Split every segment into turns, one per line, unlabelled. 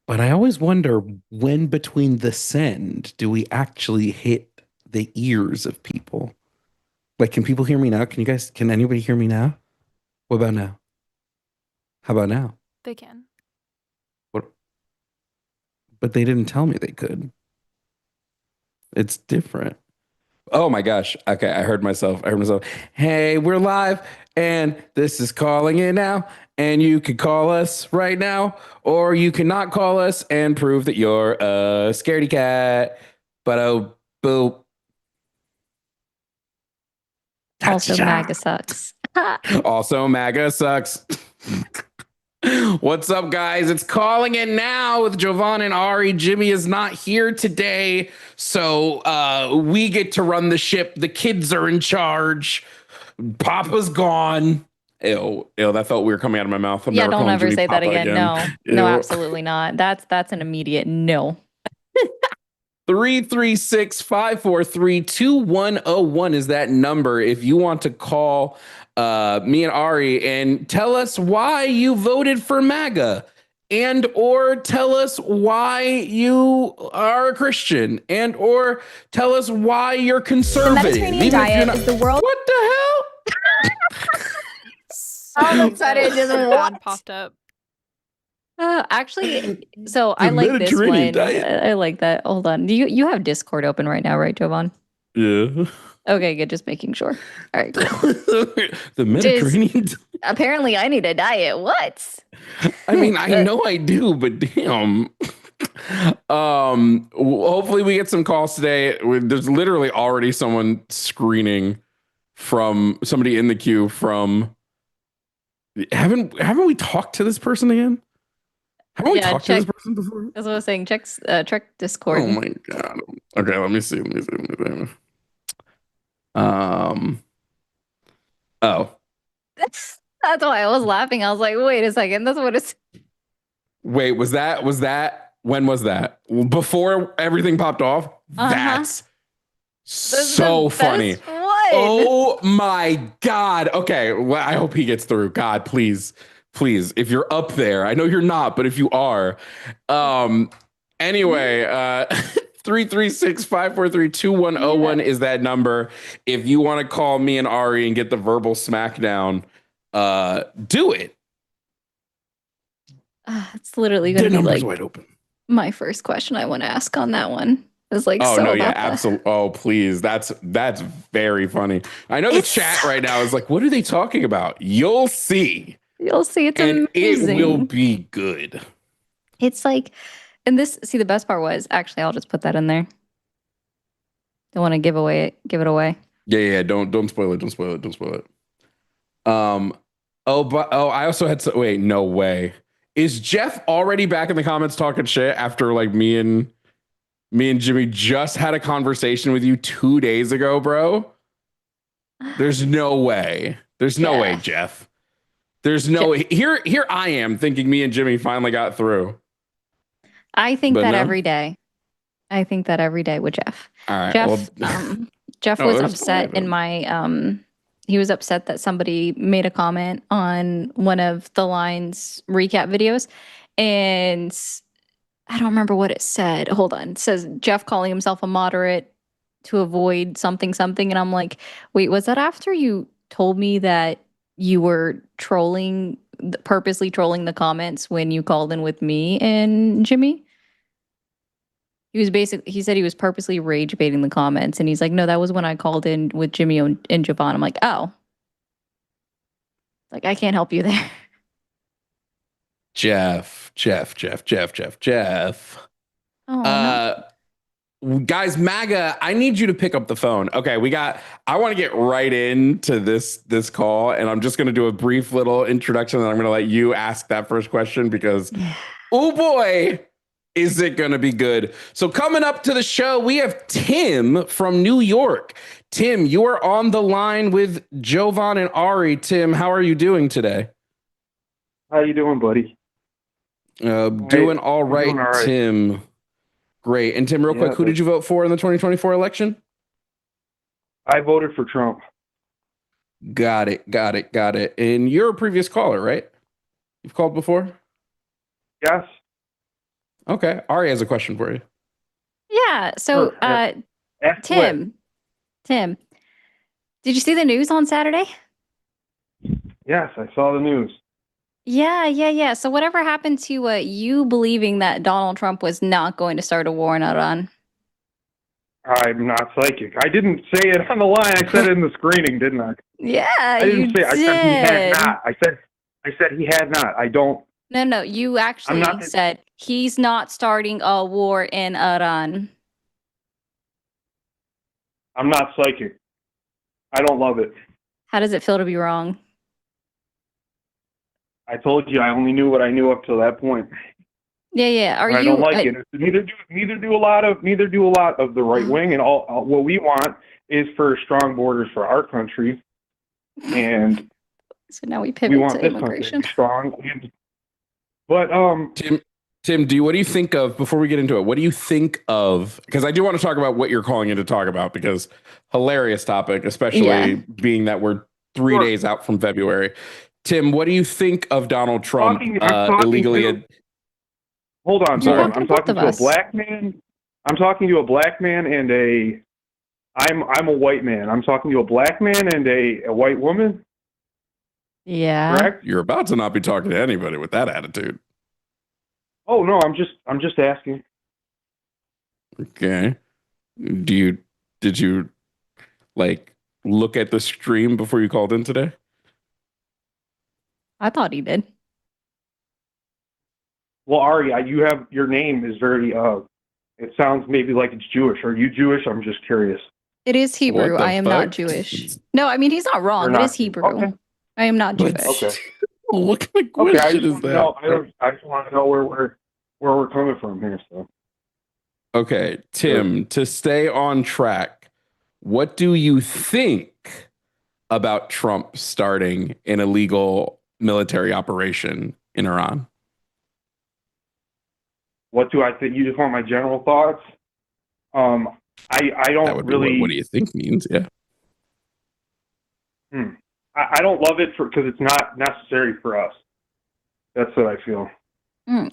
But I always wonder when between the send do we actually hit the ears of people? Like, can people hear me now? Can anybody hear me now? What about now? How about now?
They can.
What? But they didn't tell me they could. It's different. Oh my gosh. Okay, I heard myself. I heard myself. Hey, we're live and this is calling in now. And you could call us right now, or you cannot call us and prove that you're a scaredy cat. But oh, boop.
Also,
Ta-cha.
MAGA sucks.
Also, MAGA sucks. What's up, guys? It's calling in now with Jovan and Ari. Jimmy is not here today, so we get to run the ship. The kids are in charge. Papa's gone. Ew, ew, that felt weird coming out of my mouth. I'm
Yeah,
never
don't
calling
ever
Jimmy
say that
Papa
again.
again.
No, no,
Ew.
absolutely not. That's an immediate no.
336-543-2101 is that number if you want to call me and Ari and tell us why you voted for MAGA, and or tell us why you are a Christian, and or tell us why you're
The
conservative.
Mediterranean diet is the world.
What the hell?
All of a sudden, just
An
what?
ad popped up.
Actually,
So
The
I like this
Mediterranean
one.
diet.
I like that. Hold on. You have Discord open right now, right, Jovan?
Yeah.
Okay, good. Just making sure. All right, cool.
The Mediterranean.
Apparently, I need a diet. What?
I mean, I know I do, but damn. Hopefully we get some calls today. There's literally already someone screening from somebody in the queue from haven't we talked to this person again? Haven't we talked to this person before?
That's what I was saying. Check Discord.
Oh my god. Okay, let me see. Oh.
That's why I was laughing. I was like, wait a second. That's what it's.
Wait, was that when was that? Before everything popped off? That's so funny. Oh my god. Okay, well, I hope he gets through. God, please. Please, if you're up there. I know you're not, but if you are. Anyway, 336-543-2101 is that number. If you want to call me and Ari and get the verbal smackdown, do it.
It's literally going to be like
wide open.
my first question I want to ask on that one. It's like,
oh
so
no, yeah,
about
absolutely. Oh please, that's very funny. I know the chat right now is like, what are they talking about? You'll see.
You'll see. It's
And
amazing.
it will be good.
It's like, and this, see, the best part was actually, I'll just put that in there. Don't want to give it away.
Yeah. Don't spoil it. Don't spoil it. I also had to wait. No way. Is Jeff already back in the comments talking shit after like me and Jimmy just had a conversation with you 2 days ago, bro? There's no way. There's no way, Jeff. There's no way. Here I am thinking me and Jimmy finally got through.
I think that every day. I think that every day with Jeff.
All right.
Jeff, Jeff was upset in my he was upset that somebody made a comment on one of the Lines recap videos, and I don't remember what it said. Hold on. It says Jeff calling himself a moderate to avoid something, and I'm like, wait, was that after you told me that you were purposely trolling the comments when you called in with me and Jimmy? He said he was purposely rage baiting the comments, and he's like, no, that was when I called in with Jimmy and Jovan. I'm like, oh. Like, I can't help you there.
Jeff.
Oh,
Guys, MAGA, I need you to pick up the phone. Okay, I want to get right into this call, and I'm just going to do a brief little introduction, and I'm going to let you ask that first question because, oh boy, is it going to be good. So coming up to the show, we have Tim from New York. Tim, you are on the line with Jovan and Ari. Tim, how are you doing today?
How you doing, buddy?
Doing all right, Tim. Great. And Tim, real quick, who did you vote for in the 2024 election?
I voted for Trump.
Got it. And you're a previous caller, right? You've called before?
Yes.
Okay. Ari has a question for you.
Yeah. So,
Sure, yeah. Ask away.
Tim, did you see the news on Saturday?
Yes, I saw the news.
Yeah. So whatever happened to you believing that Donald Trump was not going to start a war in Iran?
I'm not psychic. I didn't say it on the line. I said it in the screening, didn't I?
Yeah,
I didn't say.
did.
I said he had not. I said he had not. I don't.
No. You actually said he's not starting a war in Iran.
I'm not psychic. I don't love it.
How does it feel to be wrong?
I told you I only knew what I knew up to that point.
Yeah.
I don't like it. Neither do a lot of the right wing, and all what we want is for strong borders for our country, and
so now we pivot
want
to
this
immigration.
country strong. But
Tim, what do you think of, before we get into it, what do you think of, because I do want to talk about what you're calling in to talk about, because hilarious topic, especially being that we're 3 days out from February. Tim, what do you think of Donald Trump illegally?
Hold on,
Yeah,
I'm talking to a black man. I'm talking to a black man and I'm a white man. I'm talking to a black man and a white woman.
Yeah.
Correct?
You're about to not be talking to anybody with that attitude.
Oh no, I'm just asking.
Okay. Did you like look at the stream before you called in today?
I thought he did.
Well, Ari, your name is very it sounds maybe like it's Jewish. Are you Jewish? I'm just curious.
It is Hebrew. I am not Jewish. No, I mean he's not wrong. It is Hebrew. Okay. I am not Jewish.
Okay.
What kind of question is that?
I just want to know where we're coming from here. So.
Okay, Tim, to stay on track, what do you think about Trump starting an illegal military operation in Iran?
What do I think? You just want my general thoughts? I don't really.
What do you think means? Yeah.
I don't love it because it's not necessary for us. That's what I feel.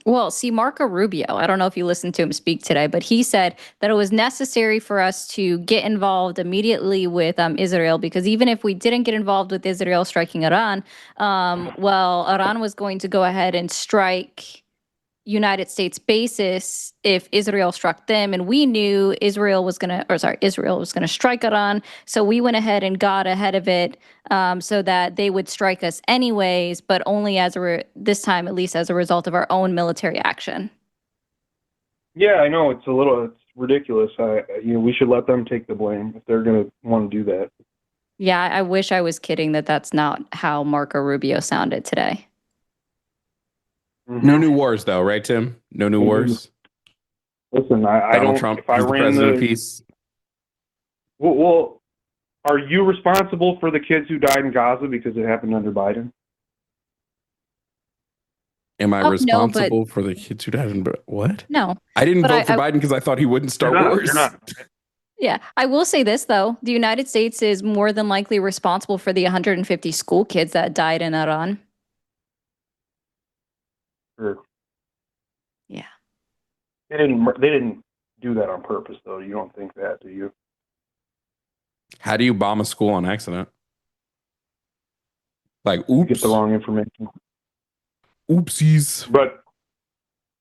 Well, see, Marco Rubio, I don't know if you listened to him speak today, but he said that it was necessary for us to get involved immediately with Israel, because even if we didn't get involved with Israel striking Iran, Iran was going to go ahead and strike United States bases if Israel struck them, and we knew Israel was going to strike Iran, so we went ahead and got ahead of it so that they would strike us anyways, but only this time at least as a result of our own military action.
Yeah, I know it's ridiculous. We should let them take the blame if they're going to want to do that.
Yeah, I wish I was kidding that's not how Marco Rubio sounded today.
No new wars, though, right, Tim? No new wars.
Listen, I don't.
Trump,
if I
the
ran
president of peace.
Well, are you responsible for the kids who died in Gaza because it happened under Biden?
Am I responsible for the kids who died in what?
No,
I didn't vote for Biden because I thought he wouldn't start wars.
You're not.
Yeah, I will say this though: the United States is more than likely responsible for the 150 school kids that died in Iran.
Sure.
Yeah.
They didn't do that on purpose, though. You don't think that, do you?
How do you bomb a school on accident? Like, oops.
You get the wrong information.
Oopsies.
But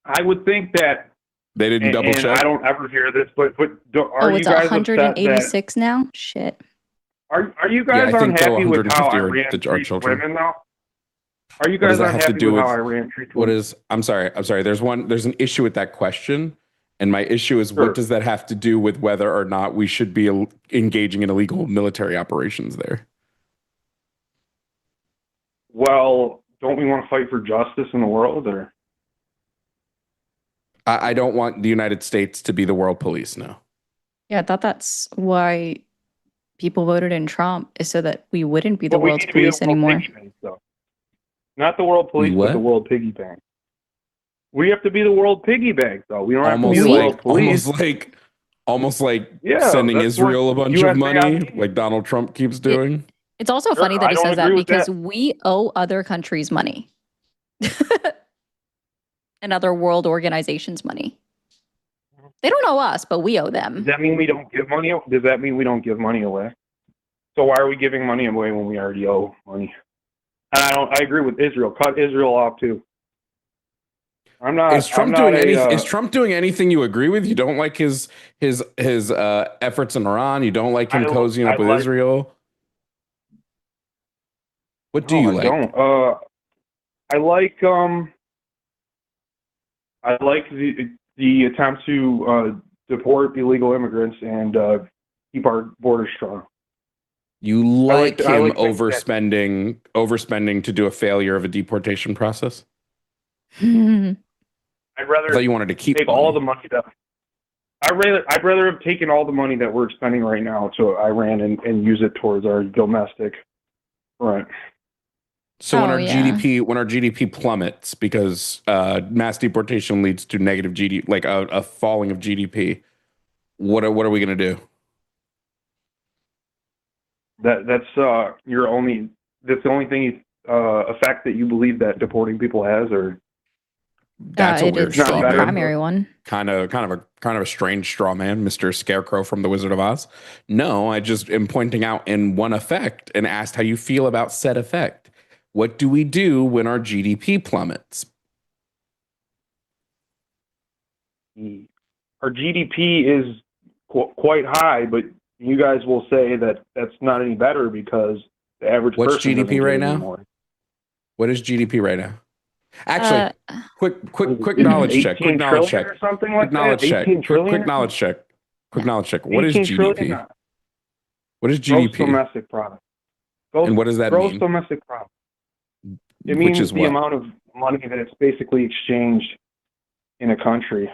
I would think that
they didn't double check.
I don't ever hear this, but are you
it's
guys
186 now? Shit.
Are you guys unhappy with how Iran treats women now? Are you guys unhappy with how Iran treats women?
I'm sorry. There's an issue with that question. And my issue is, what does that have to do with whether or not we should be engaging in illegal military operations there?
Well, don't we want to fight for justice in the world? Or
I don't want the United States to be the world police now.
Yeah, I thought that's why people voted in Trump, is so that we wouldn't be the world's police anymore.
Not the world police, but the world piggy bank. We have to be the world piggy bank, though. We don't have to be the world police.
Almost like sending Israel a bunch of money, like Donald Trump keeps doing.
It's also funny that he says that because we owe other countries money. and other world organizations money. They don't owe us, but we owe them.
Does that mean we don't give money? Does that mean we don't give money away? So why are we giving money away when we already owe money? And I agree with Israel. Cut Israel off too. I'm not.
Is Trump doing anything? Is Trump doing anything you agree with? You don't like his efforts in Iran. You don't like him cozying up with Israel. What do you like?
I like the attempt to deport illegal immigrants and keep our borders strong.
You like him overspending to do a failure of a deportation process?
I'd rather
I thought you wanted to keep
take all the money that I'd rather have taken all the money that we're spending right now to Iran and use it towards our domestic front.
So when our GDP plummets because mass deportation leads to negative GDP, like a falling of GDP, what are we going to do?
That's the only thing effect that you believe that deporting people has, or
that's a weird straw man.
Primary one.
Kind of a strange straw man, Mr. Scarecrow from The Wizard of Oz. No, I just am pointing out in one effect and asked how you feel about said effect. What do we do when our GDP plummets?
Our GDP is quite high, but you guys will say that that's not any better because the average
What's
person
GDP right now?
Anymore.
What is GDP right now? Actually, quick knowledge check. Quick knowledge check.
Or something like
quick knowledge check. Quick knowledge check. Quick knowledge check. What is GDP? What is GDP?
Gross domestic product.
And what does that mean?
Gross domestic product. It means the amount of money that it's basically exchanged in a country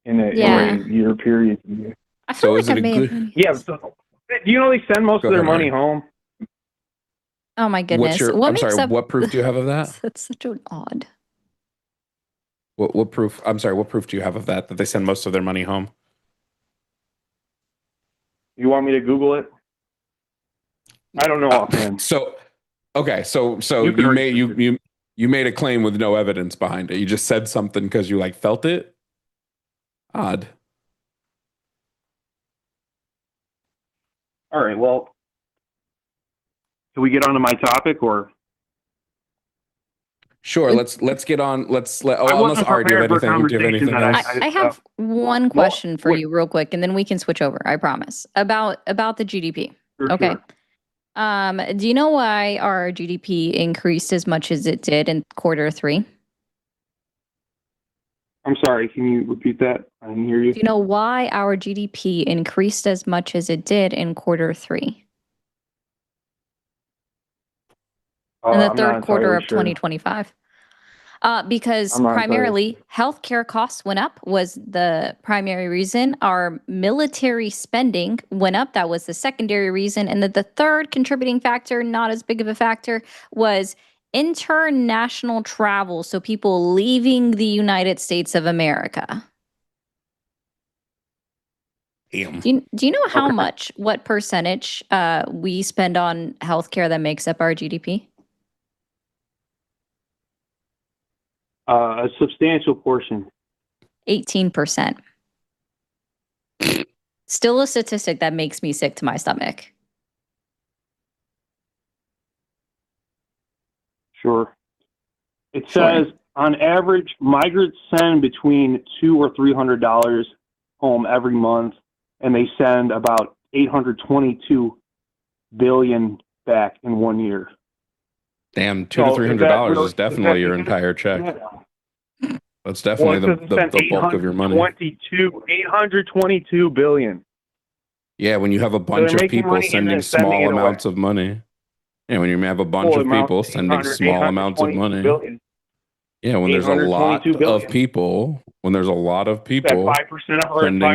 in a year period.
I feel like I
Yeah. So, do you know they send most of their money home?
Oh my goodness!
What proof do you have of that?
That's such an odd.
What proof? I'm sorry. What proof do you have of that they send most of their money home?
You want me to Google it? I don't know offhand.
So you made a claim with no evidence behind it. You just said something because you felt it. Odd.
All right. Well, can we get on to my topic or?
Sure. Let's get on. Unless Art, do you have anything else?
I have one question for you, real quick, and then we can switch over. I promise about the GDP. Okay.
Sure.
Do you know why our GDP increased as much as it did in Q3?
I'm sorry, can you repeat that? I didn't hear you.
Do you know why our GDP increased as much as it did in Q3? In the third quarter of 2025. Because primarily healthcare costs went up was the primary reason. Our military spending went up. That was the secondary reason. And the third contributing factor, not as big of a factor, was international travel. So people leaving the United States of America.
Damn.
Do you know how much, what percentage we spend on healthcare that makes up our GDP?
A substantial portion.
18%. Still a statistic that makes me sick to my stomach.
Sure. It says on average, migrants send between $200 or $300 home every month, and they send about $822 billion back in 1 year.
Damn, $200 to $300 is definitely your entire check. Yeah. That's definitely the bulk of your money.
$822 billion.
Yeah, when you have a bunch of people sending small amounts of money. Yeah, when you have a bunch of people sending small amounts of money. Billion. Yeah, when there's a lot of people, sending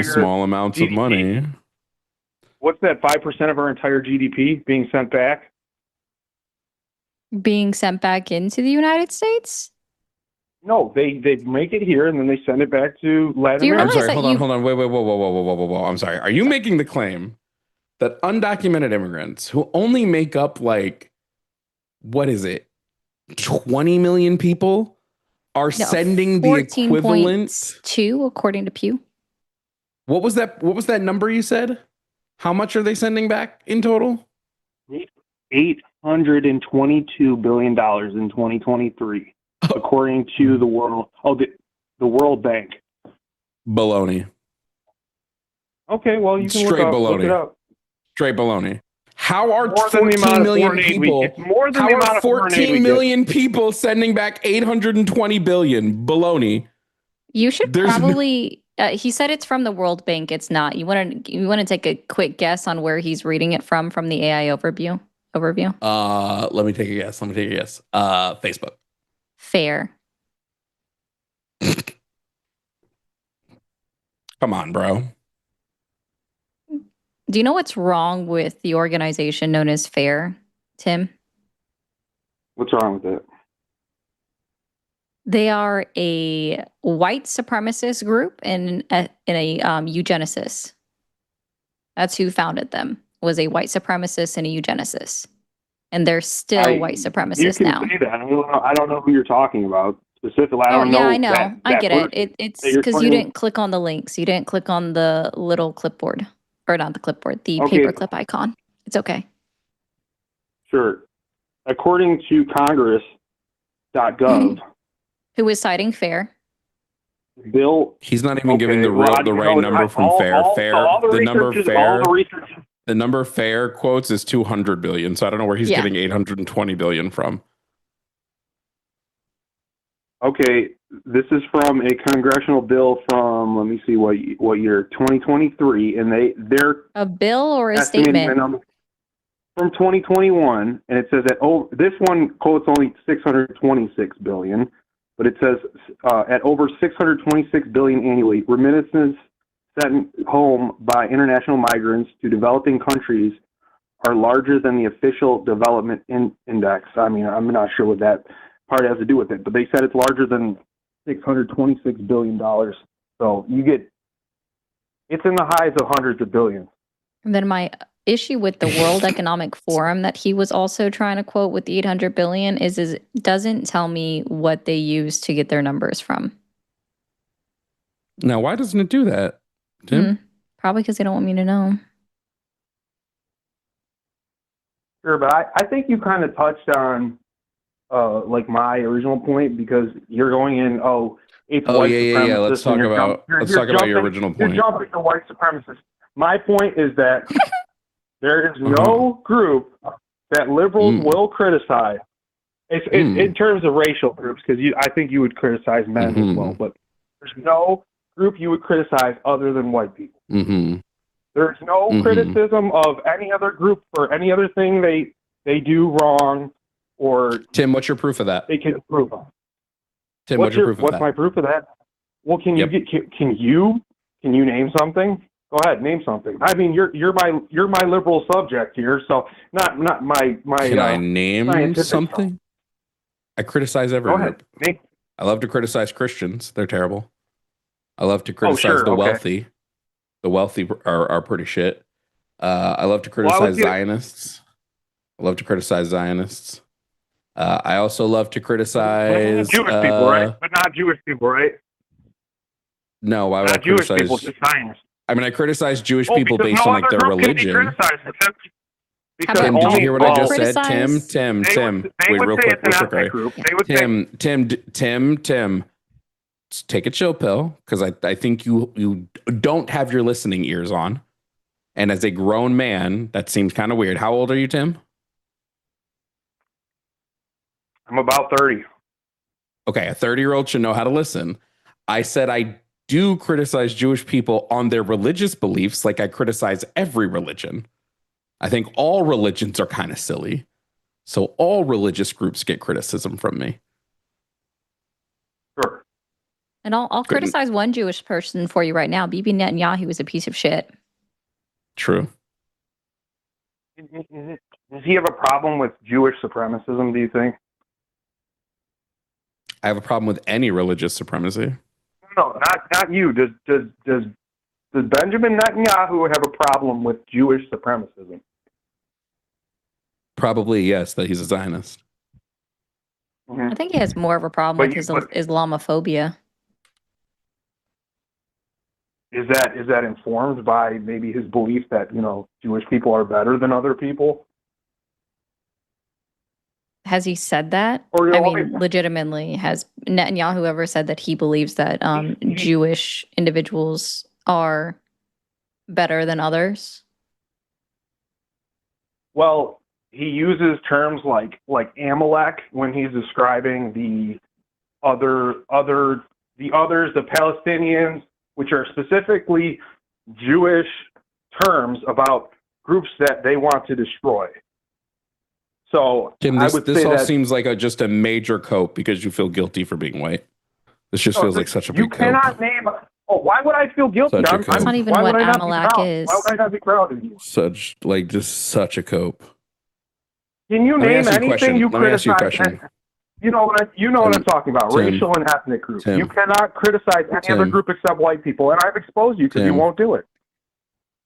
small amounts of money.
What's that 5% of our entire GDP being sent back?
Being sent back into the United States?
No, they make it here and then they send it back to Latin America.
I'm sorry, hold on. Wait, whoa. I'm sorry. Are you making the claim that undocumented immigrants who only make up 20 million people are sending the equivalent
14.2 according to Pew.
What was that number you said? How much are they sending back in total?
$822 billion in 2023, according to the World Bank.
Baloney.
Okay, well, you can look it up.
Straight baloney. How are 14 million people?
More than the amount of
14 million people sending back 820 billion? Baloney.
You should probably. He said it's from the World Bank. It's not. You want to take a quick guess on where he's reading it from the AI overview.
Let me take a guess. Facebook.
Fair.
Come on, bro.
Do you know what's wrong with the organization known as FAIR, Tim?
What's wrong with it?
They are a white supremacist group and a eugenicist. That's who founded them. Was a white supremacist and a eugenicist, and they're still white supremacists now.
You can say that. I don't know who you're talking about specifically. I don't know.
Yeah, I know. I get it. It's because you didn't click on the links. You didn't click on the little clipboard, or not the clipboard, the paperclip icon. It's okay.
Sure. According to Congress.gov.
Who is citing FAIR?
Bill.
He's not even giving the right number from FAIR. The number FAIR quotes is 200 billion. So I don't know where he's getting 820 billion from.
Okay, this is from a congressional bill from, let me see what year, 2023, and they're
a bill or a statement
from 2021, and it says that this one quotes only 626 billion, but it says at over 626 billion annually, remittances sent home by international migrants to developing countries are larger than the official development index. I mean, I'm not sure what that part has to do with it, but they said it's larger than $626 billion. So it's in the highs of hundreds of billions.
And then my issue with the World Economic Forum that he was also trying to quote with the 800 billion is it doesn't tell me what they use to get their numbers from.
Now, why doesn't it do that, Tim?
Probably because they don't want me to know.
Sure, but I think you kind of touched on like my original point, because you're going in, it's white supremacist.
Yeah. Let's talk about your original point.
You're jumping to white supremacists. My point is that there is no group that liberals will criticize. It's in terms of racial groups, because I think you would criticize men as well, but there's no group you would criticize other than white people. There's no criticism of any other group for any other thing they do wrong. Or
Tim, what's your proof of that?
They can prove them.
Tim, what's your proof of that?
What's my proof of that? Well, can you name something? Go ahead, name something. I mean, you're my liberal subject here, so not my.
Can I name something? I criticize every group. I love to criticize Christians. They're terrible. I love to criticize the wealthy. The wealthy are pretty shit. I love to criticize Zionists. I also love to criticize
Jewish people, right? But not Jewish people, right?
No, why would I
Jewish
criticize?
People, just Zionists.
I mean, I criticize Jewish people based on like their religion.
Tim,
did you hear what I just said? Tim, wait, real quick. Tim, take a chill pill, because I think you don't have your listening ears on. And as a grown man, that seems kind of weird. How old are you, Tim?
I'm about 30.
Okay, a 30-year-old should know how to listen. I said I do criticize Jewish people on their religious beliefs, like I criticize every religion. I think all religions are kind of silly. So all religious groups get criticism from me.
Sure.
And I'll criticize one Jewish person for you right now. Bibi Netanyahu is a piece of shit.
True.
Does he have a problem with Jewish supremacism, do you think?
I have a problem with any religious supremacy.
No, not you. Does Benjamin Netanyahu have a problem with Jewish supremacism?
Probably, yes, that he's a Zionist.
I think he has more of a problem with his Islamophobia.
Is that informed by maybe his belief that, Jewish people are better than other people?
Has he said that? Legitimately, has Netanyahu ever said that he believes that Jewish individuals are better than others?
Well, he uses terms like Amalek when he's describing the others, the Palestinians, which are specifically Jewish terms about groups that they want to destroy. So
Tim,
I would
this
say
all
that
seems like just a major cope because you feel guilty for being white. This just feels like such a big cope.
You cannot name. Oh, why would I feel guilty?
That's
not even what Amalek is.
Why would I not be proud of you?
Such a cope.
Can you name anything you
Let me ask you a question.
You know what I'm talking about.
Tim,
racial and ethnic groups.
Tim,
you cannot criticize any other group except white people, and I've exposed you because you won't do it.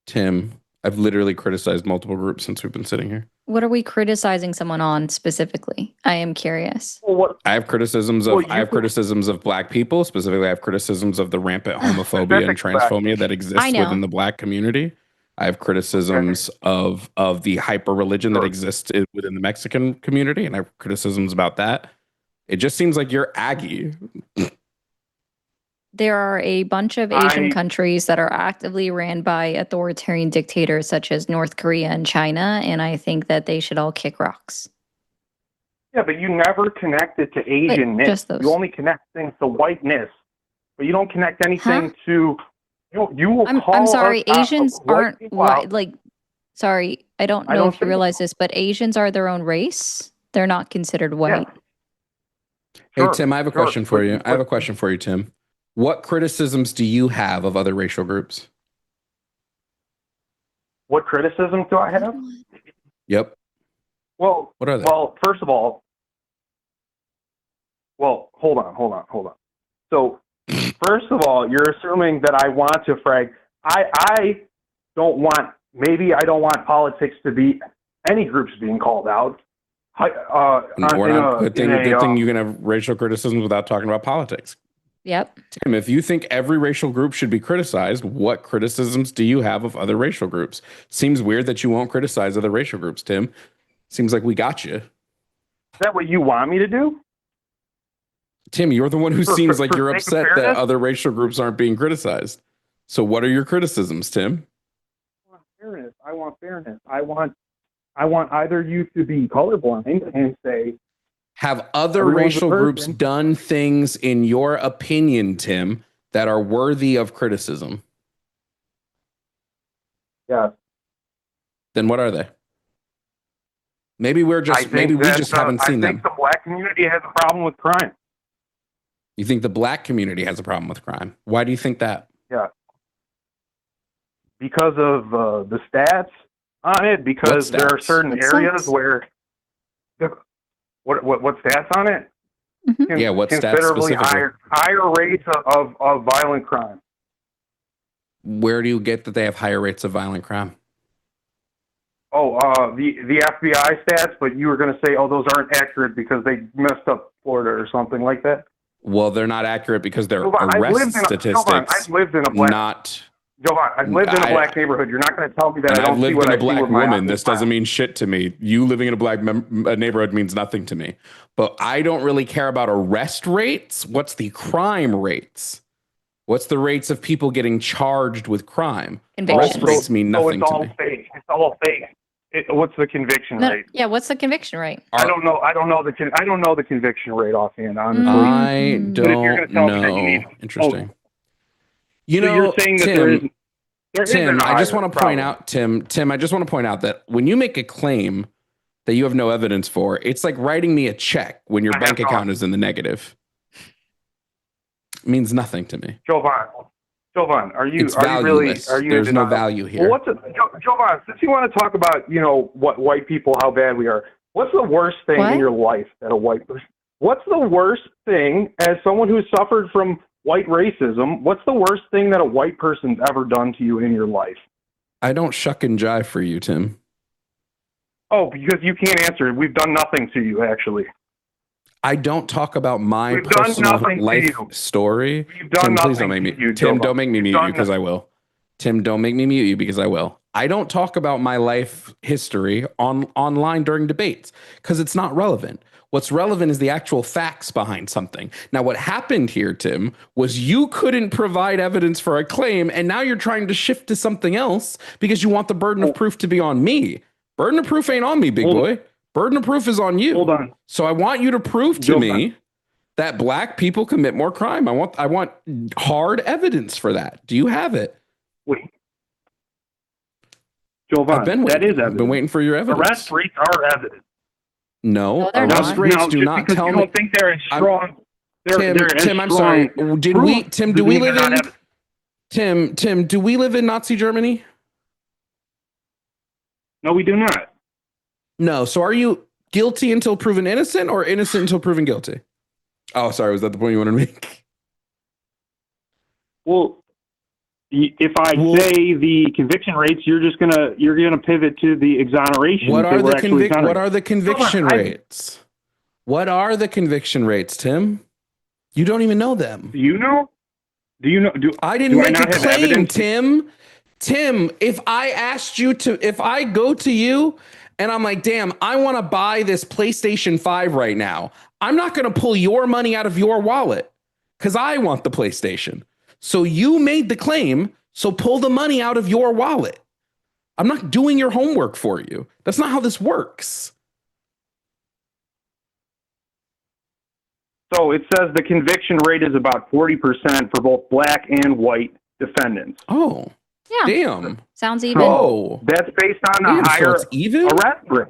Tim, I've literally criticized multiple groups since we've been sitting here.
What are we criticizing someone on specifically? I am curious.
I have criticisms of black people. Specifically, I have criticisms of the rampant homophobia and transphobia that exists within the black community. I have criticisms of the hyper religion that exists within the Mexican community, and I have criticisms about that. It just seems like you're Aggie.
There are a bunch of Asian countries that are actively ran by authoritarian dictators such as North Korea and China, and I think that they should all kick rocks.
Yeah, but you never connect it to Asianness. You only connect things to whiteness, but you don't connect anything to...
I'm sorry, Asians aren't white. Sorry, I don't know if you realize this, but Asians are their own race. They're not considered white.
Yeah. Hey, Tim, I have a question for you. I have a question for you, Tim. What criticisms do you have of other racial groups?
What criticisms do I have?
Yep.
Well,
what are they?
Well, first of all, hold on. So, first of all, you're assuming that I want to frag. I don't want politics to be any groups being called out.
Good thing you can have racial criticisms without talking about politics.
Yep.
Tim, if you think every racial group should be criticized, what criticisms do you have of other racial groups? Seems weird that you won't criticize other racial groups, Tim. Seems like we got you.
Is that what you want me to do?
Tim, you're the one who seems like you're upset that other racial groups aren't being criticized. So what are your criticisms, Tim?
I want fairness. I want either you to be colorblind and say,
have other racial groups done things, in your opinion, Tim, that are worthy of criticism?
Yeah.
Then what are they? Maybe we just haven't seen them.
I think the black community has a problem with crime.
You think the black community has a problem with crime? Why do you think that?
Yeah. Because of the stats on it. Because there are certain areas where. What stats on it?
Mm-hmm.
Yeah, what stats
considerably
specifically?
higher rates of violent crime.
Where do you get that they have higher rates of violent crime?
Oh, the FBI stats, but you were going to say, those aren't accurate because they messed up Florida or something like that.
Well, they're not accurate because they're arrest statistics.
I've lived in a black. I've lived in a black neighborhood. You're not going to tell me that I don't see what I see with my eyes. I've lived in a black woman. This
doesn't mean shit to me. You living in a black neighborhood means nothing to me. But I don't really care about arrest rates. What's the crime rates? What's the rates of people getting charged with crime? Arrest rates mean nothing to me.
Fake. It's all fake. What's the conviction rate?
Yeah, what's the conviction rate?
I don't know the conviction rate offhand. Honestly,
I don't know. Interesting.
You're saying that
Tim, I just want to point out, Tim, I just want to point out that when you make a claim that you have no evidence for, it's like writing me a check when your bank account is in the negative. It means nothing to me.
Jovan, are you
valueless.
Are you
There's no value here.
Well, Jovan, since you want to talk about, what white people, how bad we are, what's the worst thing in your life that a white person? What's the worst thing, as someone who's suffered from white racism, what's the worst thing that a white person's ever done to you in your life?
I don't shuck and jive for you, Tim.
Oh, because you can't answer it. We've done nothing to you, actually.
I don't talk about my personal life story. Tim, please don't make me. Tim, don't make me mute you because I will. Tim, don't make me mute you because I will. I don't talk about my life history online during debates because it's not relevant. What's relevant is the actual facts behind something. Now, what happened here, Tim, was you couldn't provide evidence for a claim, and now you're trying to shift to something else because you want the burden of proof to be on me. Burden of proof ain't on me, big boy. Burden of proof is on you.
Hold on.
So I want you to prove to me that black people commit more crime. I want hard evidence for that. Do you have it?
Wait. Jovan, that is evidence.
I've been waiting for your evidence.
Arrest rates are evidence.
No, arrest rates do not tell me.
You don't think they're as strong.
Tim, I'm sorry. Do we live in Nazi Germany?
No, we do not.
No. So are you guilty until proven innocent or innocent until proven guilty? Oh, sorry. Was that the point you wanted to make?
Well, if I say the conviction rates, you're gonna pivot to the exoneration.
What are the conviction rates? What are the conviction rates, Tim? You don't even know them.
Do you know?
I didn't make a claim, Tim. Tim, if I go to you and I'm like, damn, I want to buy this PlayStation 5 right now, I'm not going to pull your money out of your wallet because I want the PlayStation. So you made the claim, so pull the money out of your wallet. I'm not doing your homework for you. That's not how this works.
So it says the conviction rate is about 40% for both black and white defendants.
Oh.
Yeah.
Damn.
Sounds even.
Oh.
That's based on a higher arrest rate.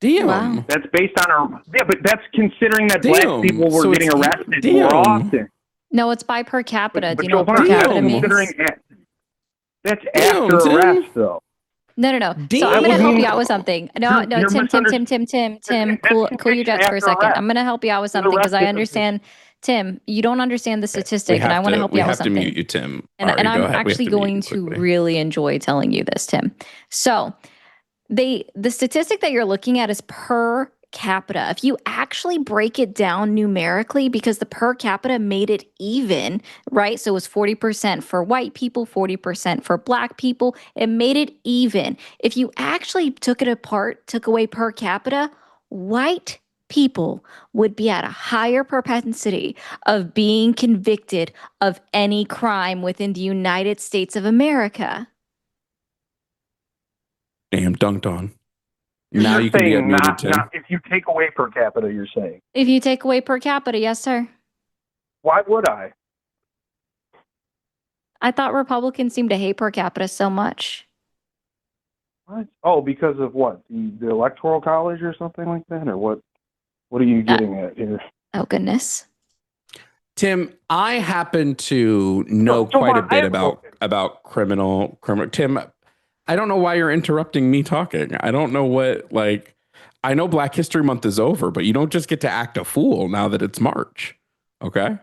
Damn.
Wow.
That's based on but that's considering that black people were getting arrested more often.
No, it's by per capita. Do you know what per capita means?
That's after arrest, though.
No. So I'm going to help you out with something. No, Tim, cool your jets for a second. I'm going to help you out with something because I understand, Tim, you don't understand the statistic, and I want to help you out with something.
We have to mute you, Tim.
And I'm actually going to really enjoy telling you this, Tim. So the statistic that you're looking at is per capita. If you actually break it down numerically, because the per capita made it even, right? So it was 40% for white people, 40% for black people. It made it even. If you actually took it apart, took away per capita, white people would be at a higher propensity of being convicted of any crime within the United States of America.
Damn, dunked on. Now you can get muted, Tim.
If you take away per capita, you're saying.
If you take away per capita, yes, sir.
Why would I?
I thought Republicans seem to hate per capita so much.
What? Oh, because of what? The Electoral College or something like that? Or what? What are you getting at here?
Oh, goodness.
Tim, I happen to know quite a bit about criminal. Tim, I don't know why you're interrupting me talking. I don't know I know Black History Month is over, but you don't just get to act a fool now that it's March. Okay.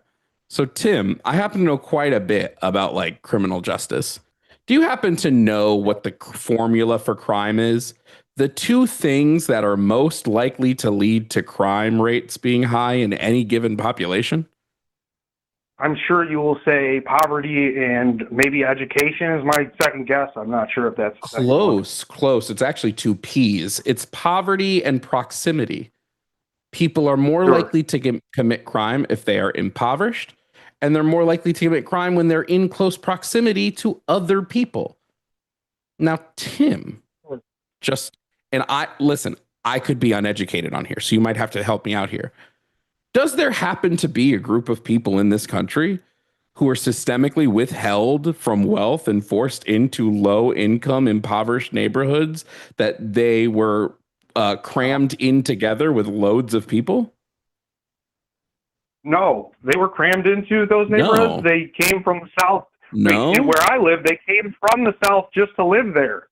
So Tim, I happen to know quite a bit about criminal justice. Do you happen to know what the formula for crime is? The two things that are most likely to lead to crime rates being high in any given population?
I'm sure you will say poverty and maybe education is my second guess. I'm not sure if that's
close. It's actually two P's. It's poverty and proximity. People are more likely to commit crime if they are impoverished, and they're more likely to commit crime when they're in close proximity to other people. Now, Tim, I could be uneducated on here, so you might have to help me out here. Does there happen to be a group of people in this country who are systemically withheld from wealth and forced into low-income, impoverished neighborhoods that they were crammed in together with loads of people?
No, they were crammed into those neighborhoods. No. They came from the South.
No.
Where I live, they came from the South just to live there.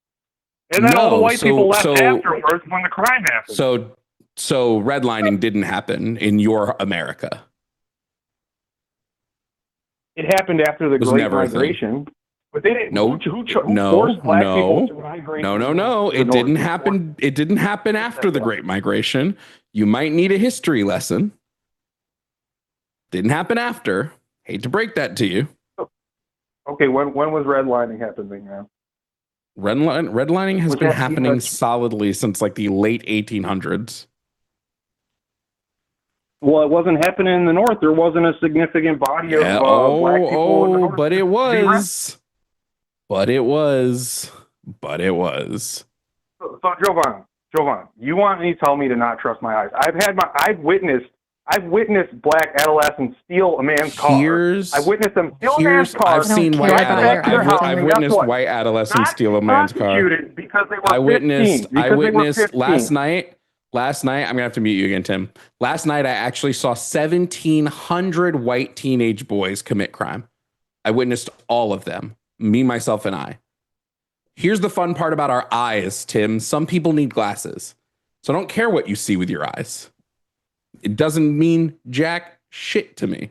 And then all the white people left afterwards when the crime happened.
So redlining didn't happen in your America.
It happened after the Great Migration. But they didn't. Who forced black people to migrate?
No. It didn't happen. It didn't happen after the Great Migration. You might need a history lesson. Didn't happen after. Hate to break that to you.
Okay, when was redlining happening now?
Redlining has
Was
been
that
happening
because-
solidly since like the late 1800s.
Well, it wasn't happening in the north. There wasn't a significant body of black people in the north.
But it was. But it was.
So Jovan, you want me to tell me to not trust my eyes? I've witnessed black adolescents steal a man's car. I've witnessed them steal a man's car.
I've seen white I've witnessed white adolescents steal a man's car.
Because they were
I witnessed last night. I'm gonna have to mute you again, Tim. Last night I actually saw 1,700 white teenage boys commit crime. I witnessed all of them. Me, myself, and I. Here's the fun part about our eyes, Tim. Some people need glasses. So I don't care what you see with your eyes. It doesn't mean jack shit to me.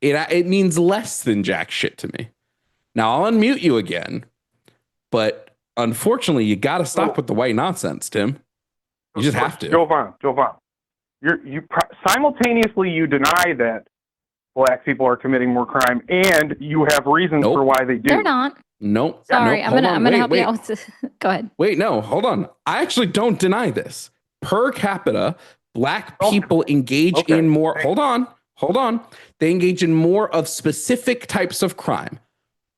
It means less than jack shit to me. Now I'll unmute you again, but unfortunately you got to stop with the white nonsense, Tim. You just have to.
Jovan, you simultaneously you deny that black people are committing more crime, and you have reasons for why they do.
They're not.
Nope.
Sorry,
nope.
I'm gonna help you out with this. Go ahead.
Wait, no, hold on. I actually don't deny this. Per capita, black people engage in more. Hold on. They engage in more of specific types of crime.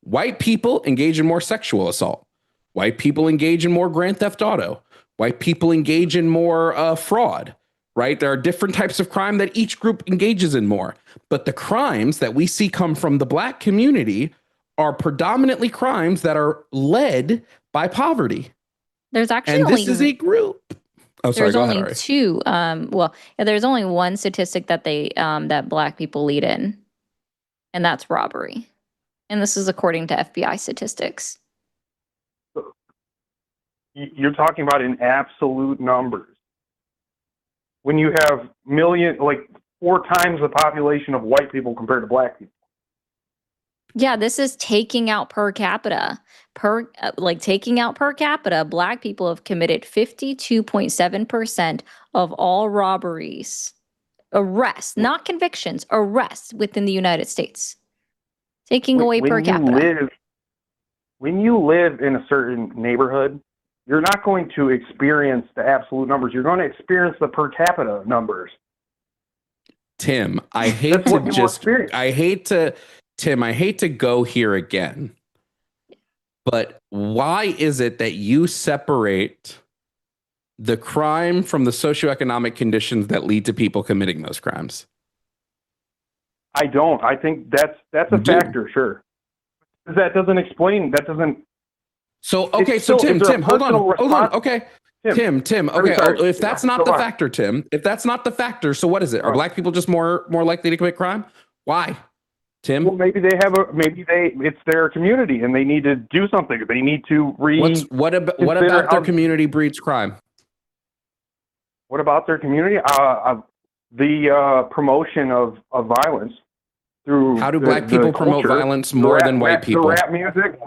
White people engage in more sexual assault. White people engage in more grand theft auto. White people engage in more fraud. Right? There are different types of crime that each group engages in more. But the crimes that we see come from the black community are predominantly crimes that are led by poverty.
There's actually
and
only
this is a group. Oh, sorry.
There's only
ahead,
two. There's only one statistic that that black people lead in, and that's robbery. And this is according to FBI statistics.
You're talking about in absolute numbers. When you have 4 times the population of white people compared to black people.
Yeah, this is taking out per capita. Taking out per capita, black people have committed 52.7% of all robberies. Arrests, not convictions, arrests within the United States. Taking away per capita.
When you live in a certain neighborhood, you're not going to experience the absolute numbers. You're going to experience the per capita numbers.
Tim, I hate to go here again. But why is it that you separate the crime from the socioeconomic conditions that lead to people committing those crimes?
I don't. I think that's a factor, sure. That doesn't explain. That doesn't.
So okay, so Tim, hold on. Okay, Tim. Okay, if that's not the factor, Tim, if that's not the factor, so what is it? Are black people just more likely to commit crime? Why, Tim?
Well, it's their community and they need to do something. They need to
what about their community breeds crime?
What about their community? The promotion of violence through.
How do black people promote violence more than white people?
The rap music.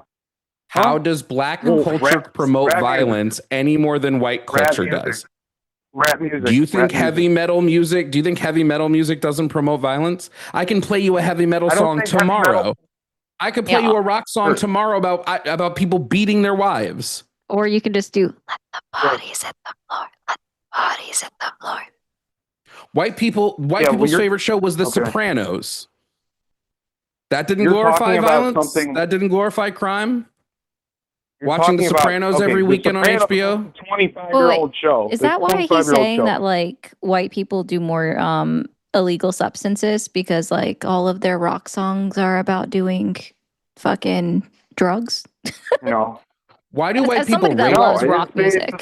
How does black culture promote violence any more than white culture does?
Rap music.
Do you think heavy metal music doesn't promote violence? I can play you a heavy metal song tomorrow. I could play you a rock song tomorrow about people beating their wives.
Or you could just do let the bodies hit the floor. Let the bodies hit the floor.
White people's favorite show was The Sopranos. That didn't glorify violence. That didn't glorify crime. Watching The Sopranos every weekend on HBO.
25-year-old show.
Is that why he's saying that white people do more illegal substances because all of their rock songs are about doing fucking drugs?
No.
Why do white people
rape? Loves rock music.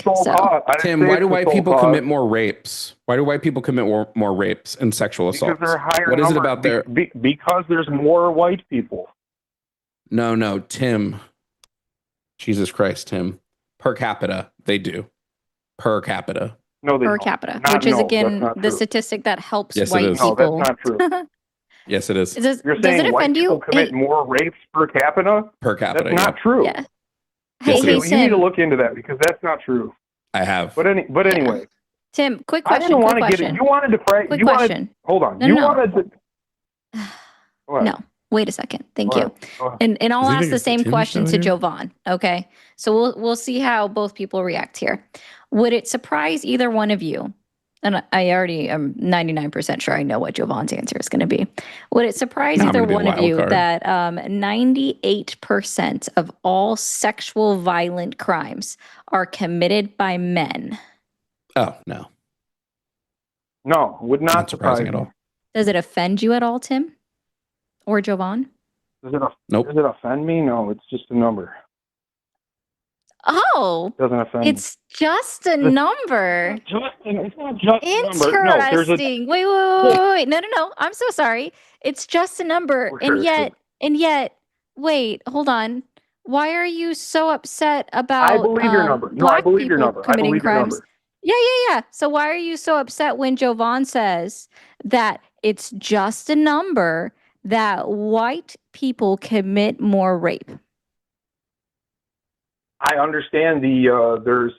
Tim, why do white people commit more rapes? Why do white people commit more rapes and sexual assaults?
Because they're higher.
What is it about their?
Because there's more white people.
No, Tim. Jesus Christ, Tim. Per capita, they do. Per capita.
No, they
per
don't.
capita, which is again the statistic that helps white people.
No, that's not true.
Yes, it is.
You're saying white people commit more rapes per capita?
Per capita.
That's not true.
Yeah.
Yes,
you need to look into that because that's not true.
I have.
But anyway.
Tim, quick question.
I didn't want to get it. You wanted to pray.
Quick question.
Hold on.
No. No, wait a second. Thank you.
What?
And I'll ask the same
Tim
question
show
to
here?
Jovan. Okay, so we'll see how both people react here. Would it surprise either one of you? And I already am 99% sure I know what Jovan's answer is going to be. Would it surprise
No, I'm
either
gonna do
one of
wild
you
card.
that 98% of all sexual violent crimes are committed by men?
Oh no,
No, would not
surprising at
me.
all.
Does it offend you at all, Tim or Jovan?
Nope.
Does it offend me? No, it's just a number.
Oh,
It doesn't offend
it's just a number.
It's not just a number.
Interesting.
No,
Wait. No. I'm so sorry. It's just a number. And yet, wait, hold on. Why are you so upset about
I believe your number. No, I
black
believe your
people
number. I
committing
believe your
crimes?
number.
Yeah. So why are you so upset when Jovan says that it's just a number that white people commit more rape?
I understand there's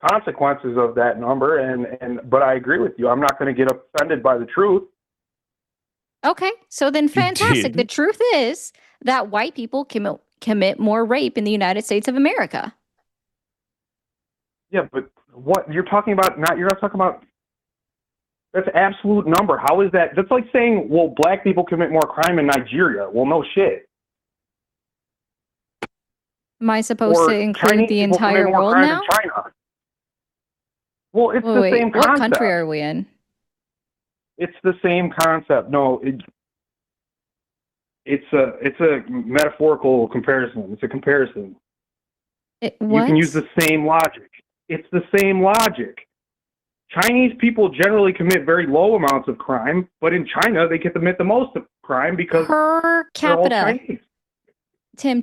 consequences of that number, but I agree with you. I'm not going to get offended by the truth.
Okay, so then fantastic.
did.
The truth is that white people commit more rape in the United States of America.
Yeah, but what you're talking about? You're not talking about. That's absolute number. How is that? That's like saying, well, black people commit more crime in Nigeria. Well, no shit.
Am I supposed to include
Chinese
the
people commit
entire
more
world
crime
now?
in China. Well, it's the
Wait,
same
what
concept.
country are we in?
It's the same concept. No, it's a metaphorical comparison. It's a comparison.
What?
You can use the same logic. It's the same logic. Chinese people generally commit very low amounts of crime, but in China they commit the most of crime because
per capita.
they're all Chinese.
Tim.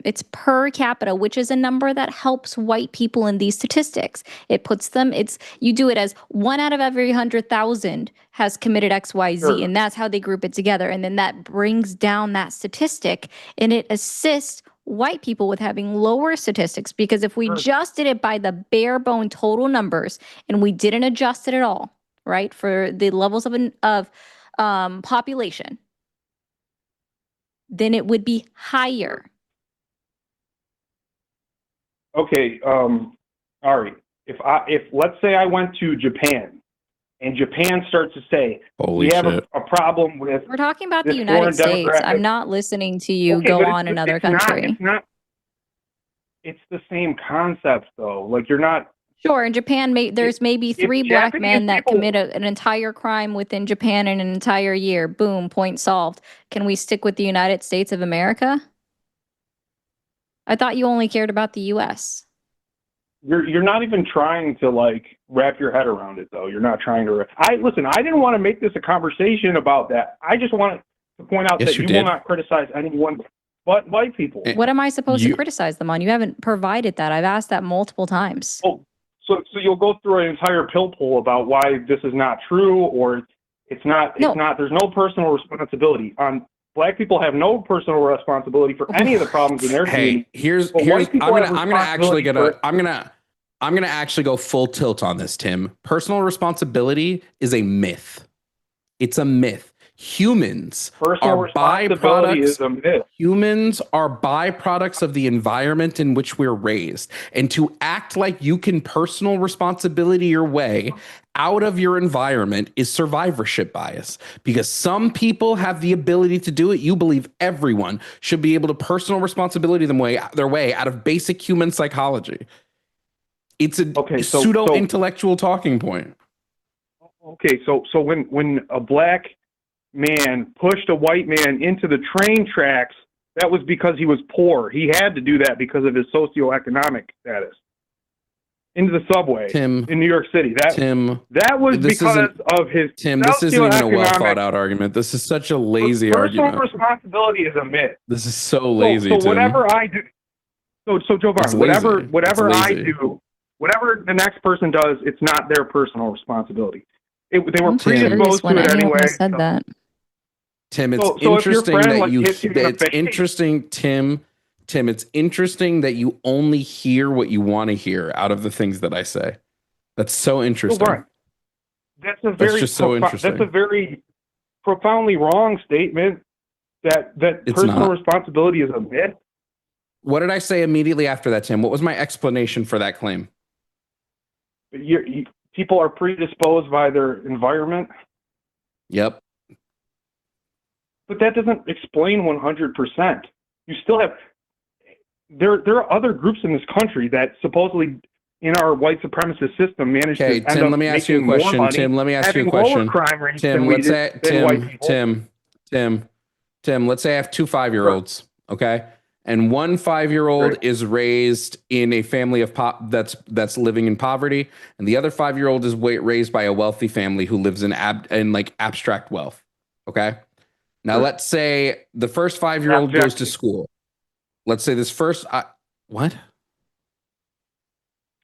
It's per capita, which is a number that helps white people in these statistics. It puts them, you do it as 1 out of every 100,000 has committed XYZ,
Sure.
and that's how they group it together. And then that brings down that statistic, and it assists white people with having lower statistics, because if we just did it by the bare bone total numbers and we didn't adjust it at all, right, for the levels of population, then it would be higher.
Okay, Ari, if let's say I went to Japan and Japan starts to say,
Holy
we have
shit.
a problem with
We're talking about the
this
United
foreign
States.
demographic.
I'm not listening to you
Okay,
go
but
on another country.
It's the same concept though. Like you're not.
Sure, in Japan, there's maybe 3 black
Japanese
men that
people-
commit an entire crime within Japan in an entire year. Boom, point solved. Can we stick with the United States of America? I thought you only cared about the U.S.
You're not even trying to like wrap your head around it though. You're not trying to. Listen. I didn't want to make this a conversation about that. I just wanted to point out that you will not criticize anyone but white people.
What am I supposed to criticize them on? You haven't provided that. I've asked that multiple times.
Oh, so you'll go through an entire pill poll about why this is not true, or it's not. There's no personal responsibility on. Black people have no personal responsibility for any of the problems in their community.
Here's I'm gonna actually go full tilt on this, Tim. Personal responsibility is a myth. It's a myth. Humans are byproducts. Humans are byproducts of the environment in which we're raised. And to act like you can personal responsibility your way out of your environment is survivorship bias, because some people have the ability to do it. You believe everyone should be able to personal responsibility their way out of basic human psychology. It's a pseudo intellectual talking point.
Okay, so when a black man pushed a white man into the train tracks, that was because he was poor. He had to do that because of his socioeconomic status. Into the subway in New York City. That was because of his
Tim, this isn't even a well thought out argument. This is such a lazy argument.
Personal responsibility is a myth.
This is so lazy.
So whatever I do, so Jovan, whatever I do, whatever the next person does, it's not their personal responsibility. They were predisposed to it anyway.
Said that.
Tim, it's interesting that it's interesting, Tim, it's interesting that you only hear what you want to hear out of the things that I say. That's so interesting.
That's just so interesting. That's a very profoundly wrong statement that personal responsibility is a myth.
What did I say immediately after that, Tim? What was my explanation for that claim?
People are predisposed by their environment.
Yep.
But that doesn't explain 100%. You still have there are other groups in this country that supposedly in our white supremacist system manage to end
Tim,
up
let me ask you a question.
money,
Tim, let me ask you a question.
Crime rates
Tim,
let's say
I have two 5-year-olds, okay? And one 5-year-old is raised in a family of that's living in poverty, and the other 5-year-old is raised by a wealthy family who lives in like abstract wealth. Okay. Now let's say the first 5-year-old goes to school. Let's say this first what?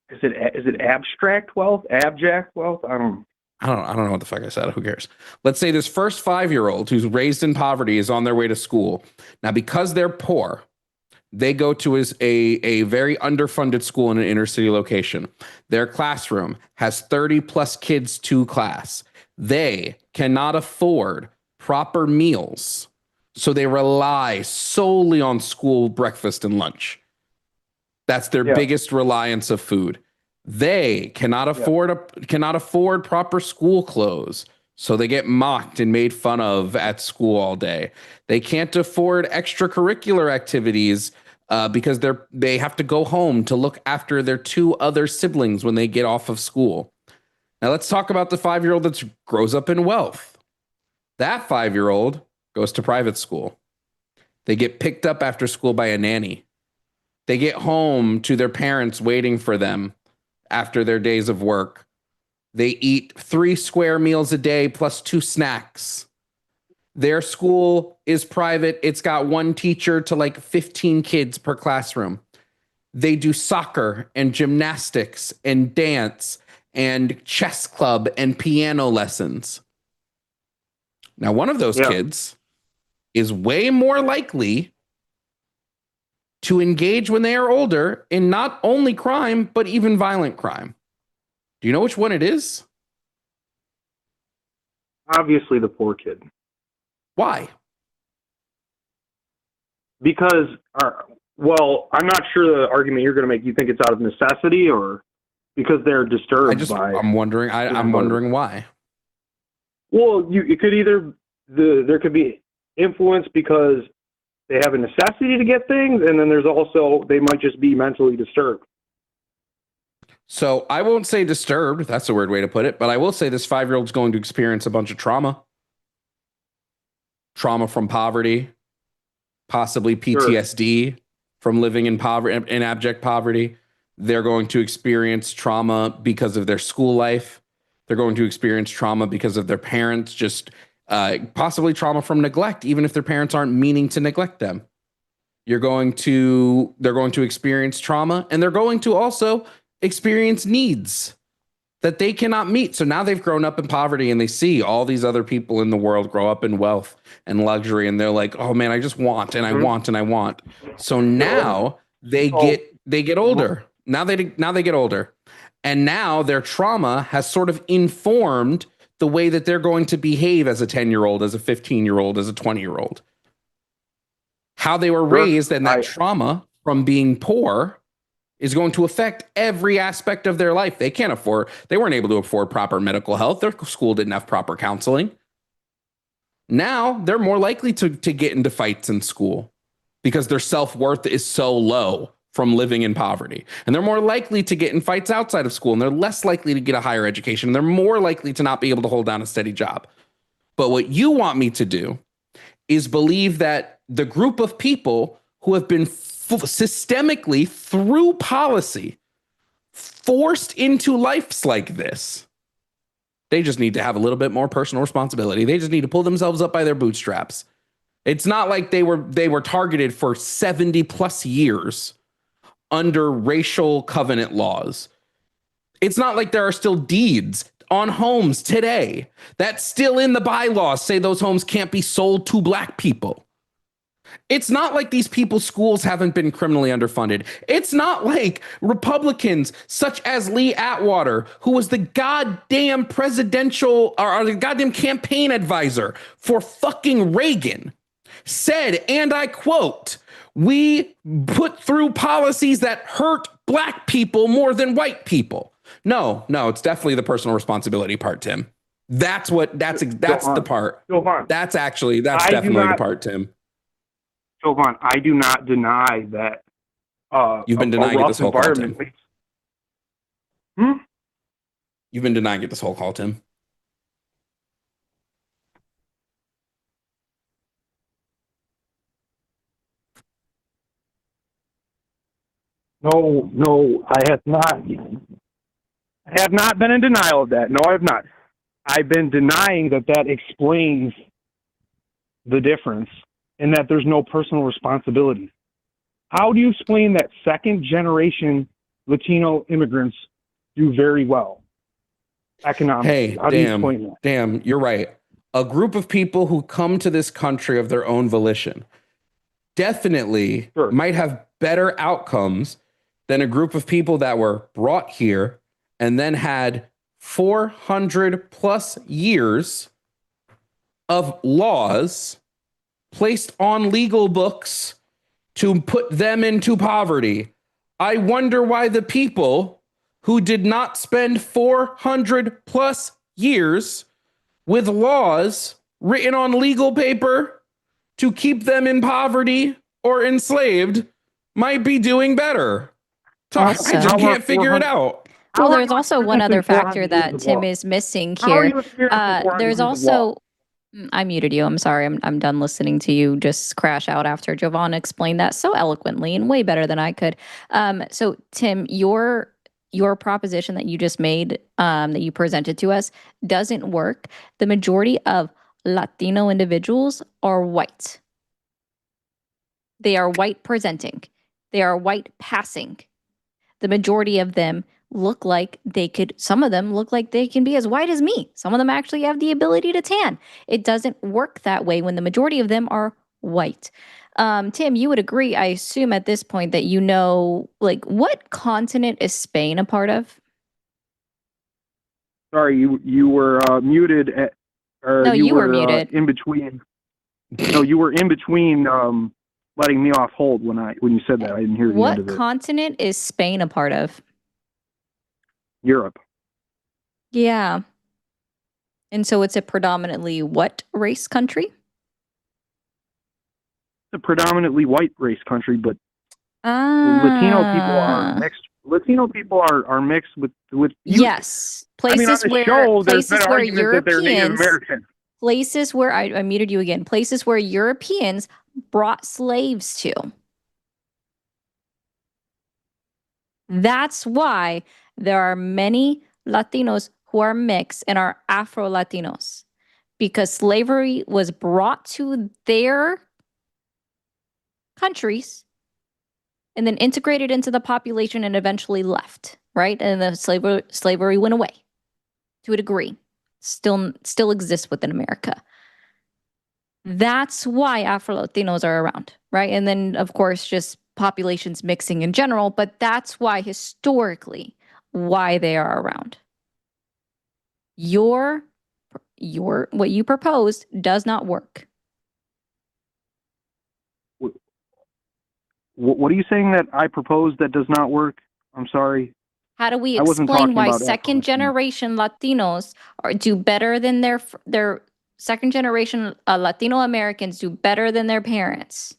Is it abstract wealth? Abject wealth? I don't
know what the fuck I said. Who cares? Let's say this first 5-year-old who's raised in poverty is on their way to school. Now, because they're poor, they go to a very underfunded school in an inner city location. Their classroom has 30 plus kids to class. They cannot afford proper meals, so they rely solely on school breakfast and lunch. That's their biggest reliance of food. They cannot afford proper school clothes, so they get mocked and made fun of at school all day. They can't afford extracurricular activities because they have to go home to look after their two other siblings when they get off of school. Now let's talk about the 5-year-old that grows up in wealth. That 5-year-old goes to private school. They get picked up after school by a nanny. They get home to their parents waiting for them after their days of work. They eat 3 square meals a day plus 2 snacks. Their school is private. It's got 1 teacher to like 15 kids per classroom. They do soccer and gymnastics and dance and chess club and piano lessons. Now, one of those kids is way more likely to engage when they are older in not only crime, but even violent crime. Do you know which one it is?
Obviously the poor kid.
Why?
Because, I'm not sure the argument you're going to make. You think it's out of necessity or because they're disturbed
I'm wondering why.
Well, it could either, there could be influence because they have a necessity to get things, and then there's also, they might just be mentally disturbed.
So I won't say disturbed. That's a weird way to put it. But I will say this 5-year-old's going to experience a bunch of trauma. Trauma from poverty, possibly PTSD from living in poverty, in abject poverty. They're going to experience trauma because of their school life. They're going to experience trauma because of their parents, just possibly trauma from neglect, even if their parents aren't meaning to neglect them. They're going to experience trauma, and they're going to also experience needs that they cannot meet. So now they've grown up in poverty and they see all these other people in the world grow up in wealth and luxury. And they're like, oh man, I just want, and I want, and I want. So now they get older. Now they get older. And now their trauma has sort of informed the way that they're going to behave as a 10-year-old, as a 15-year-old, as a 20-year-old. How they were raised and that trauma from being poor is going to affect every aspect of their life. They weren't able to afford proper medical health. Their school didn't have proper counseling. Now they're more likely to get into fights in school because their self-worth is so low from living in poverty. And they're more likely to get in fights outside of school, and they're less likely to get a higher education. And they're more likely to not be able to hold down a steady job. But what you want me to do is believe that the group of people who have been systemically through policy forced into lives like this, they just need to have a little bit more personal responsibility. They just need to pull themselves up by their bootstraps. It's not like they were targeted for 70 plus years under racial covenant laws. It's not like there are still deeds on homes today that still in the bylaws say those homes can't be sold to black people. It's not like these people's schools haven't been criminally underfunded. It's not like Republicans such as Lee Atwater, who was the goddamn presidential or the goddamn campaign advisor for fucking Reagan, said, and I quote, "We put through policies that hurt black people more than white people." No, it's definitely the personal responsibility part, Tim. That's the part.
Jovan,
That's definitely the part, Tim.
Jovan, I do not deny that.
You've been denying it this whole call, Tim.
Hmm?
You've been denying it this whole call, Tim.
No, I have not. I have not been in denial of that. No, I have not. I've been denying that explains the difference and that there's no personal responsibility. How do you explain that second generation Latino immigrants do very well economically?
Hey,
How do you explain that?
Damn, you're right. A group of people who come to this country of their own volition definitely might have better outcomes than a group of people that were brought here and then had 400 plus years of laws placed on legal books to put them into poverty. I wonder why the people who did not spend 400 plus years with laws written on legal paper to keep them in poverty or enslaved might be doing better. I just can't figure it out.
Well, there's also one other factor that Tim is missing here. There's also, I muted you. I'm sorry. I'm done listening to you just crash out after Jovan explained that so eloquently and way better than I could. So Tim, your proposition that you just made, that you presented to us, doesn't work. The majority of Latino individuals are white. They are white presenting. They are white passing. The majority of them look like some of them look like they can be as white as me. Some of them actually have the ability to tan. It doesn't work that way when the majority of them are white. Tim, you would agree, I assume at this point, that you know, like, what continent is Spain a part of?
Sorry, you were muted.
No, you were muted.
In between. No, you were in between letting me off hold when you said that. I didn't hear the end of it.
What continent is Spain a part of?
Europe.
Yeah. And so it's a predominantly what race country?
It's a predominantly white race country, but Latino people are mixed. Latino people are mixed with
yes, places where Europeans, places where I muted you again. Places where Europeans brought slaves to. That's why there are many Latinos who are mixed and are Afro-Latinos, because slavery was brought to their countries and then integrated into the population and eventually left, right? And the slavery went away to a degree. Still exists within America. That's why Afro-Latinos are around, right? And then, of course, just populations mixing in general, but that's why historically why they are around. What you proposed does not work.
What are you saying that I proposed that does not work? I'm sorry.
How do we explain why second generation Latinos do better than their second generation Latino Americans do better than their parents?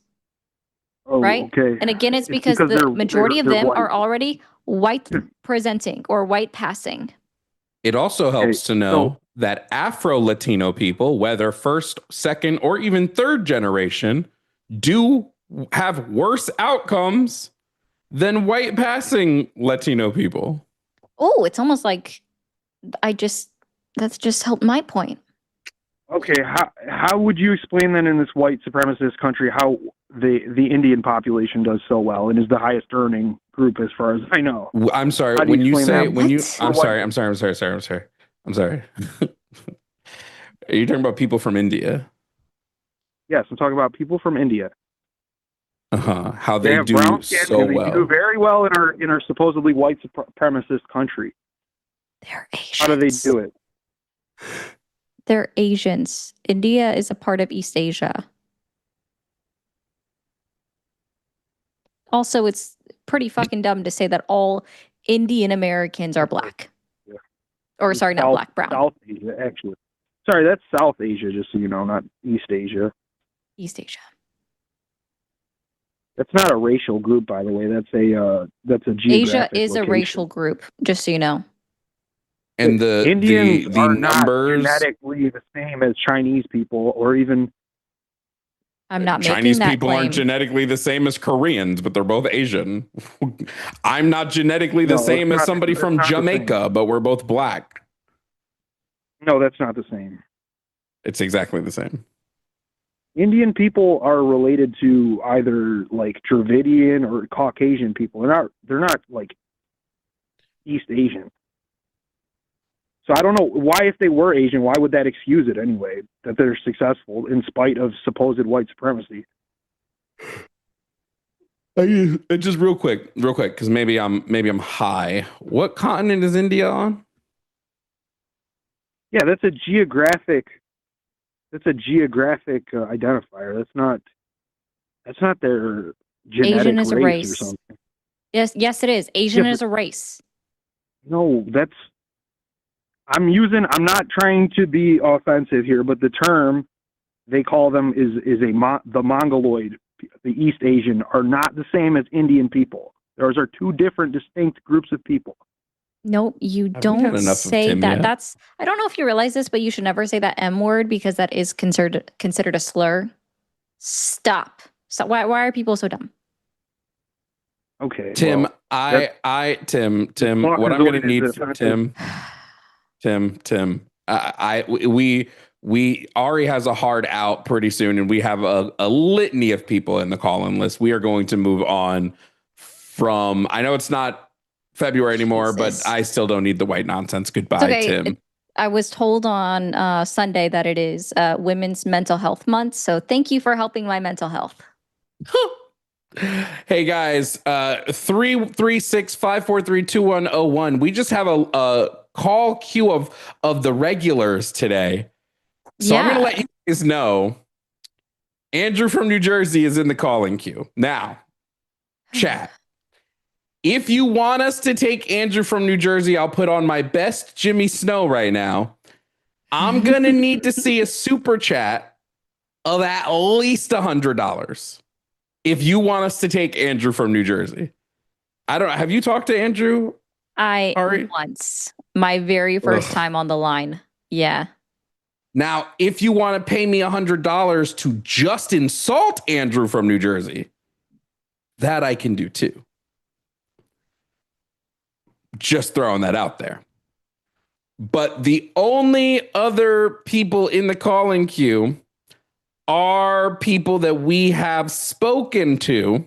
Oh,
right?
Okay.
And again, it's because the majority of them are already white presenting or white passing.
It also helps to know that Afro-Latino people, whether first, second, or even third generation, do have worse outcomes than white passing Latino people.
Oh, it's almost like that's just helped my point.
Okay, how would you explain then in this white supremacist country how the Indian population does so well and is the highest earning group as far as I know?
I'm sorry. I'm sorry. Are you talking about people from India?
Yes, I'm talking about people from India.
How
They
they
have
do
brown skin,
so
and they
well.
do very well in our supposedly white supremacist country.
They're Asians.
How do they do it?
They're Asians. India is a part of East Asia. Also, it's pretty fucking dumb to say that all Indian Americans are black.
Yeah.
Or sorry, not black, brown.
South Asia, actually. Sorry, that's South Asia, just so you know, not East Asia.
East Asia.
That's not a racial group, by the way. That's a geographic
Asia is
location.
a racial group, just so you know.
And the
Indians
the
are
numbers,
not genetically the same as Chinese people, or even
I'm not making
Chinese
that
people
claim.
aren't genetically the same as Koreans, but they're both Asian. I'm not genetically the same as somebody from Jamaica, but we're both black.
No, that's not the same.
It's exactly the same.
Indian people are related to either like Dravidian or Caucasian people. They're not like East Asian. So I don't know why, if they were Asian, why would that excuse it anyway, that they're successful in spite of supposed white supremacy?
Just real quick, because maybe I'm high. What continent is India on?
Yeah, that's a geographic identifier. That's not their genetic
Asian is a
race or
race.
something.
Yes, it is. Asian is a race.
No, I'm not trying to be offensive here, but the term they call them is the Mongoloid, the East Asian, are not the same as Indian people. Those are two different distinct groups of people.
No, you don't say that. That's, I don't know if you realize this, but you should never say that M word because that is considered a slur. Stop. Why are people so dumb?
Okay.
Tim,
well,
Tim, what I'm going to need from Tim, Ari has a hard out pretty soon, and we have a litany of people in the call-in list. We are going to move on from, I know it's not February anymore, but I still don't need the white nonsense. Goodbye, Tim.
I was told on Sunday that it is Women's Mental Health Month, so thank you for helping my mental health.
Hey guys, 336-543-2101. We just have a call queue of the regulars today. So I'm gonna let you guys know Andrew from New Jersey is in the calling queue. Now, chat. If you want us to take Andrew from New Jersey, I'll put on my best Jimmy Snow right now. I'm gonna need to see a super chat of at least $100. If you want us to take Andrew from New Jersey. Have you talked to Andrew?
Once. My very first time on the line. Yeah.
Now, if you want to pay me $100 to just insult Andrew from New Jersey, that I can do too. Just throwing that out there. But the only other people in the calling queue are people that we have spoken to.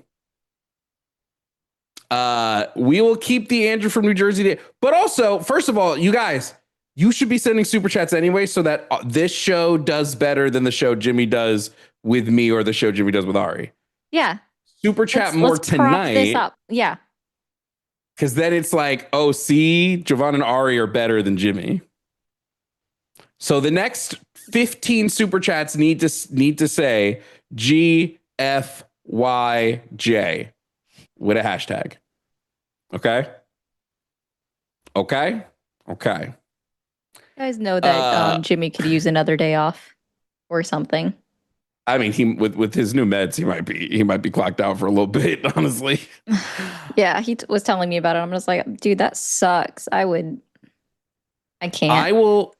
We will keep the Andrew from New Jersey day. But also, first of all, you guys, you should be sending super chats anyway so that this show does better than the show Jimmy does with me or the show Jimmy does with Ari.
Yeah.
Super chat more tonight.
Prop this up. Yeah.
Because then it's like, oh, see, Jovan and Ari are better than Jimmy. So the next 15 super chats need to say GFYJ with a hashtag. Okay. You
guys know that Jimmy could use another day off or something.
I mean, he with his new meds, he might be clocked out for a little bit, honestly.
Yeah, he was telling me about it. I'm just like, dude, that sucks. I can't.
I will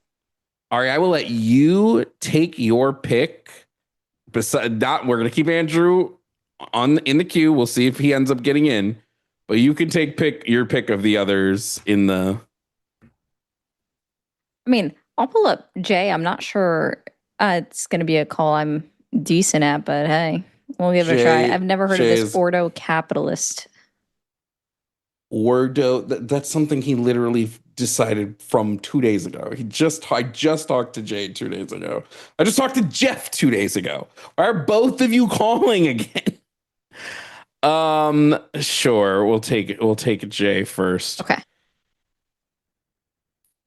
let you take your pick. Besides that, we're gonna keep Andrew in the queue. We'll see if he ends up getting in. But you can take your pick of the others in the.
I mean, I'll pull up Jay. I'm not sure it's gonna be a call I'm decent at, but hey, we'll give it a try. I've never heard of this Ordo capitalist.
Ordo, that's something he literally decided from 2 days ago. I just talked to Jay 2 days ago. I just talked to Jeff 2 days ago. Why are both of you calling again? Sure. We'll take Jay first.
Okay.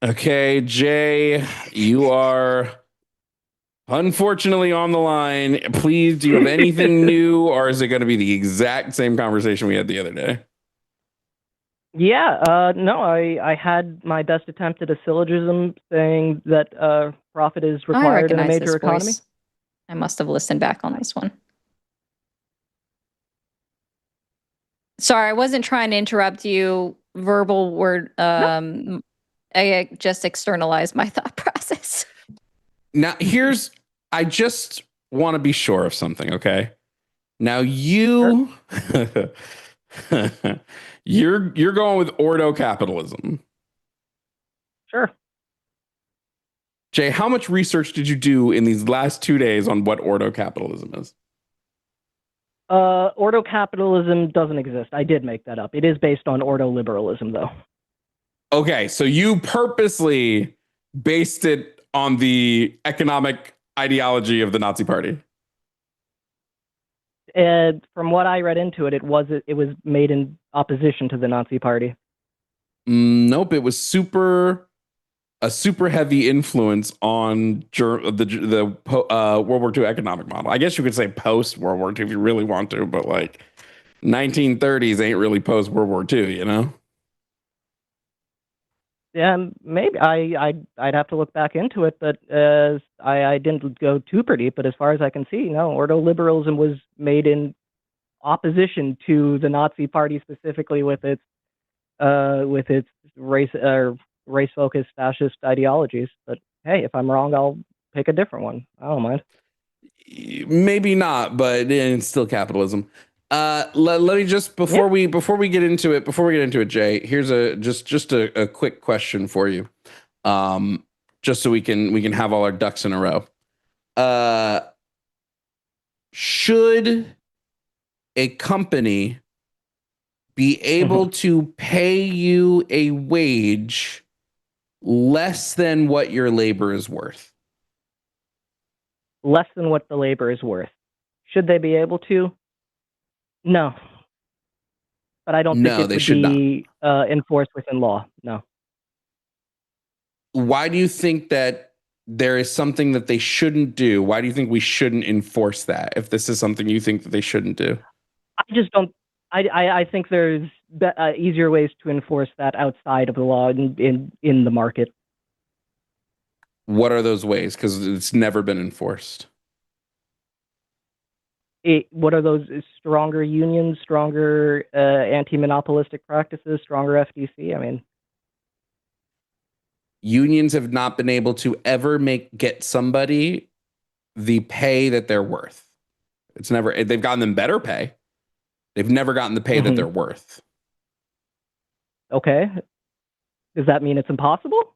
Okay, Jay, you are unfortunately on the line. Please, do you have anything new, or is it going to be the exact same conversation we had the other day?
Yeah, no, I had my best attempt at a syllogism saying that profit is required in a major economy.
Voice. I must have listened back on this one. Sorry, I wasn't trying to interrupt you. Verbal word. No. I just externalized my thought process.
Now, I just want to be sure of something, okay? Now you, sure. you're going with ordo capitalism.
Sure.
Jay, how much research did you do in these last 2 days on what ordo capitalism is?
Ordo capitalism doesn't exist. I did make that up. It is based on ordo liberalism, though.
Okay, so you purposely based it on the economic ideology of the Nazi Party.
From what I read into it, it was made in opposition to the Nazi Party.
Nope, it was a super heavy influence on the World War II economic model. I guess you could say post World War II if you really want to, but like 1930s ain't really post World War II, you know?
Yeah, maybe I'd have to look back into it, but I didn't go too pretty. But as far as I can see, no, ordo liberalism was made in opposition to the Nazi Party, specifically with its race focused fascist ideologies. But hey, if I'm wrong, I'll pick a different one. I don't mind.
Maybe not, but it's still capitalism. Let me just before we get into it, Jay. Here's just a quick question for you, just so we can have all our ducks in a row. Should a company be able to pay you a wage less than what your labor is worth?
Less than what the labor is worth. Should they be able to? No. But I don't think it would be enforced within law. No.
Why do you think that there is something that they shouldn't do? Why do you think we shouldn't enforce that if this is something you think that they shouldn't do?
I just don't. I think there's easier ways to enforce that outside of the law in the market.
What are those ways? Because it's never been enforced.
What are those? Stronger unions, stronger anti-monopolistic practices, stronger FTC? I mean,
unions have not been able to ever get somebody the pay that they're worth. They've gotten them better pay. They've never gotten the pay that they're worth.
Okay. Does that mean it's impossible?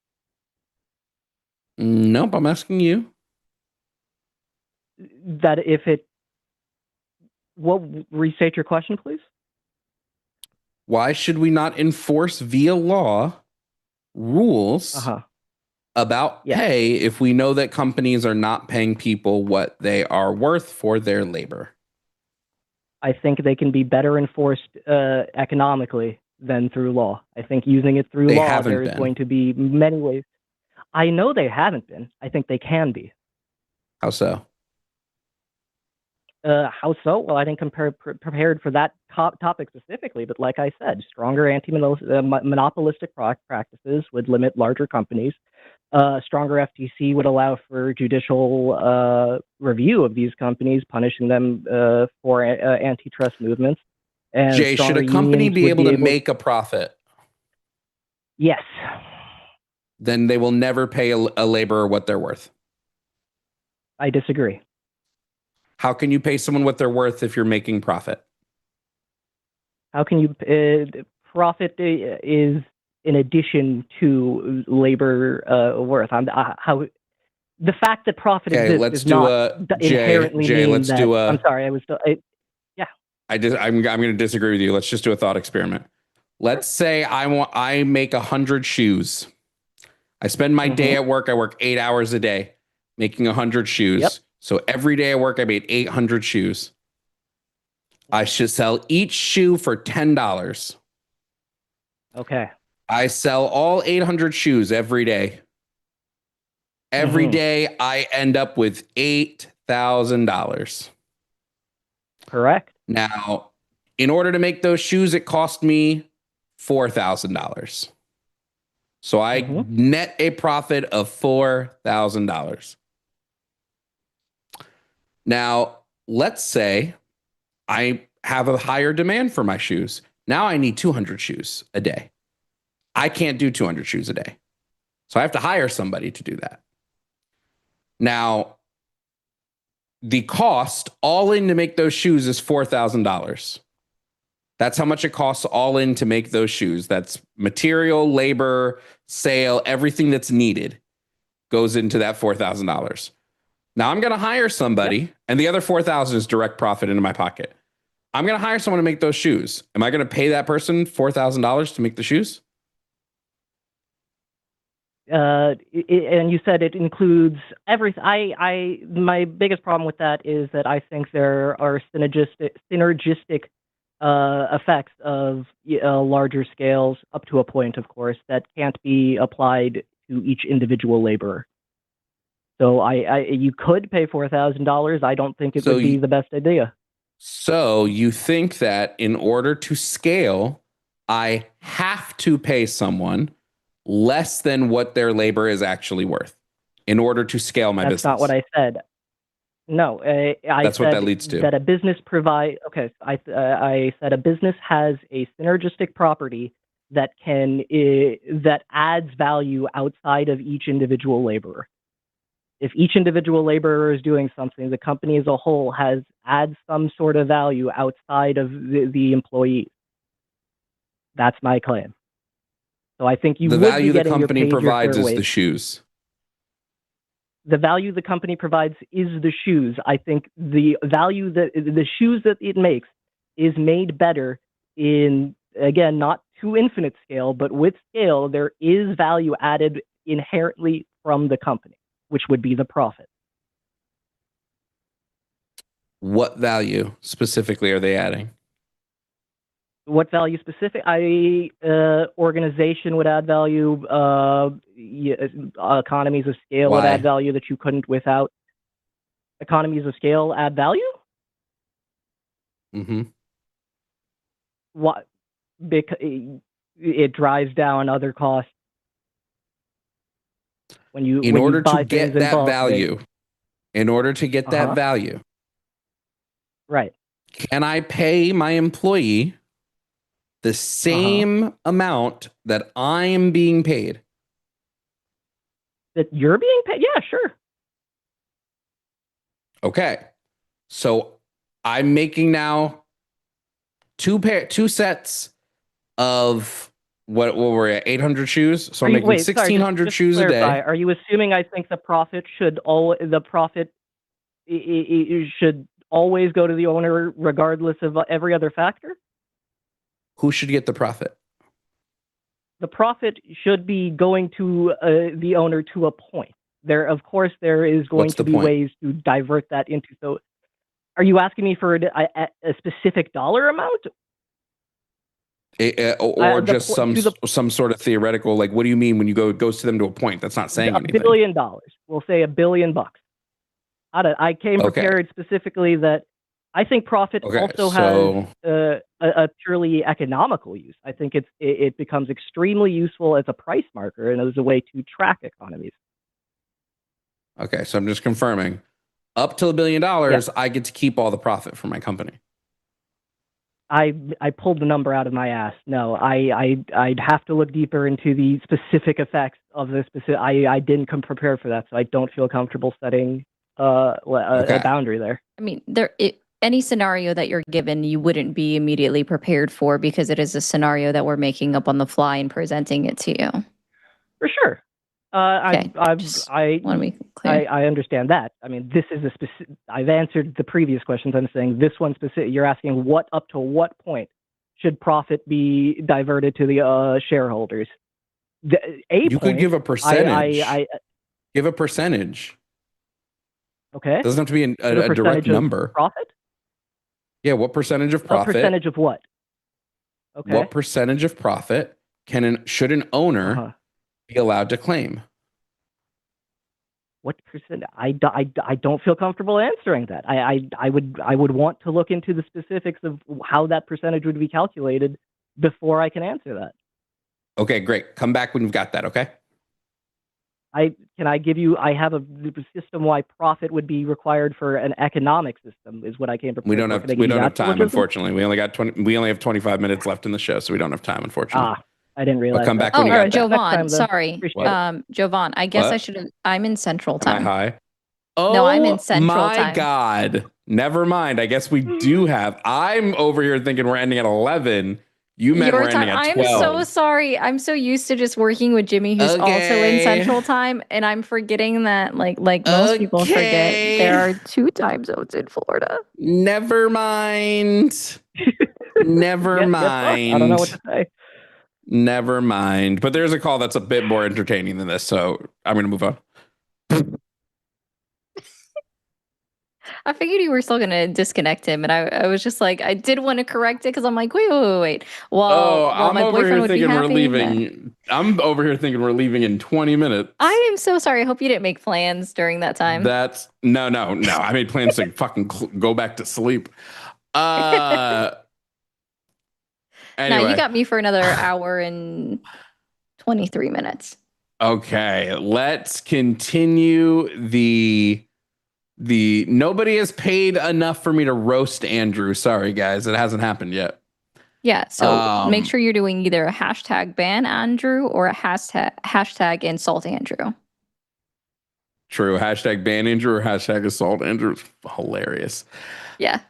Nope, I'm asking you.
That if it... restate your question, please?
Why should we not enforce via law rules about pay if we know that companies are not paying people what they are worth for their labor?
I think they can be better enforced economically than through law. I think using it through law, there is going to be many ways. I know they haven't been. I think they can be.
How so?
How so? Well, I didn't prepared for that topic specifically, but like I said, stronger anti-monopolistic practices would limit larger companies. Stronger FTC would allow for judicial review of these companies, punishing them for antitrust movements. And
Jay, should a company be able to make a profit?
Yes.
Then they will never pay a laborer what they're worth.
I disagree.
How can you pay someone what they're worth if you're making profit?
How can you profit is in addition to labor worth? How the fact that profit exists is not inherently mean that. I'm sorry, I was still.
I'm going to disagree with you. Let's just do a thought experiment. Let's say I make 100 shoes. I spend my day at work. I work 8 hours a day making 100 shoes. Yep. So every day I work, I made 800 shoes. I should sell each shoe for $10.
Okay.
I sell all 800 shoes every day. Every day I end up with $8,000.
Correct.
Now, in order to make those shoes, it cost me $4,000. So I net a profit of $4,000. Now, let's say I have a higher demand for my shoes. Now I need 200 shoes a day. I can't do 200 shoes a day. So I have to hire somebody to do that. Now, the cost all in to make those shoes is $4,000. That's how much it costs all in to make those shoes. That's material, labor, sale, everything that's needed goes into that $4,000. Now I'm going to hire somebody, and the other $4,000 is direct profit into my pocket. I'm going to hire someone to make those shoes. Am I going to pay that person $4,000 to make the shoes?
And you said it includes everything. My biggest problem with that is that I think there are synergistic effects of larger scales up to a point, of course, that can't be applied to each individual laborer. So you could pay $4,000. I don't think it would be the best idea.
So you think that in order to scale, I have to pay someone less than what their labor is actually worth in order to scale my business?
That's not what I said. No,
that's
said
what that leads to.
That a business I said a business has a synergistic property that that adds value outside of each individual laborer. If each individual laborer is doing something, the company as a whole adds some sort of value outside of the employees. That's my claim. So I think
the value the company provides is the shoes.
The value the company provides is the shoes. I think the value that the shoes that it makes is made better in, again, not to infinite scale, but with scale, there is value added inherently from the company, which would be the profit.
What value specifically are they adding?
What value specific? Organization would add value. Economies of scale would add value that you couldn't without. Economies of scale add value? What? Because it drives down other costs. In order to get that value, right?
Can I pay my employee the same amount that I'm being paid?
That you're being paid? Yeah, sure.
Okay. So I'm making now two sets of what were we at, 800 shoes? So I'm making 1,600 shoes a day.
Are you assuming I think the profit should should always go to the owner regardless of every other factor?
Who should get the profit?
The profit should be going to the owner to a point. Of course, there is going to be ways to divert that into. So, are you asking me for a specific dollar amount?
Or just some sort of theoretical, like, what do you mean when you goes to them to a point? That's not saying anything.
$1 billion. We'll say $1 billion. I came prepared specifically that I think profit also has a purely economical use. I think it becomes extremely useful as a price marker and as a way to track economies.
Okay, so I'm just confirming. Up to $1 billion, I get to keep all the profit for my company.
I pulled the number out of my ass. No, I'd have to look deeper into the specific effects of this. I didn't come prepared for that, so I don't feel comfortable setting a boundary there.
I mean, any scenario that you're given, you wouldn't be immediately prepared for because it is a scenario that we're making up on the fly and presenting it to you.
For sure.
Okay.
I understand that. I mean, this is I've answered the previous questions. I'm saying this one specific. You're asking up to what point should profit be diverted to the shareholders?
You could give a percentage. Give a percentage.
Okay.
It doesn't have to be a direct number.
Profit?
Yeah, what percentage of
What
profit?
percentage of what? Okay.
What percentage of profit should an owner be allowed to claim?
What percent? I don't feel comfortable answering that. I would want to look into the specifics of how that percentage would be calculated before I can answer that.
Okay, great. Come back when you've got that, okay?
I have a system-wide profit would be required for an economic system is what I came prepared.
We don't have time, unfortunately. We only have 25 minutes left in the show, so we don't have time, unfortunately.
I didn't realize.
But come back when you got that.
Jovan, sorry. Jovan, I guess I'm in Central Time.
Am I high? Oh,
no, I'm in Central
my
Time.
God. Never mind. I guess we do have. I'm over here thinking we're ending at 11. You meant we're ending at 12.
I'm so sorry. I'm so used to just working with Jimmy, who's also in Central Time, and I'm forgetting that, like most people forget, there are 2 time zones in Florida.
Never mind. Never mind.
I don't know what to say.
Never mind. But there's a call that's a bit more entertaining than this, so I'm going to move on.
I figured you were still going to disconnect him, and I was just like, I did want to correct it because I'm like, wait. Well,
I'm over here thinking we're leaving. I'm over here thinking we're leaving in 20 minutes.
I am so sorry. I hope you didn't make plans during that time.
No. I made plans to fucking go back to sleep. Anyway.
No, you got me for another hour and 23 minutes.
Okay, let's continue the nobody has paid enough for me to roast Andrew. Sorry, guys. It hasn't happened yet.
Yeah, so make sure you're doing either a hashtag ban Andrew or a hashtag insult Andrew.
True. Hashtag ban Andrew or hashtag assault Andrew. Hilarious.
Yeah.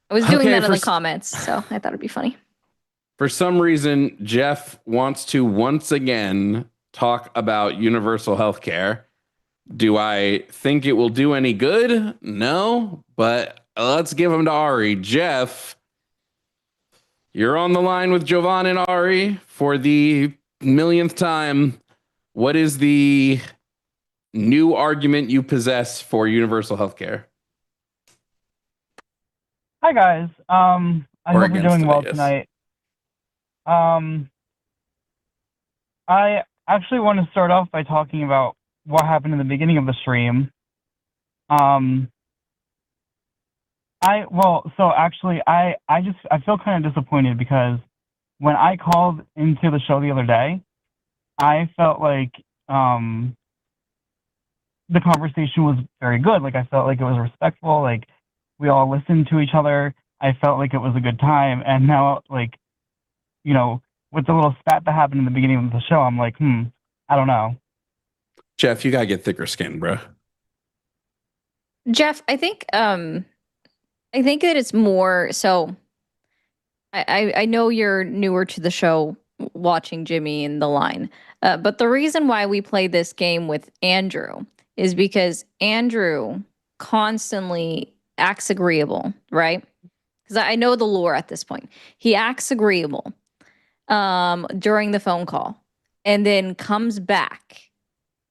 I was doing that in the comments, so I thought it'd be funny.
For some reason, Jeff wants to once again talk about universal health care. Do I think it will do any good? No, but let's give him to Ari. Jeff, you're on the line with Jovan and Ari for the millionth time. What is the new argument you possess for universal health care?
Hi, guys. I hope you're doing well tonight. I actually want to start off by talking about what happened in the beginning of the stream. I feel kind of disappointed because when I called into the show the other day, I felt like the conversation was very good. Like, I felt like it was respectful. Like, we all listened to each other. I felt like it was a good time. And now, like, you know, with the little spat that happened in the beginning of the show, I'm like, I don't know.
Jeff, you gotta get thicker skin, bro.
Jeff, I think that it's more so. I know you're newer to the show, watching Jimmy in the line, but the reason why we play this game with Andrew is because Andrew constantly acts agreeable, right? Because I know the lore at this point. He acts agreeable during the phone call, and then comes back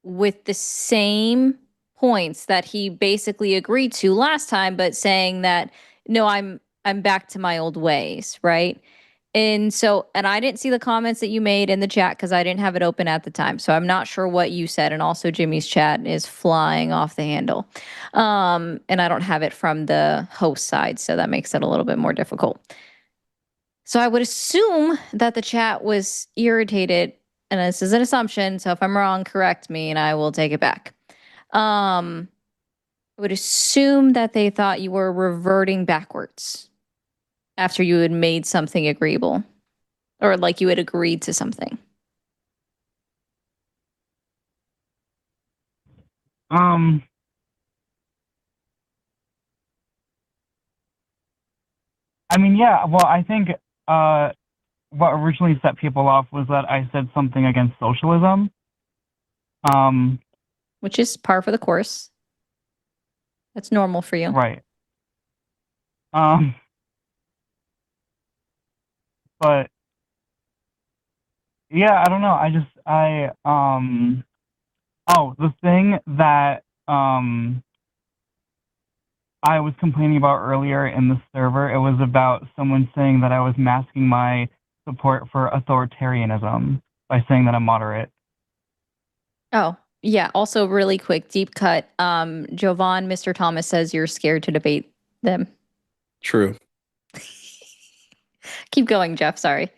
with the same points that he basically agreed to last time, but saying that, no, I'm back to my old ways, right? And I didn't see the comments that you made in the chat because I didn't have it open at the time. So I'm not sure what you said. And also Jimmy's chat is flying off the handle. And I don't have it from the host side, so that makes it a little bit more difficult. So I would assume that the chat was irritated, and this is an assumption, so if I'm wrong, correct me and I will take it back. I would assume that they thought you were reverting backwards after you had made something agreeable, or like you had agreed to something.
I mean, yeah, well, I think what originally set people off was that I said something against socialism.
Which is par for the course. That's normal for you.
Right. But yeah, I don't know. The thing that I was complaining about earlier in the server. It was about someone saying that I was masking my support for authoritarianism by saying that I'm moderate.
Oh, yeah. Also, really quick, deep cut. Jovan, Mr. Thomas says you're scared to debate them.
True.
Keep going, Jeff. Sorry.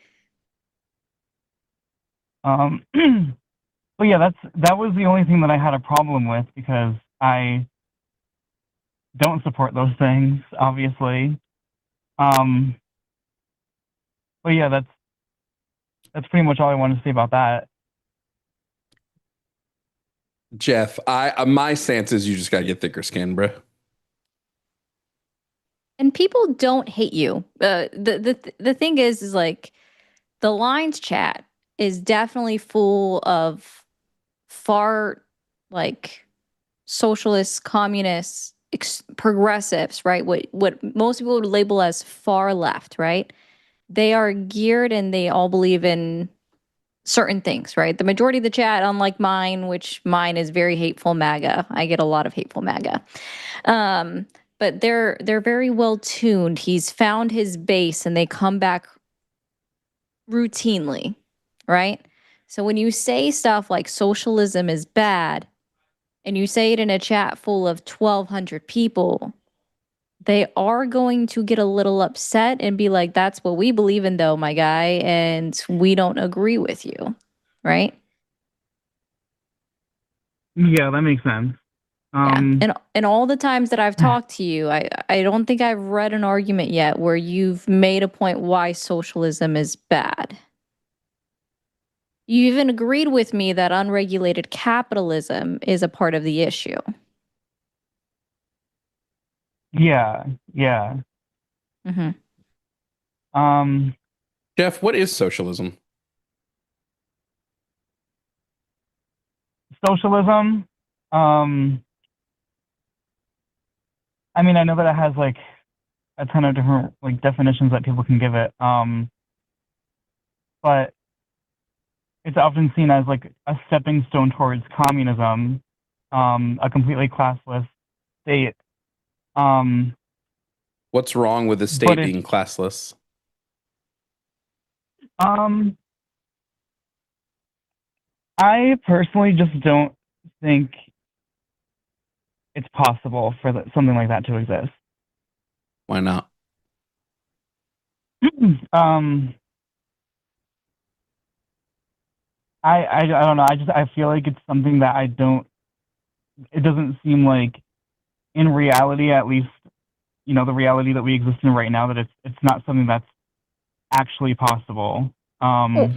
But yeah, that was the only thing that I had a problem with, because I don't support those things, obviously. But yeah, that's pretty much all I wanted to say about that.
Jeff, my stance is you just gotta get thicker skin, bro.
And people don't hate you. The thing is like the lines chat is definitely full of far like socialists, communists, progressives, right? What most people would label as far left, right? They are geared and they all believe in certain things, right? The majority of the chat, unlike mine, which mine is very hateful MAGA. I get a lot of hateful MAGA. But they're very well tuned. He's found his base and they come back routinely, right? So when you say stuff like socialism is bad and you say it in a chat full of 1,200 people, they are going to get a little upset and be like, that's what we believe in though, my guy, and we don't agree with you, right?
Yeah, that makes sense.
And all the times that I've talked to you, I don't think I've read an argument yet where you've made a point why socialism is bad. You even agreed with me that unregulated capitalism is a part of the issue.
Yeah.
Mm-hmm.
Jeff, what is socialism?
Socialism. I mean, I know that it has like a ton of different like definitions that people can give it. But it's often seen as like a stepping stone towards communism, a completely classless state.
What's wrong with the state being classless?
I personally just don't think it's possible for something like that to exist.
Why not?
I don't know. I feel like it's something that it doesn't seem like in reality, at least, you know, the reality that we exist in right now, that it's not something that's actually possible.
Well,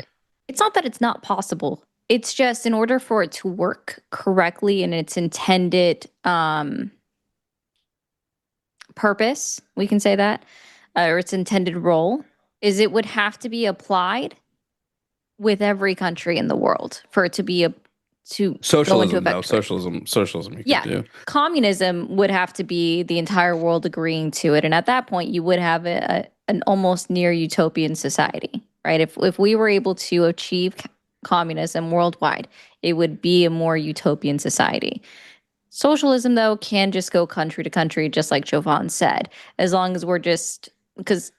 it's not that it's not possible. It's just in order for it to work correctly in its intended purpose, we can say that, or its intended role, is it would have to be applied with every country in the world for it to be
socialism, though. Socialism.
Yeah, communism would have to be the entire world agreeing to it, and at that point, you would have an almost near utopian society, right? If we were able to achieve communism worldwide, it would be a more utopian society. Socialism, though, can just go country to country, just like Jovan said, as long as we're because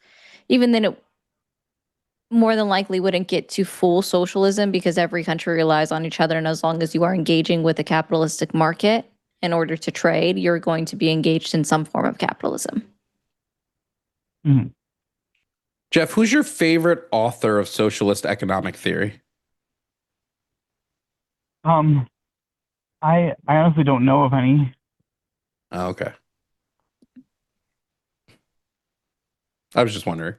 even then it more than likely wouldn't get to full socialism because every country relies on each other. And as long as you are engaging with a capitalistic market in order to trade, you're going to be engaged in some form of capitalism.
Mm-hmm.
Jeff, who's your favorite author of socialist economic theory?
I honestly don't know of any.
Oh, okay. I was just wondering.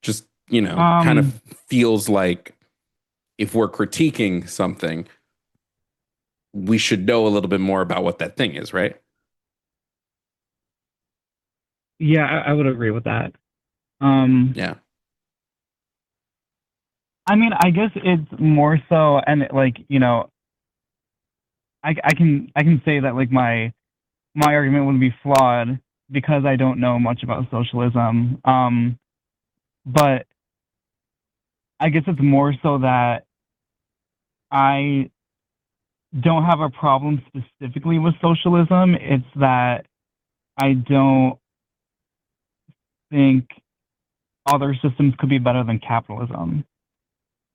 Just, you know, kind of feels like if we're critiquing something, we should know a little bit more about what that thing is, right?
Yeah, I would agree with that.
Yeah.
I mean, I guess it's more so, and like, you know, I can say that like my argument would be flawed because I don't know much about socialism. But I guess it's more so that I don't have a problem specifically with socialism. It's that I don't think other systems could be better than capitalism.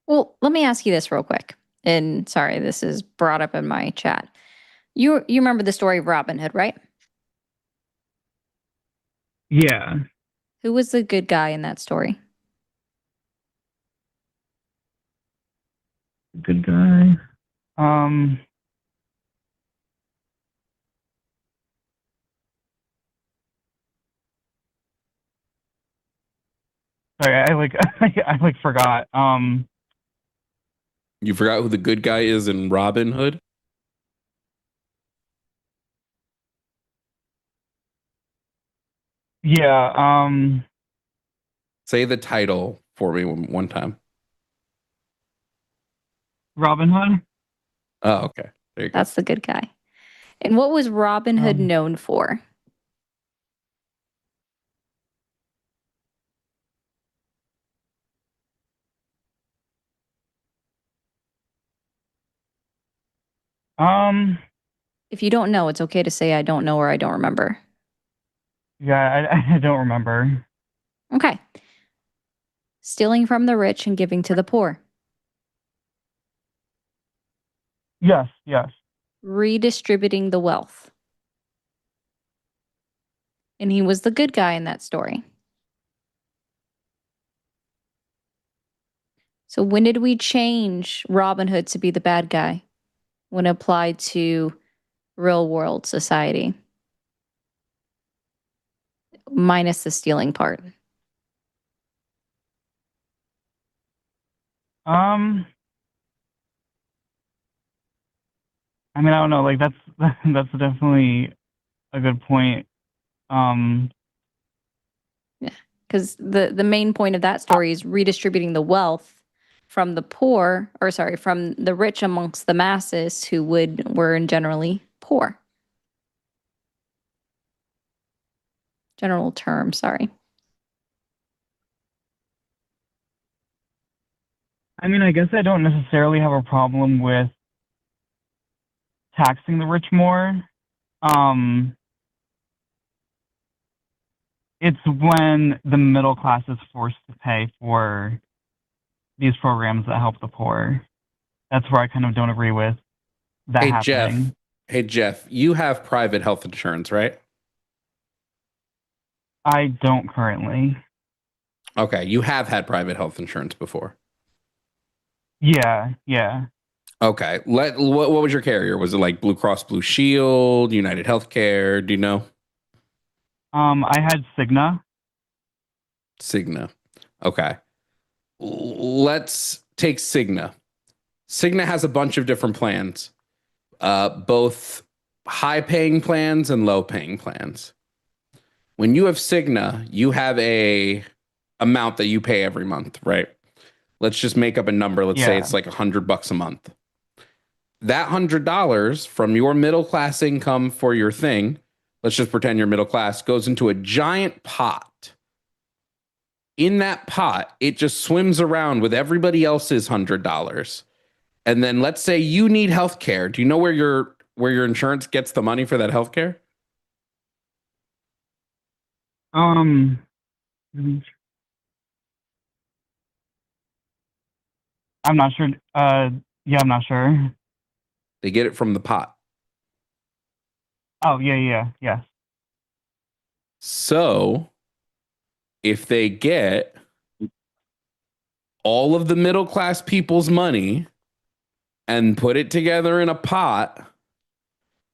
Well, let me ask you this real quick. And sorry, this is brought up in my chat. You remember the story of Robin Hood, right?
Yeah.
Who was the good guy in that story?
Good guy. Sorry, I forgot.
You forgot who the good guy is in Robin Hood?
Yeah.
Say the title for me one time.
Robin Hood.
Oh, okay. There you go.
That's the good guy. And what was Robin Hood known for? If you don't know, it's okay to say I don't know or I don't remember.
Yeah, I don't remember.
Okay. Stealing from the rich and giving to the poor.
Yes.
Redistributing the wealth. And he was the good guy in that story. So when did we change Robin Hood to be the bad guy when applied to real world society? Minus the stealing part.
I mean, I don't know. Like that's definitely a good point.
Yeah, because the main point of that story is redistributing the wealth from the poor, or sorry, from the rich amongst the masses who were generally poor. General term, sorry.
I mean, I guess I don't necessarily have a problem with taxing the rich more. It's when the middle class is forced to pay for these programs that help the poor. That's where I kind of don't agree with that happening.
Hey, Jeff, you have private health insurance, right?
I don't currently.
Okay, you have had private health insurance before.
Yeah.
Okay, what was your carrier? Was it like Blue Cross Blue Shield, United Healthcare? Do you know?
I had Cigna.
Cigna. Okay. Let's take Cigna. Cigna has a bunch of different plans, both high-paying plans and low-paying plans. When you have Cigna, you have a amount that you pay every month, right? Let's just make up a number. Let's say it's like $100 a month. That $100 from your middle class income for your thing, let's just pretend you're middle class, goes into a giant pot. In that pot, it just swims around with everybody else's $100. And then let's say you need health care. Do you know where your insurance gets the money for that health care?
I'm not sure. I'm not sure.
They get it from the pot.
Oh, yeah.
So if they get all of the middle class people's money and put it together in a pot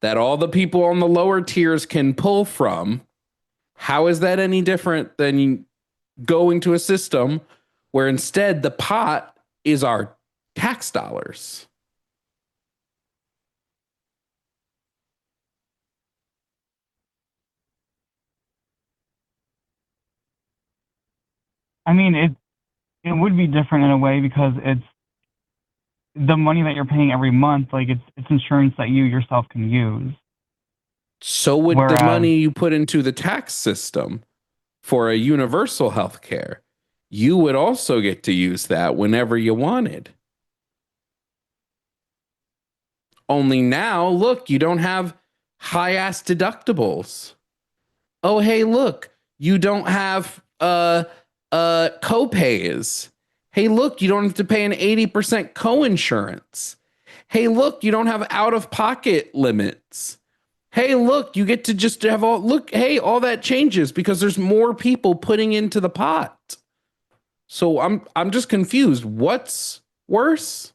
that all the people on the lower tiers can pull from, how is that any different than going to a system where instead the pot is our tax dollars?
I mean, it would be different in a way because it's the money that you're paying every month. Like it's insurance that you yourself can use.
So would the money you put into the tax system for a universal health care, you would also get to use that whenever you wanted. Only now, look, you don't have high ass deductibles. Oh, hey, look, you don't have co-pays. Hey, look, you don't have to pay an 80% co-insurance. Hey, look, you don't have out-of-pocket limits. Hey, look, you get to just have all that changes because there's more people putting into the pot. So I'm just confused. What's worse?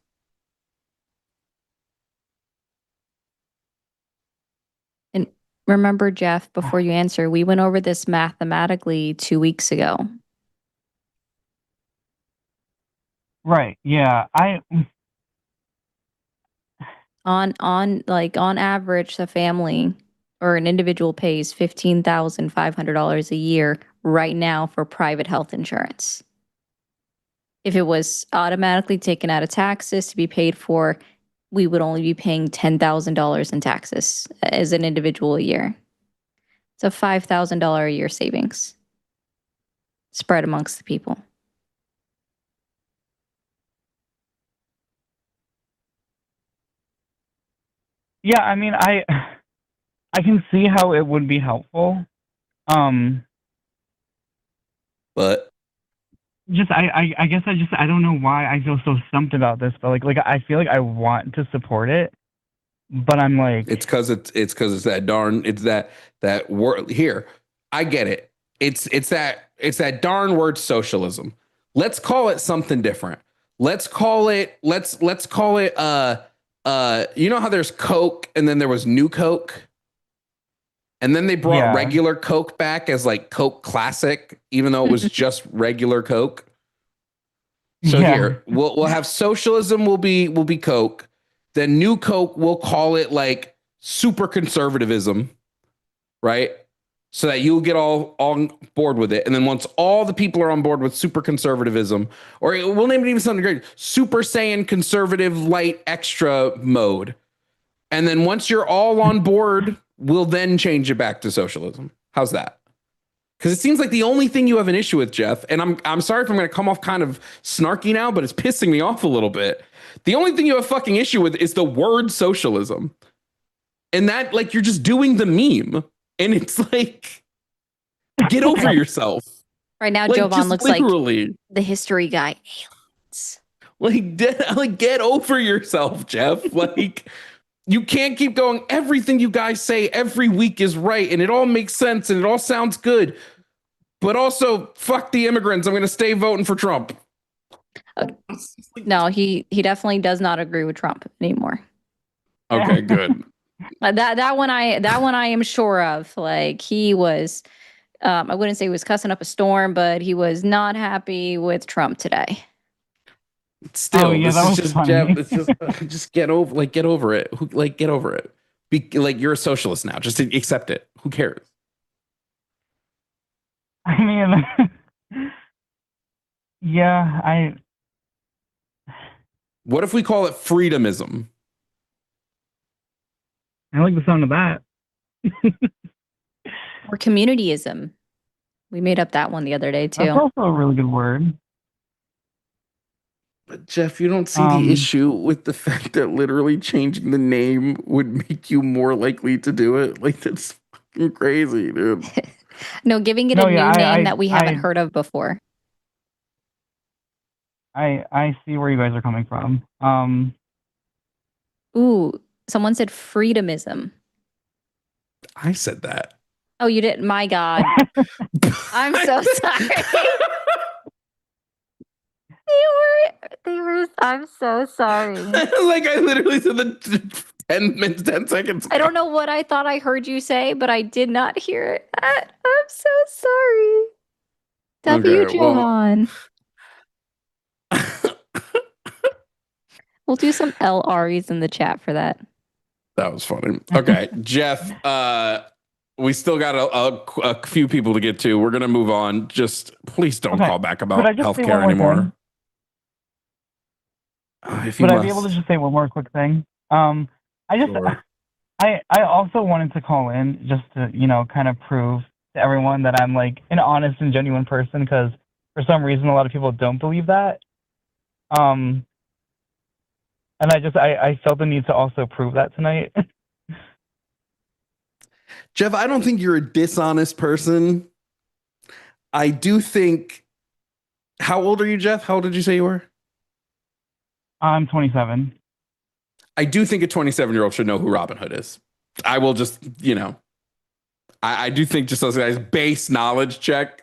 And remember, Jeff, before you answer, we went over this mathematically 2 weeks ago.
Right. Yeah.
On average, a family or an individual pays $15,500 a year right now for private health insurance. If it was automatically taken out of taxes to be paid for, we would only be paying $10,000 in taxes as an individual a year. It's a $5,000 a year savings spread amongst the people.
Yeah, I mean, I can see how it would be helpful.
But
just I guess I don't know why I feel so stumped about this, but like I feel like I want to support it, but I'm like,
it's because it's that word here. I get it. It's that darn word socialism. Let's call it something different. Let's call it you know how there's Coke and then there was New Coke? And then they brought regular Coke back as like Coke Classic, even though it was just regular Coke. So here, we'll have socialism will be Coke. Then New Coke, we'll call it like super conservatism, right? So that you'll get all on board with it. And then once all the people are on board with super conservatism, or we'll name it even something great, Super Saiyan conservative light extra mode. And then once you're all on board, we'll then change it back to socialism. How's that? Because it seems like the only thing you have an issue with, Jeff, and I'm sorry if I'm going to come off kind of snarky now, but it's pissing me off a little bit. The only thing you have a fucking issue with is the word socialism. And that, like, you're just doing the meme. And it's like, get over yourself.
Right now,
like,
Jovan looks
literally
like the history guy. Aliens.
Like, get over yourself, Jeff. Like, you can't keep going. Everything you guys say every week is right. And it all makes sense. And it all sounds good. But also, fuck the immigrants. I'm going to stay voting for Trump.
No, he definitely does not agree with Trump anymore.
Okay, good.
That one I am sure of. Like, he was, I wouldn't say he was cussing up a storm, but he was not happy with Trump today.
Still,
this is just funny.
Jeff. It's just get over it. Get over it. Be like, you're a socialist now. Just accept it. Who cares?
I mean, yeah,
What if we call it freedomism?
I like the sound of that.
Or communityism. We made up that one the other day too.
That's also a really good word.
But Jeff, you don't see the issue with the fact that literally changing the name would make you more likely to do it? Like, that's fucking crazy, dude.
No, giving it a new name that we haven't heard of before.
I see where you guys are coming from.
Ooh, someone said freedomism.
I said that.
Oh, you didn't? My God. I'm so sorry. They were, I'm so sorry.
Like, I literally said the 10 seconds ago.
I don't know what I thought I heard you say, but I did not hear it. I'm so sorry. W. Jovan. We'll do some LREs in the chat for that.
That was funny. Okay, Jeff, we still got a few people to get to. We're going to move on. Just please don't call back about healthcare anymore.
Would I be able to just say one more quick thing? I also wanted to call in just to, kind of prove to everyone that I'm like an honest and genuine person, because for some reason a lot of people don't believe that. And I felt the need to also prove that tonight.
Jeff, I don't think you're a dishonest person. I do think. How old are you, Jeff? How old did you say you were?
I'm 27.
I do think a 27-year-old should know who Robin Hood is. I will just, I do think just as a base knowledge check.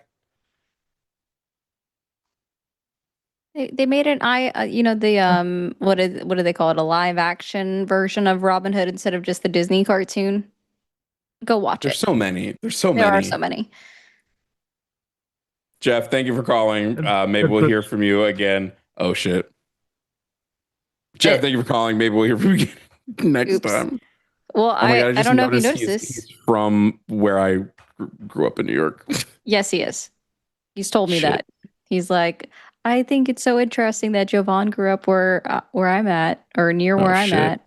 They made an what do they call it? A live action version of Robin Hood instead of just the Disney cartoon. Go watch
There's
it.
so many. There's so
There
many.
are so many.
Jeff, thank you for calling. Maybe we'll hear from you again. Oh shit. Jeff, thank you for calling. Maybe we'll hear from you again next time.
Well,
oh my God,
I don't know if you noticed this.
He's from where I grew up in New York.
Yes, he is. He's told me that. He's like, I think it's so interesting that Jovan grew up where I'm at, or near where I'm at.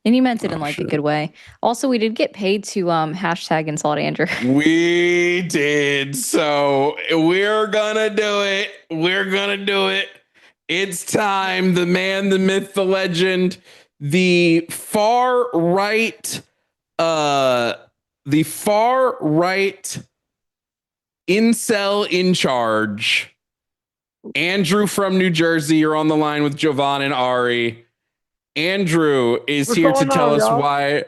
And he meant it in like a good way. Also, we did get paid to hashtag insult Andrew.
We did. So we're gonna do it. We're gonna do it. It's time. The man, the myth, the legend, the far right incel in charge. Andrew from New Jersey. You're on the line with Jovan and Ari. Andrew is here to tell us why.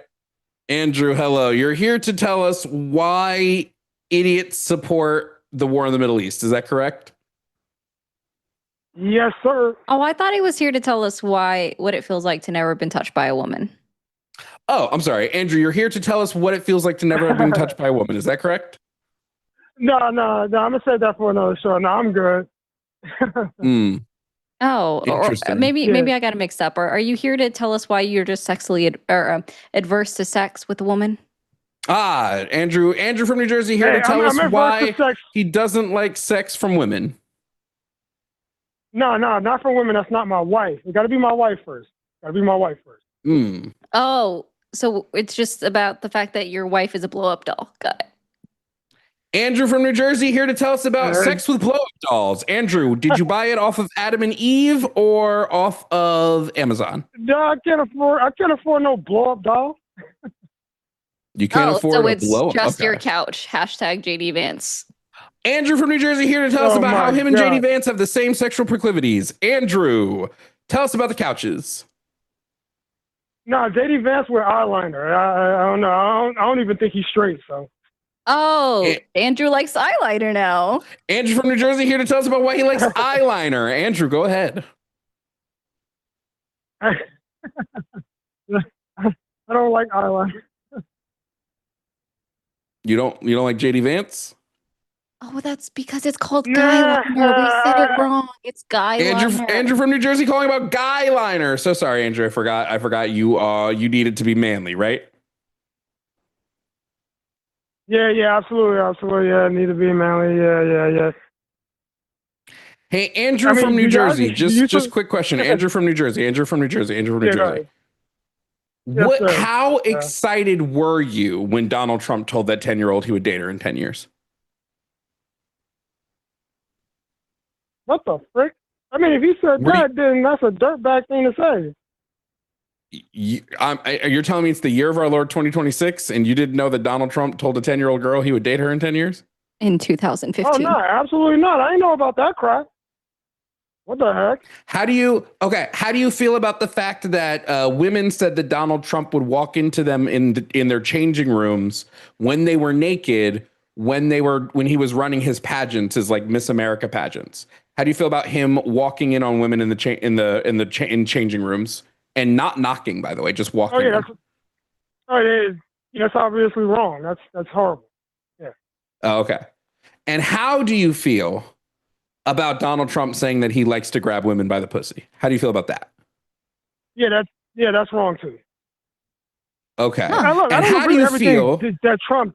Andrew, hello. You're here to tell us why idiots support the war in the Middle East. Is that correct?
Yes, sir.
Oh, I thought he was here to tell us what it feels like to never have been touched by a woman.
Oh, I'm sorry. Andrew, you're here to tell us what it feels like to never have been touched by a woman. Is that correct?
No. I'm going to save that for another show. No, I'm good.
Oh,
interesting.
Or maybe I got it mixed up. Or are you here to tell us why you're just sexually adverse to sex with a woman?
Andrew from New Jersey here to tell us why he doesn't like sex from women.
No, not from women. That's not my wife. It got to be my wife first.
Oh, so it's just about the fact that your wife is a blow-up doll. Got it.
Andrew from New Jersey here to tell us about sex with blow-up dolls. Andrew, did you buy it off of Adam and Eve or off of Amazon?
No, I can't afford no blow-up doll.
You can't afford a blow-up.
So it's just your couch. Hashtag JD Vance.
Andrew from New Jersey here to tell us about how him and JD Vance have the same sexual proclivities. Andrew, tell us about the couches.
No, JD Vance wear eyeliner. I don't know. I don't even think he's straight, so.
Oh, Andrew likes eyeliner now.
Andrew from New Jersey here to tell us about why he likes eyeliner. Andrew, go ahead.
I don't like eyeliner.
You don't like JD Vance?
Oh, that's because it's called guy liner. We said it wrong. It's guy liner.
Andrew from New Jersey calling about guy liner. So sorry, Andrew. I forgot you needed to be manly, right?
Yeah, absolutely. Yeah, I need to be manly. Yeah.
Hey, Andrew from New Jersey. Just quick question. Andrew from New Jersey. How excited were you when Donald Trump told that 10-year-old he would date her in 10 years?
What the frick? I mean, if he said that, then that's a dirtbag thing to say.
You're telling me it's the year of our Lord 2026 and you didn't know that Donald Trump told a 10-year-old girl he would date her in 10 years?
In 2015.
Oh, no, absolutely not. I didn't know about that crap. What the heck?
How do you feel about the fact that women said that Donald Trump would walk into them in their changing rooms when they were naked, when he was running his pageants, his like Miss America pageants? How do you feel about him walking in on women in changing rooms and not knocking, by the way, just walking?
That's obviously wrong. That's horrible. Yeah.
Oh, okay. And how do you feel about Donald Trump saying that he likes to grab women by the pussy? How do you feel about that?
That's wrong too.
Okay.
And how do you feel that Trump?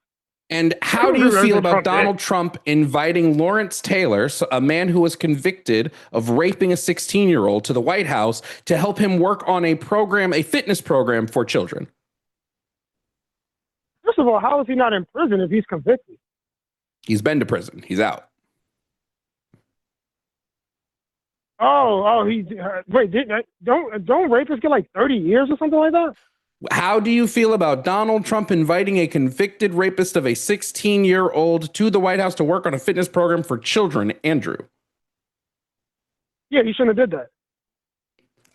And how do you feel about Donald Trump inviting Lawrence Taylor, a man who was convicted of raping a 16-year-old, to the White House to help him work on a fitness program for children?
First of all, how is he not in prison if he's convicted?
He's been to prison. He's out.
Wait, don't rapists get like 30 years or something like that?
How do you feel about Donald Trump inviting a convicted rapist of a 16-year-old to the White House to work on a fitness program for children, Andrew?
Yeah, he shouldn't have did that.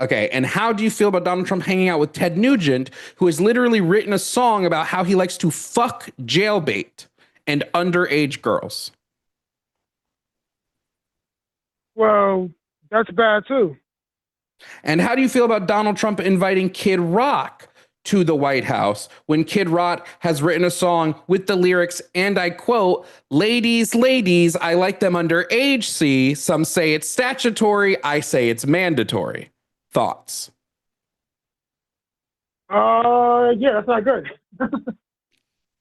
Okay, and how do you feel about Donald Trump hanging out with Ted Nugent, who has literally written a song about how he likes to fuck jailbait and underage girls?
Well, that's bad too.
And how do you feel about Donald Trump inviting Kid Rock to the White House when Kid Rock has written a song with the lyrics, and I quote, ladies, ladies, I like them underage, see, some say it's statutory, I say it's mandatory. Thoughts?
Yeah, that's not good.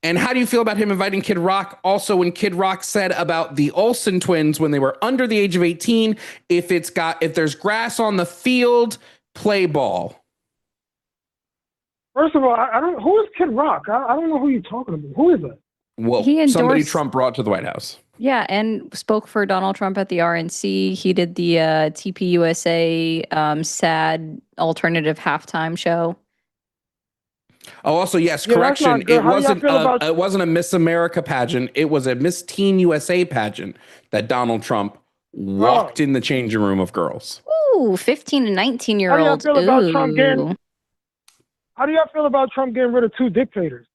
And how do you feel about him inviting Kid Rock also when Kid Rock said about the Olsen twins when they were under the age of 18, if there's grass on the field, play ball?
First of all, I don't. Who is Kid Rock? I don't know who you're talking about. Who is it?
Well, somebody Trump brought to the White House.
Yeah, and spoke for Donald Trump at the RNC. He did the TPUSA sad alternative halftime show.
Oh, also, yes, correction. It wasn't a Miss America pageant. It was a Miss Teen USA pageant that Donald Trump walked in the changing room of girls.
Ooh, 15 and 19-year-olds.
How do y'all feel about Trump getting rid of 2 dictators?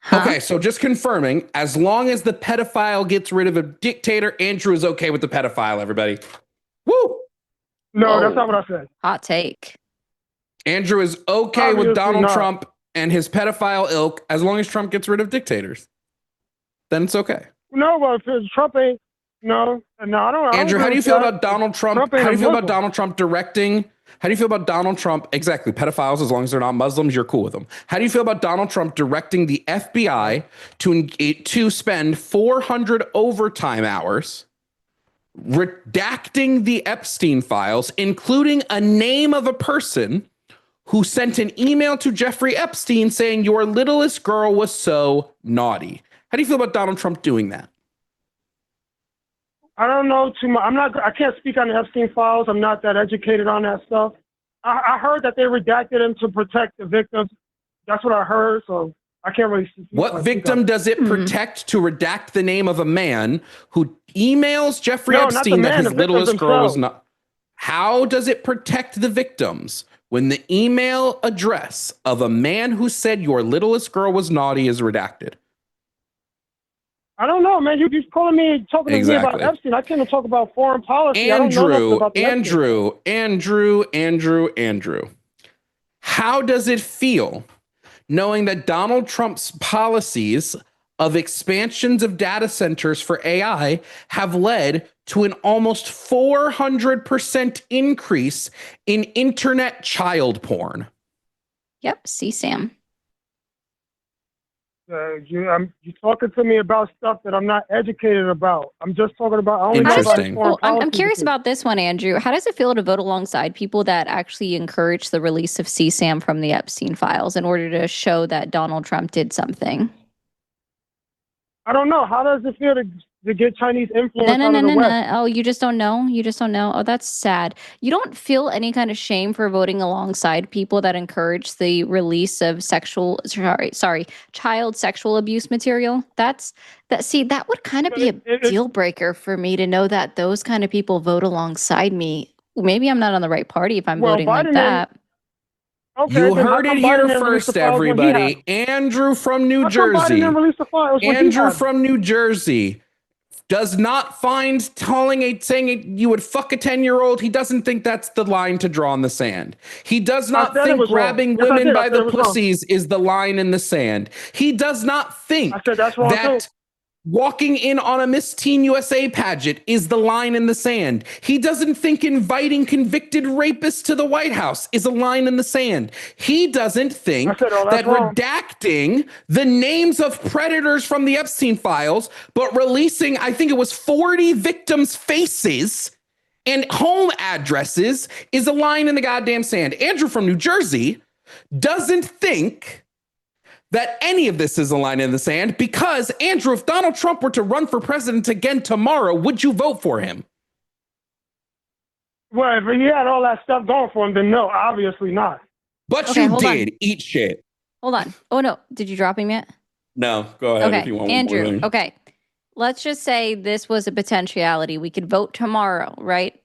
Huh?
Okay, so just confirming, as long as the pedophile gets rid of a dictator, Andrew is okay with the pedophile, everybody. Woo!
No, that's not what I said.
Hot take.
Andrew is okay
Obviously
with Donald
not.
Trump and his pedophile ilk as long as Trump gets rid of dictators. Then it's okay.
No, well, if Trump ain't, no, I don't.
Andrew, how do you feel about Donald Trump? How do you feel about Donald Trump directing? How do you feel about Donald Trump? Exactly, pedophiles, as long as they're not Muslims, you're cool with them. How do you feel about Donald Trump directing the FBI to spend 400 overtime hours redacting the Epstein files, including a name of a person who sent an email to Jeffrey Epstein saying your littlest girl was so naughty? How do you feel about Donald Trump doing that?
I don't know too much. I can't speak on the Epstein files. I'm not that educated on that stuff. I heard that they redacted him to protect the victims. That's what I heard. So I can't really speak.
What victim does it protect to redact the name of a man who emails Jeffrey Epstein that his littlest girl was not? How does it protect the victims when the email address of a man who said your littlest girl was naughty is redacted?
I don't know, man. You're calling me, talking to me about Epstein. I can't talk about foreign policy.
Andrew. How does it feel knowing that Donald Trump's policies of expansions of data centers for AI have led to an almost 400% increase in internet child porn?
Yep, CSAM.
You're talking to me about stuff that I'm not educated about. I'm just talking about.
Interesting.
I'm curious about this one, Andrew. How does it feel to vote alongside people that actually encourage the release of CSAM from the Epstein files in order to show that Donald Trump did something?
I don't know. How does it feel to get Chinese influence
No.
West?
Oh, you just don't know? You just don't know? Oh, that's sad. You don't feel any kind of shame for voting alongside people that encourage the release of child sexual abuse material? That would kind of be a deal breaker for me to know that those kind of people vote alongside me. Maybe I'm not on the right party if I'm voting like that.
Okay,
you heard it here first, everybody. Andrew from New Jersey. Andrew from New Jersey does not find saying you would fuck a 10-year-old. He doesn't think that's the line to draw in the sand. He does not think grabbing women by the pussies is the line in the sand. He does not think that walking in on a Miss Teen USA pageant is the line in the sand. He doesn't think inviting convicted rapists to the White House is a line in the sand. He doesn't think that redacting the names of predators from the Epstein files, but releasing, I think it was 40 victims' faces and home addresses is a line in the goddamn sand. Andrew from New Jersey doesn't think that any of this is a line in the sand because, Andrew, if Donald Trump were to run for president again tomorrow, would you vote for him?
Well, if he had all that stuff going for him, then no, obviously not.
But
Okay,
you
hold on.
did eat shit.
Hold on. Oh no, did you drop him yet?
No, go ahead if you want one more
Andrew.
thing.
Okay, let's just say this was a potentiality. We could vote tomorrow, right?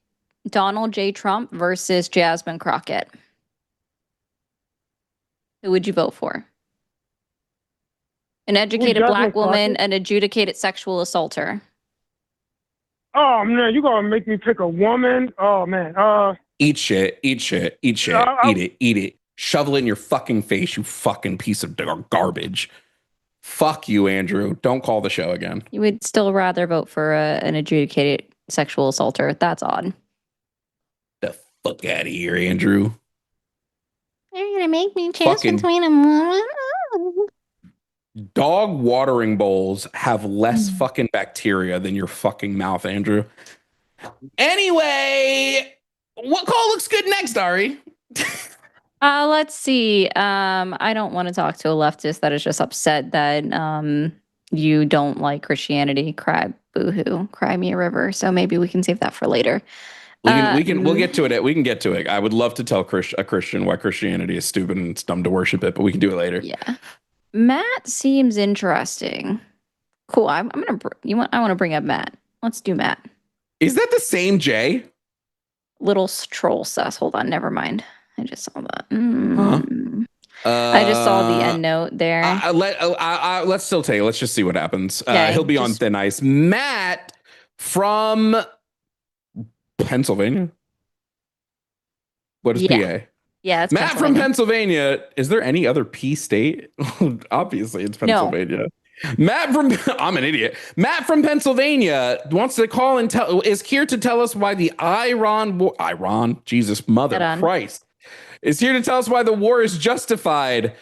Donald J. Trump versus Jasmine Crockett. Who would you vote for? An educated black woman, an adjudicated sexual assaulter.
Oh man, you gonna make me pick a woman? Oh man.
Eat shit. Eat it. Shovel it in your fucking face, you fucking piece of garbage. Fuck you, Andrew. Don't call the show again.
You would still rather vote for an adjudicated sexual assaulter. That's odd.
The fuck out of here, Andrew.
You're gonna make me choose between them.
Dog watering bowls have less fucking bacteria than your fucking mouth, Andrew. Anyway, what call looks good next, Ari?
Let's see. I don't want to talk to a leftist that is just upset that you don't like Christianity. Cry, boohoo, cry me a river. So maybe we can save that for later.
We'll get to it. We can get to it. I would love to tell a Christian why Christianity is stupid and it's dumb to worship it, but we can do it later.
Yeah. Matt seems interesting. Cool. I want to bring up Matt. Let's do Matt.
Is that the same Jay?
Little troll sus. Hold on. Never mind. I just saw that.
Huh?
I just saw the end note there.
Let's still take it. Let's just see what happens.
Okay,
He'll be on thin ice. Matt from Pennsylvania. What is PA?
Yeah, it's
Matt from Pennsylvania. Is there any other P state? Obviously, it's Pennsylvania. No. Matt from I'm an idiot. Matt from Pennsylvania wants to call and is here to tell us why the Iran, Jesus, mother Christ, is here to tell us why the war is justified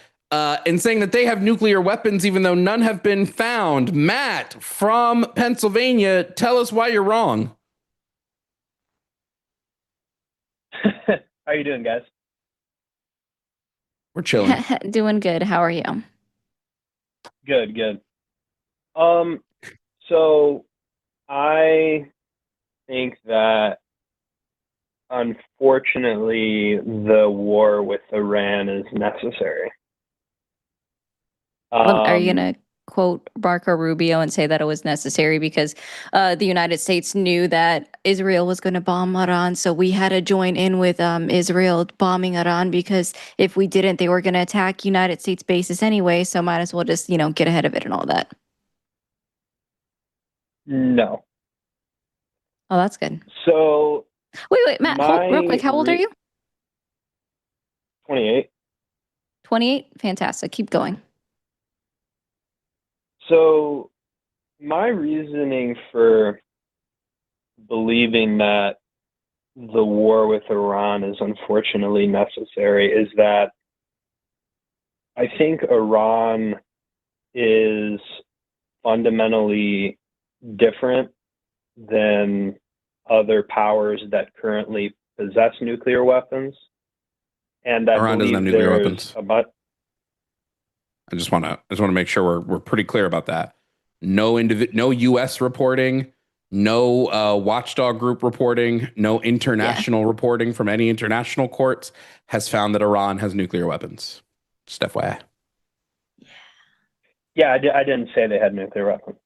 in saying that they have nuclear weapons, even though none have been found. Matt from Pennsylvania, tell us why you're wrong.
How are you doing, guys?
We're chilling.
Doing good. How are you?
Good. So I think that unfortunately the war with Iran is necessary.
Are you going to quote Marco Rubio and say that it was necessary because the United States knew that Israel was going to bomb Iran, so we had to join in with Israel bombing Iran because if we didn't, they were going to attack United States bases anyway, so might as well just, get ahead of it and all that.
No.
Oh, that's good.
So
wait, Matt, hold real quick. How old are you?
28.
28? Fantastic. Keep going.
So my reasoning for believing that the war with Iran is unfortunately necessary is that I think Iran is fundamentally different than other powers that currently possess nuclear weapons. And I
Iran doesn't have nuclear weapons. I just want to make sure we're pretty clear about that. No U.S. reporting, no watchdog group reporting, no international reporting from any international courts has found that Iran has nuclear weapons. Just FYI.
Yeah, I didn't say they had nuclear weapons.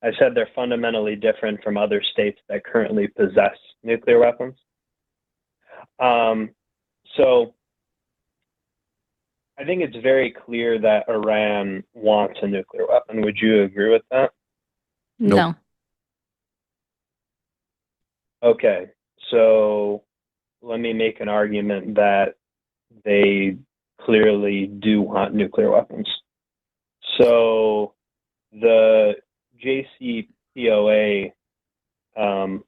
I said they're fundamentally different from other states that currently possess nuclear weapons. So I think it's very clear that Iran wants a nuclear weapon. Would you agree with that?
No.
Okay, so let me make an argument that they clearly do want nuclear weapons. So the JCPOA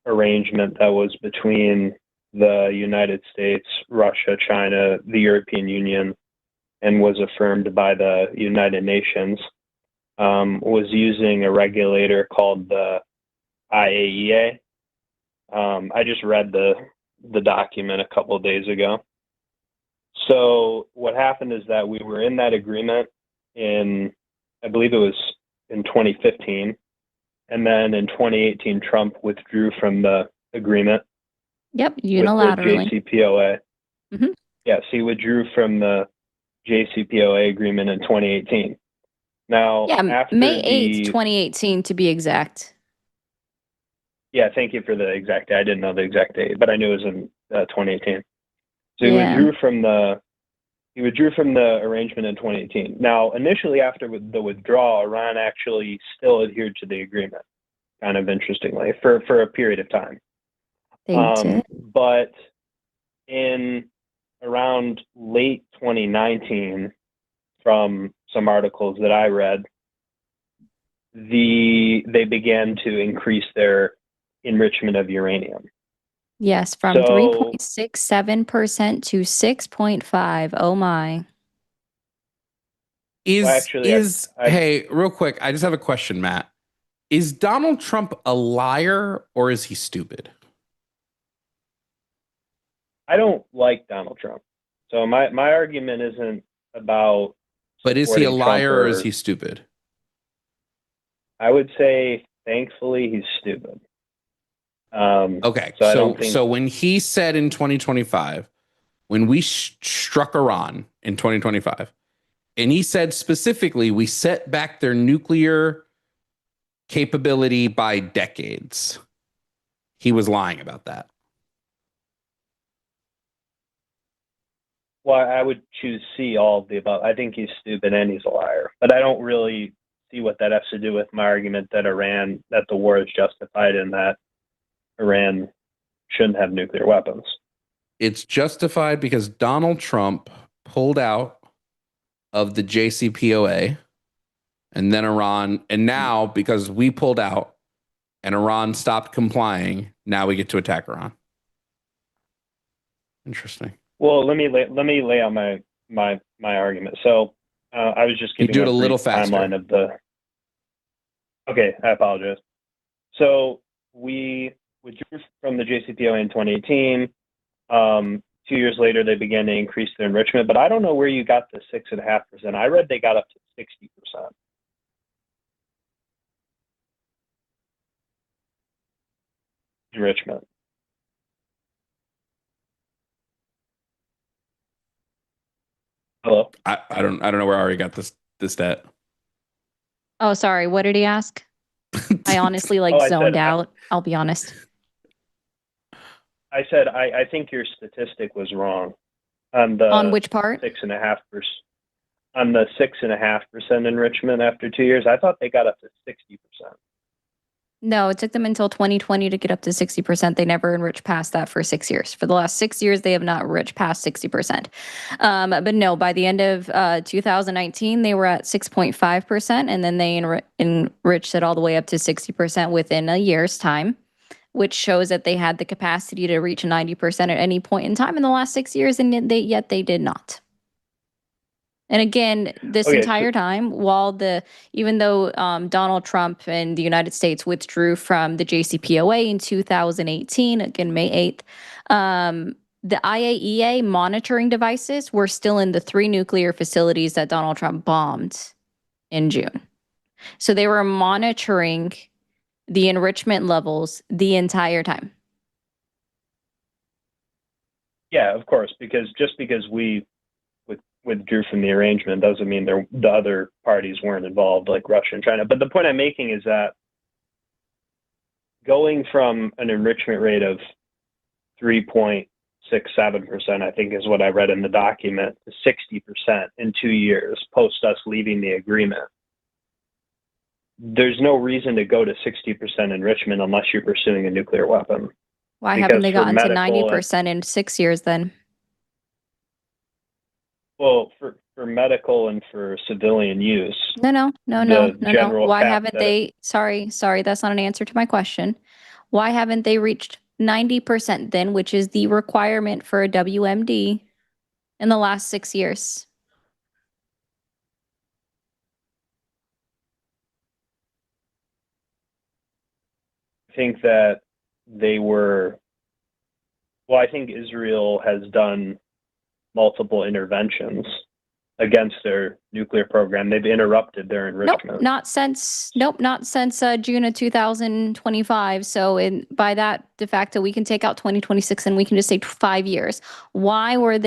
arrangement that was between the United States, Russia, China, the European Union, and was affirmed by the United Nations, was using a regulator called the IAEA. I just read the document a couple of days ago. So what happened is that we were in that agreement I believe it was in 2015, and then in 2018, Trump withdrew from the agreement.
Yep,
with
unilaterally.
the JCPOA.
Mhm.
Yes, he withdrew from the JCPOA agreement in 2018. Now,
Yeah,
after
May 8th,
the
2018 to be exact.
yeah, thank you for the exact date. I didn't know the exact date, but I knew it was in 2018. So
Yeah.
he withdrew from the arrangement in 2018. Now, initially after the withdrawal, Iran actually still adhered to the agreement, kind of interestingly, for a period of time.
They did.
But in around late 2019, from some articles that I read, they began to increase their enrichment of uranium.
Yes, from 3.67% to 6.5. Oh my.
Hey, real quick, I just have a question, Matt. Is Donald Trump a liar or is he stupid?
I don't like Donald Trump. So my argument isn't about.
But is he a liar or is he stupid?
I would say, thankfully, he's stupid.
Okay, so when he said in 2025, when we struck Iran in 2025, and he said specifically, we set back their nuclear capability by decades, he was lying about that.
Well, I would choose C, all of the above. I think he's stupid and he's a liar. But I don't really see what that has to do with my argument that the war is justified and that Iran shouldn't have nuclear weapons.
It's justified because Donald Trump pulled out of the JCPOA and then Iran, and now because we pulled out and Iran stopped complying, now we get to attack Iran. Interesting.
Well, let me lay out my argument. So I was just giving
a little faster.
Timeline of the. Okay, I apologize. So we withdrew from the JCPOA in 2018. 2 years later, they began to increase their enrichment, but I don't know where you got the 6.5%. I read they got up to 60%. Enrichment. Hello?
I don't know where Ari got this stat.
Oh, sorry. What did he ask? I honestly zoned out. I'll be honest.
I said I think your statistic was wrong
on which part?
6.5%. On the 6.5% enrichment after 2 years, I thought they got up to 60%.
No, it took them until 2020 to get up to 60%. They never enriched past that for 6 years. For the last 6 years, they have not enriched past 60%. But no, by the end of 2019, they were at 6.5%, and then they enriched it all the way up to 60% within a year's time, which shows that they had the capacity to reach 90% at any point in time in the last 6 years, and yet they did not. And again, this entire time, even though Donald Trump and the United States withdrew from the JCPOA in 2018, again, May 8th, the IAEA monitoring devices were still in the 3 nuclear facilities that Donald Trump bombed in June. So they were monitoring the enrichment levels the entire time.
Yeah, of course, because we withdrew from the arrangement doesn't mean the other parties weren't involved, like Russia and China. But the point I'm making is that going from an enrichment rate of 3.67%, I think is what I read in the document, to 60% in 2 years post us leaving the agreement. There's no reason to go to 60% enrichment unless you're pursuing a nuclear weapon.
Why haven't they gotten to 90% in 6 years then?
Well, for medical and for civilian use.
No. Why haven't they? Sorry, that's not an answer to my question. Why haven't they reached 90% then, which is the requirement for a WMD, in the last 6 years?
I think that they were. Well, I think Israel has done multiple interventions against their nuclear program. They've interrupted their enrichment.
Nope, not since June of 2025. So by that de facto, we can take out 2026 and we can just say 5 years. Why did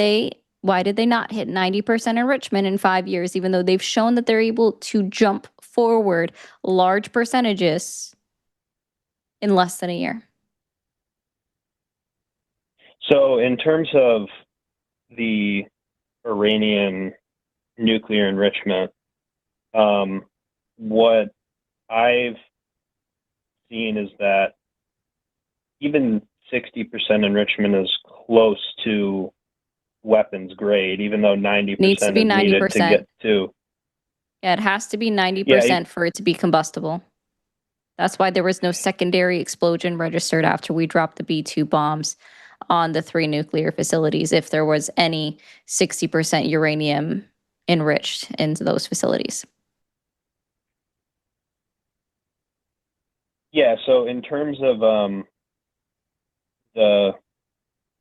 they not hit 90% enrichment in 5 years, even though they've shown that they're able to jump forward large percentages in less than a year?
So in terms of the Iranian nuclear enrichment, what I've seen is that even 60% enrichment is close to weapons grade, even though 90%
needs to be 90%.
Needed to get to.
Yeah, it has to be 90% for it to be combustible. That's why there was no secondary explosion registered after we dropped the B-2 bombs on the 3 nuclear facilities, if there was any 60% uranium enriched into those facilities.
Yeah, so in terms of the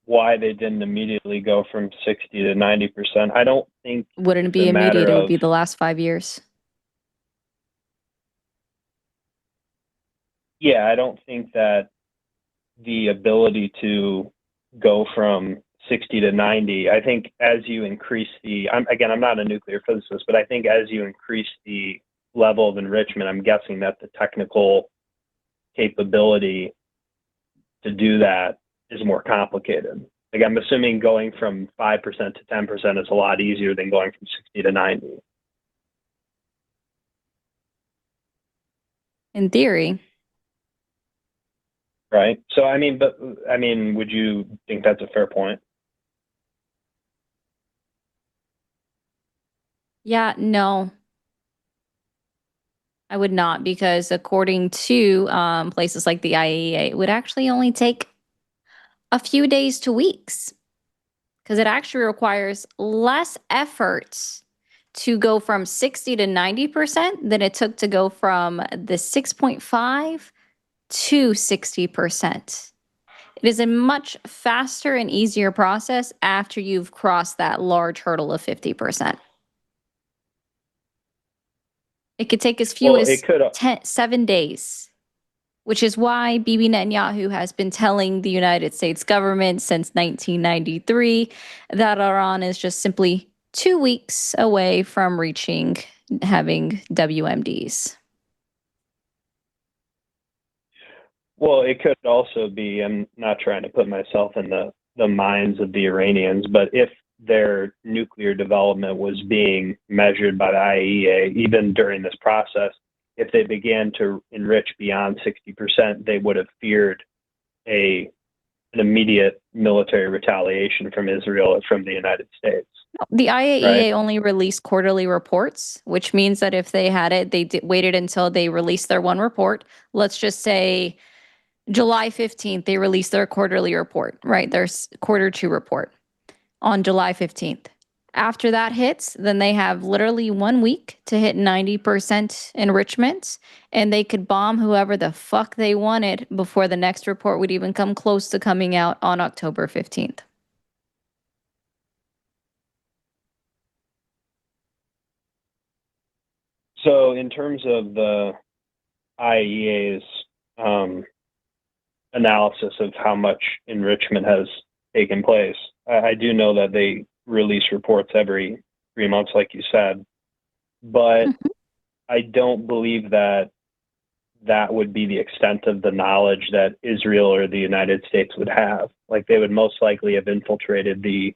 why they didn't immediately go from 60 to 90%, I don't think
wouldn't be immediate, it would be the last 5 years.
Yeah, I don't think that the ability to go from 60 to 90, I think as you increase I'm not a nuclear physicist, but I think as you increase the level of enrichment, I'm guessing that the technical capability to do that is more complicated. Like, I'm assuming going from 5% to 10% is a lot easier than going from 60 to 90.
In theory.
Right. So, would you think that's a fair point?
Yeah, no. I would not, because according to places like the IAEA, it would actually only take a few days to weeks, because it actually requires less effort to go from 60 to 90% than it took to go from the 6.5 to 60%. It is a much faster and easier process after you've crossed that large hurdle of 50%. It could take as few as 7 days, which is why Bibi Netanyahu has been telling the United States government since 1993 that Iran is just simply 2 weeks away from having WMDs.
Well, it could also be, I'm not trying to put myself in the minds of the Iranians, but if their nuclear development was being measured by the IAEA, even during this process, if they began to enrich beyond 60%, they would have feared an immediate military retaliation from Israel or from the United States.
The IAEA only released quarterly reports, which means that if they had it, they waited until they released their one report. Let's just say July 15th, they released their quarterly report, right? Their quarter 2 report on July 15th. After that hits, then they have literally 1 week to hit 90% enrichment, and they could bomb whoever the fuck they wanted before the next report would even come close to coming out on October 15th.
So in terms of the IAEA's analysis of how much enrichment has taken place, I do know that they release reports every 3 months, like you said, but I don't believe that would be the extent of the knowledge that Israel or the United States would have. Like, they would most likely have infiltrated the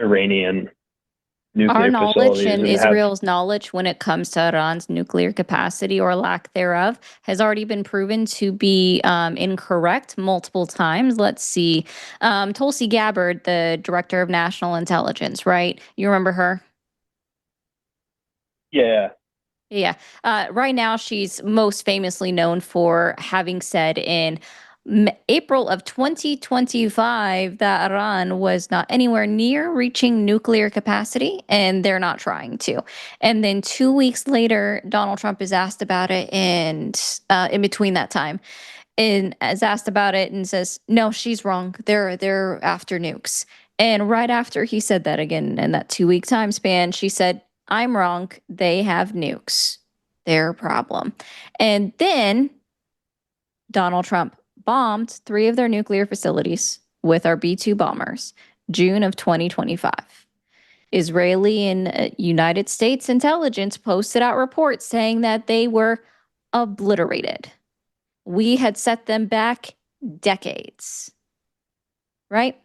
Iranian nuclear
Our knowledge and
facilities
Israel's knowledge when it comes to Iran's nuclear capacity or lack thereof has already been proven to be incorrect multiple times. Let's see. Tulsi Gabbard, the director of national intelligence, right? You remember her?
Yeah.
Yeah. Right now, she's most famously known for having said in April of 2025 that Iran was not anywhere near reaching nuclear capacity, and they're not trying to. And then 2 weeks later, Donald Trump is asked about it, and in between that time, and is asked about it and says, no, she's wrong. They're after nukes. And right after he said that again, in that 2-week time span, she said, I'm wrong. They have nukes. Their problem. And then Donald Trump bombed 3 of their nuclear facilities with our B-2 bombers, June of 2025. Israeli and United States intelligence posted out reports saying that they were obliterated. We had set them back decades, right?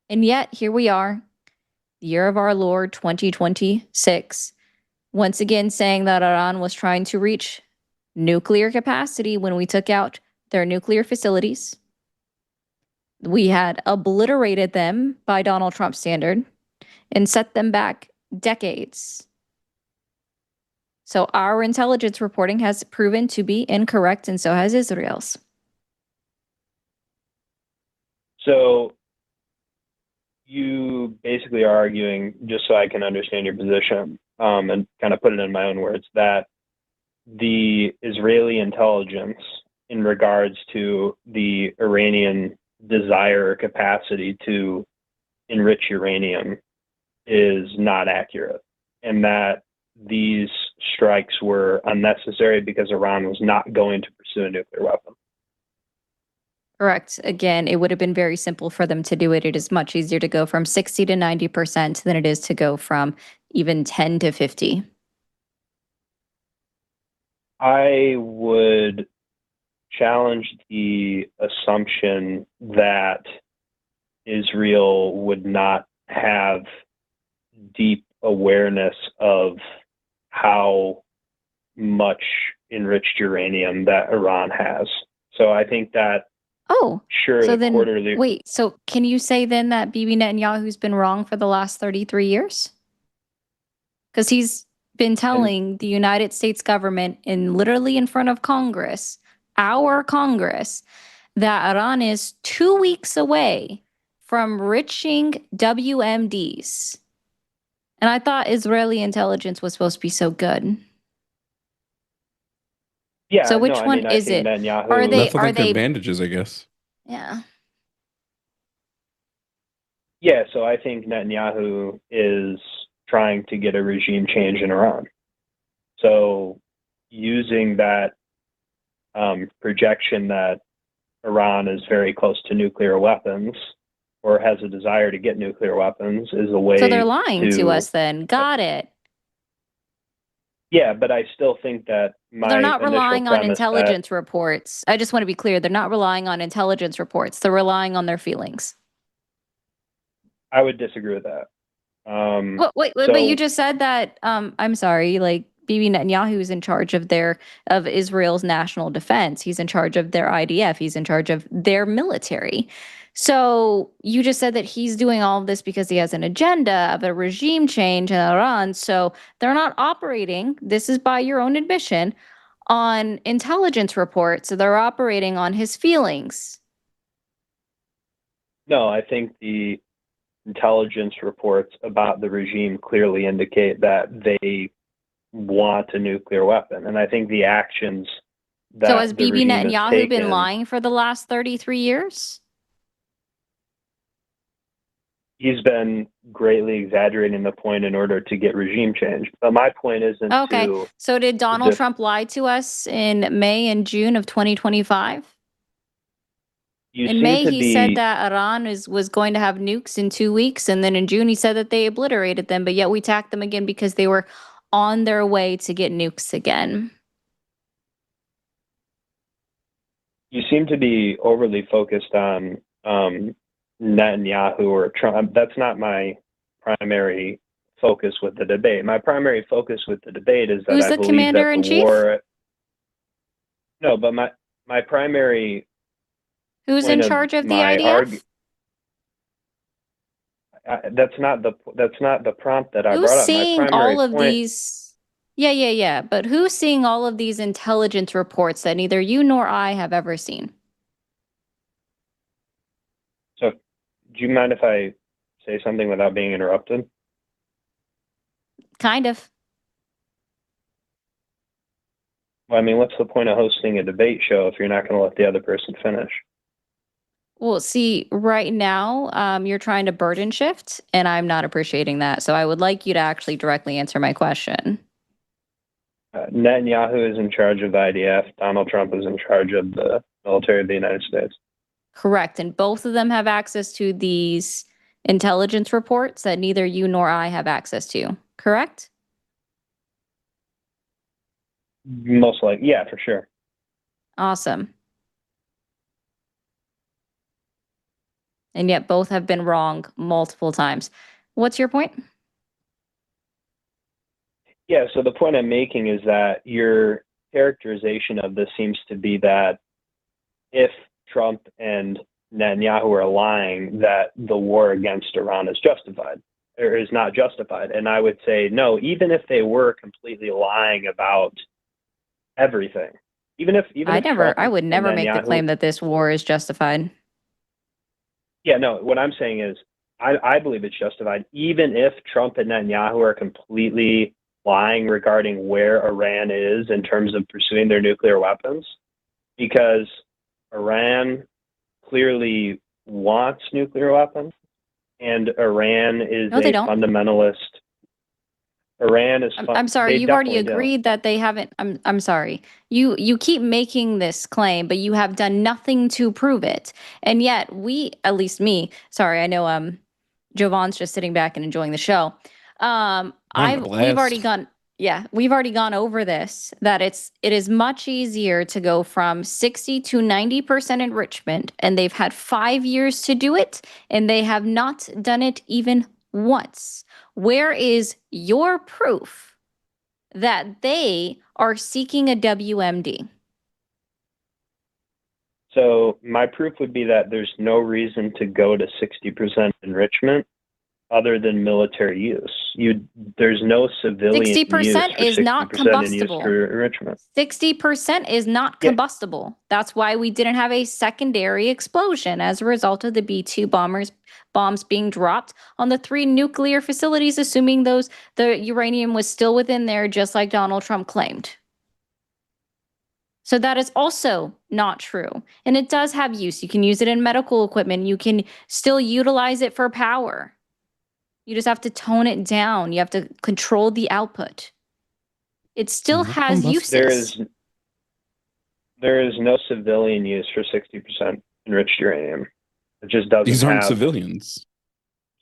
And yet, here we are, the year of our Lord 2026, once again saying that Iran was trying to reach nuclear capacity when we took out their nuclear facilities. We had obliterated them by Donald Trump standard and set them back decades. So our intelligence reporting has proven to be incorrect, and so has Israel's.
So you basically are arguing, just so I can understand your position, and kind of put it in my own words, that the Israeli intelligence in regards to the Iranian desire or capacity to enrich uranium is not accurate, and that these strikes were unnecessary because Iran was not going to pursue a nuclear weapon.
Correct. Again, it would have been very simple for them to do it. It is much easier to go from 60 to 90% than it is to go from even 10 to 50.
I would challenge the assumption that Israel would not have deep awareness of how much enriched uranium that Iran has. So I think that sure,
so
the
then,
quarterly...
Wait, so can you say then that Bibi Netanyahu's been wrong for the last 33 years? Because he's been telling the United States government literally in front of Congress, our Congress, that Iran is 2 weeks away from reaching WMDs. And I thought Israeli intelligence was supposed to be so good.
Yeah.
So which one is it?
Are they advantages, I guess.
Yeah.
Yeah. So I think Netanyahu is trying to get a regime change in Iran. So using that projection that Iran is very close to nuclear weapons or has a desire to get nuclear weapons is a way.
So they're lying to us then. Got it.
Yeah, but I still think that
they're not relying on intelligence reports. I just want to be clear. They're not relying on intelligence reports. They're relying on their feelings.
I would disagree with that.
But you just said that, I'm sorry, like Bibi Netanyahu is in charge of Israel's national defense. He's in charge of their IDF. He's in charge of their military. So you just said that he's doing all of this because he has an agenda of a regime change in Iran. So they're not operating, this is by your own admission, on intelligence reports. So they're operating on his feelings.
No, I think the intelligence reports about the regime clearly indicate that they want a nuclear weapon. And I think the actions that
So has Bibi Netanyahu been lying for the last 33 years?
He's been greatly exaggerating the point in order to get regime change. But my point isn't
So did Donald Trump lie to us in May and June of 2025? In May, he said that Iran was going to have nukes in 2 weeks. And then in June, he said that they obliterated them. But yet we attacked them again because they were on their way to get nukes again.
You seem to be overly focused on Netanyahu or Trump. That's not my primary focus with the debate. My primary focus with the debate is that
Who's the commander-in-chief?
No, but my primary.
Who's in charge of the IDF?
That's not the prompt that I brought up.
Who's seeing all of these? Yeah. But who's seeing all of these intelligence reports that neither you nor I have ever seen?
So, do you mind if I say something without being interrupted?
Kind of.
Well, I mean, what's the point of hosting a debate show if you're not going to let the other person finish?
Well, see, right now, you're trying to burden shift, and I'm not appreciating that. So I would like you to actually directly answer my question.
Netanyahu is in charge of the IDF. Donald Trump is in charge of the military of the United States.
Correct. And both of them have access to these intelligence reports that neither you nor I have access to. Correct?
Most likely. Yeah, for sure.
Awesome. And yet both have been wrong multiple times. What's your point?
Yeah, so the point I'm making is that your characterization of this seems to be that if Trump and Netanyahu are lying, that the war against Iran is justified or is not justified. And I would say, no, even if they were completely lying about everything,
I would never make the claim that this war is justified.
Yeah, no, what I'm saying is I believe it's justified, even if Trump and Netanyahu are completely lying regarding where Iran is in terms of pursuing their nuclear weapons, because Iran clearly wants nuclear weapons, and Iran is
No, they don't.
fundamentalist. Iran is.
I'm sorry. You've already agreed that they haven't. I'm sorry. You keep making this claim, but you have done nothing to prove it. And yet we, at least me, sorry, I know Jovan's just sitting back and enjoying the show. We've already gone over this, that it is much easier to go from 60 to 90% enrichment, and they've had 5 years to do it, and they have not done it even once. Where is your proof that they are seeking a WMD?
So my proof would be that there's no reason to go to 60% enrichment other than military use. There's no civilian
60% is not combustible.
For enrichment.
60% is not combustible. That's why we didn't have a secondary explosion as a result of the B-2 bombs being dropped on the 3 nuclear facilities, assuming the uranium was still within there, just like Donald Trump claimed. So that is also not true. And it does have use. You can use it in medical equipment. You can still utilize it for power. You just have to tone it down. You have to control the output. It still has uses.
There is no civilian use for 60% enriched uranium. It just doesn't.
These aren't civilians.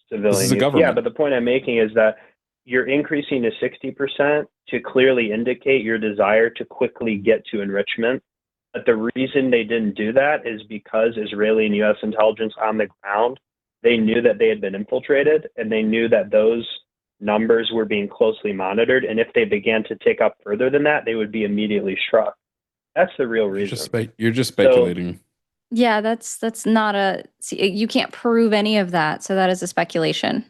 This is a government. Yeah, but the point I'm making is that you're increasing to 60% to clearly indicate your desire to quickly get to enrichment. But the reason they didn't do that is because Israeli and U.S. intelligence on the ground, they knew that they had been infiltrated, and they knew that those numbers were being closely monitored. And if they began to tick up further than that, they would be immediately struck. That's the real reason.
You're just speculating.
So, yeah, that's not you can't prove any of that. So that is a speculation.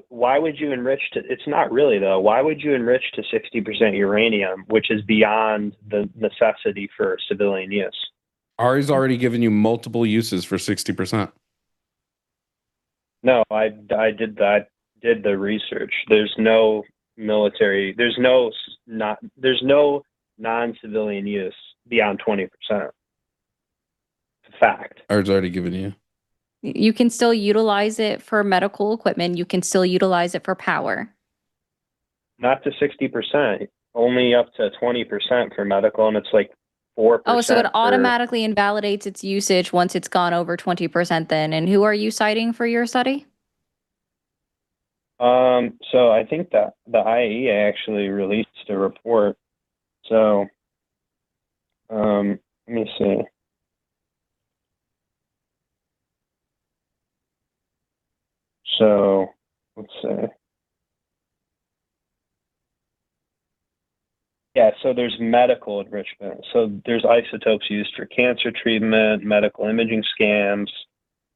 Why would you enrich to, it's not really though, why would you enrich to 60% uranium, which is beyond the necessity for civilian use?
Ari's already given you multiple uses for 60%.
No, I did the research. There's no military, there's no non-civilian use beyond 20%. Fact.
Ari's already given you.
You can still utilize it for medical equipment. You can still utilize it for power.
Not to 60%, only up to 20% for medical, and it's like 4%.
Oh, so it automatically invalidates its usage once it's gone over 20% then. And who are you citing for your study?
So I think that the IAEA actually released a report. So let me see. So let's see. Yeah, so there's medical enrichment. So there's isotopes used for cancer treatment, medical imaging scans.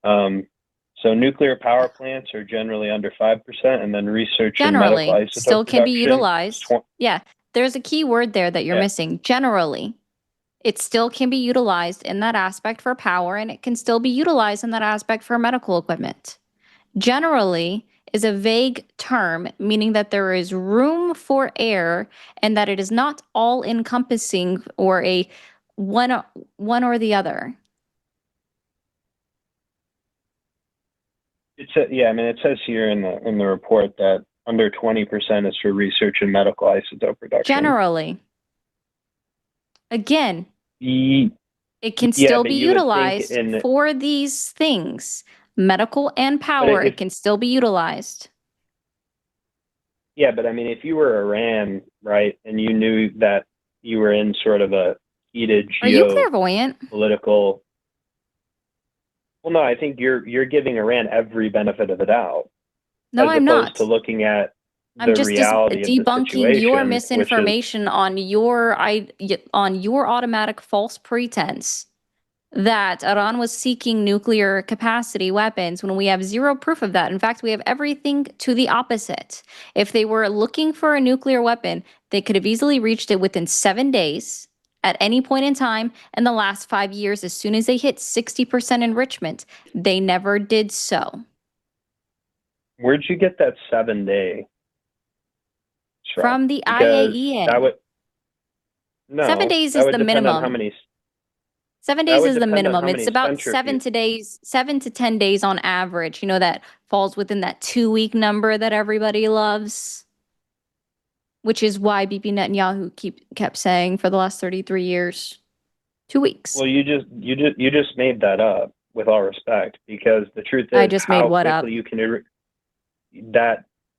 So nuclear power plants are generally under 5%, and then research in medical isotope
still can be
production,
utilized. Yeah, there's a key word there that you're missing. Generally, it still can be utilized in that aspect for power, and it can still be utilized in that aspect for medical equipment. Generally, is a vague term, meaning that there is room for error and that it is not all encompassing or a one or the other.
It says here in the report that under 20% is for research and medical isotope production.
Generally. Again, it can
Yeah,
still
but
be
you would think
utilized for these things. Medical and power, it can still be utilized.
Yeah, but I mean, if you were Iran, right, and you knew that you were in sort of a heated
Are you clairvoyant?
Political. Well, no, I think you're giving Iran every benefit of the doubt.
No, I'm not.
As opposed to looking at
I'm just
reality
debunking your
which
misinformation on your automatic false pretense that Iran was seeking nuclear capacity weapons when we have zero proof of that. In fact, we have everything to the opposite. If they were looking for a nuclear weapon, they could have easily reached it within 7 days at any point in time in the last 5 years. As soon as they hit 60% enrichment, they never did so.
Where'd you get that 7-day?
From the IAEA. 7 days is the minimum.
How many?
7 days is the minimum. It's about 7 to 10 days on average. You know, that falls within that 2-week number that everybody loves, which is why Bibi Netanyahu kept saying for the last 33 years, 2 weeks.
Well, you just made that up, with all respect, because the truth is,
I just made what up?
You can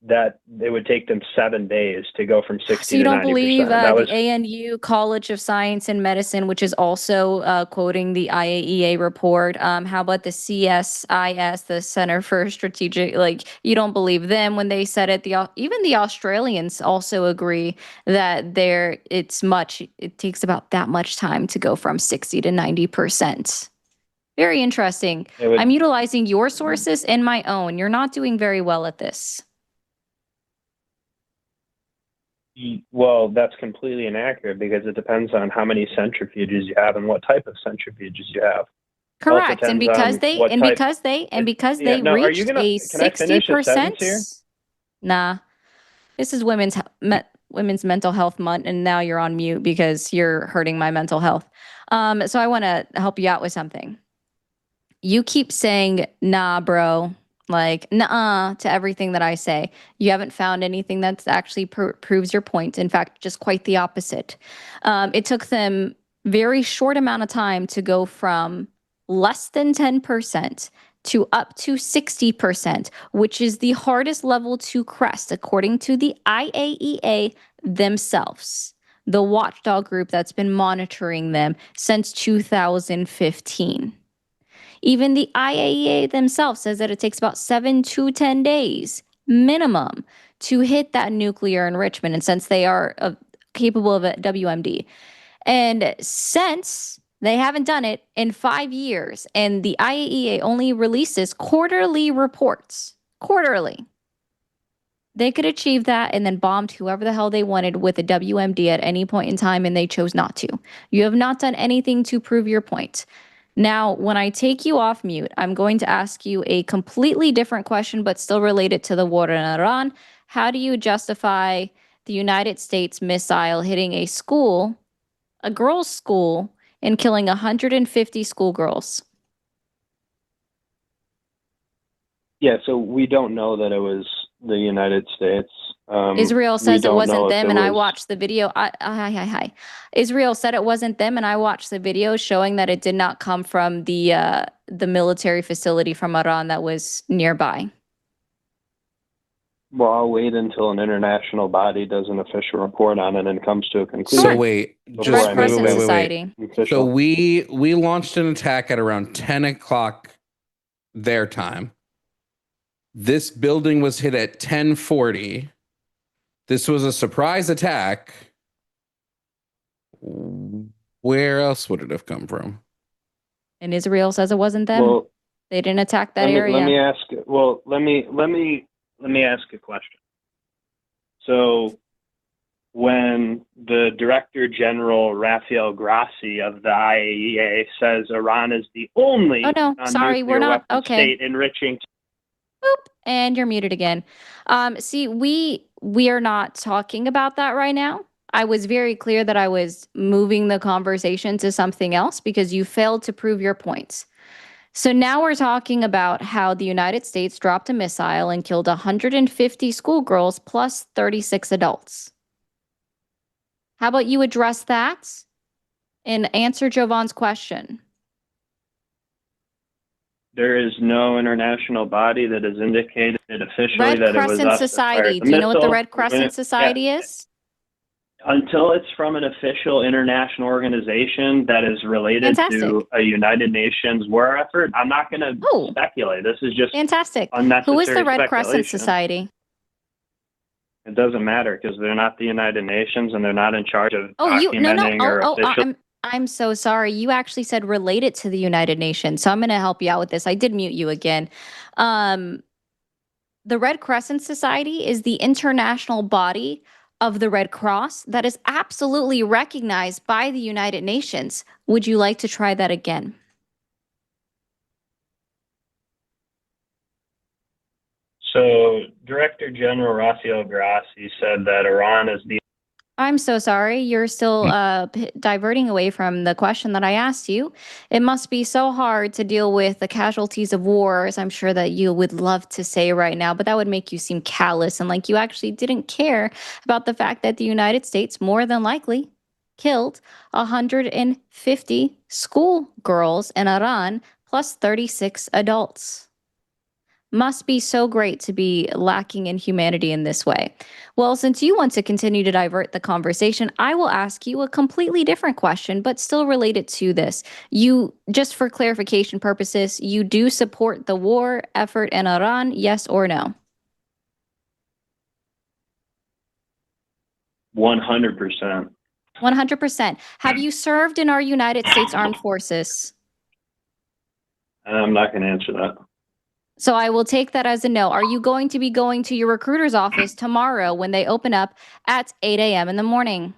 that it would take them 7 days to go from 60 to 90%.
So you don't believe the ANU College of Science and Medicine, which is also quoting the IAEA report. How about the CSIS, the Center for Strategic, you don't believe them when they said it. Even the Australians also agree that it takes about that much time to go from 60 to 90%. Very interesting. I'm utilizing your sources and my own. You're not doing very well at this.
Well, that's completely inaccurate because it depends on how many centrifuges you have and what type of centrifuges you have.
Correct, and because they reached a 60%. Nah, this is women's mental health month, and now you're on mute because you're hurting my mental health. So I want to help you out with something. You keep saying nah, bro. Nuh-uh to everything that I say. You haven't found anything that actually proves your point. In fact, just quite the opposite. It took them very short amount of time to go from less than 10% to up to 60%, which is the hardest level to crest, according to the IAEA themselves, the watchdog group that's been monitoring them since 2015. Even the IAEA themselves says that it takes about 7 to 10 days minimum to hit that nuclear enrichment, and since they are capable of a WMD. And since they haven't done it in 5 years, and the IAEA only releases quarterly reports, they could achieve that and then bombed whoever the hell they wanted with a WMD at any point in time, and they chose not to. You have not done anything to prove your point. Now, when I take you off mute, I'm going to ask you a completely different question, but still related to the war in Iran. How do you justify the United States missile hitting a school, a girls' school, and killing 150 schoolgirls?
Yeah, so we don't know that it was the United States.
Israel says it wasn't them, and I watched the video. Hi. Israel said it wasn't them, and I watched the video showing that it did not come from the military facility from Iran that was nearby.
Well, I'll wait until an international body does an official report on it and comes to a conclusion.
So wait. So we launched an attack at around 10 o'clock their time. This building was hit at 10:40. This was a surprise attack. Where else would it have come from?
And Israel says it wasn't them. Well, they didn't attack that area.
Let me ask a question. So when the Director General Rafael Grossi of the IAEA says Iran is the only
we're not okay.
State enriching.
Boop, and you're muted again. See, we are not talking about that right now. I was very clear that I was moving the conversation to something else because you failed to prove your points. So now we're talking about how the United States dropped a missile and killed 150 schoolgirls plus 36 adults. How about you address that and answer Jovan's question?
There is no international body that has indicated officially
Red
that
Crescent
it was us that
Society.
fired the
Do you know what the
missile.
Red Crescent Society is?
Until it's from an official international organization that is related to a United Nations war effort, I'm not going to speculate. This is just
fantastic.
Unnecessary
Who is the Red Crescent
speculation.
Society?
It doesn't matter because they're not the United Nations and they're not in charge of documenting or official.
I'm so sorry. You actually said related to the United Nations. So I'm going to help you out with this. I did mute you again. The Red Crescent Society is the international body of the Red Cross that is absolutely recognized by the United Nations. Would you like to try that again?
So Director General Rafael Grassi said that Iran is the...
I'm so sorry. You're still diverting away from the question that I asked you. It must be so hard to deal with the casualties of wars. I'm sure that you would love to say right now, but that would make you seem callous and like you actually didn't care about the fact that the United States more than likely killed 150 schoolgirls in Iran plus 36 adults. Must be so great to be lacking in humanity in this way. Well, since you want to continue to divert the conversation, I will ask you a completely different question, but still related to this. You, just for clarification purposes, you do support the war effort in Iran, yes or no?
100%.
100%. Have you served in our United States Armed Forces?
I'm not going to answer that.
So I will take that as a no. Are you going to be going to your recruiter's office tomorrow when they open up at 8 a.m. in the morning?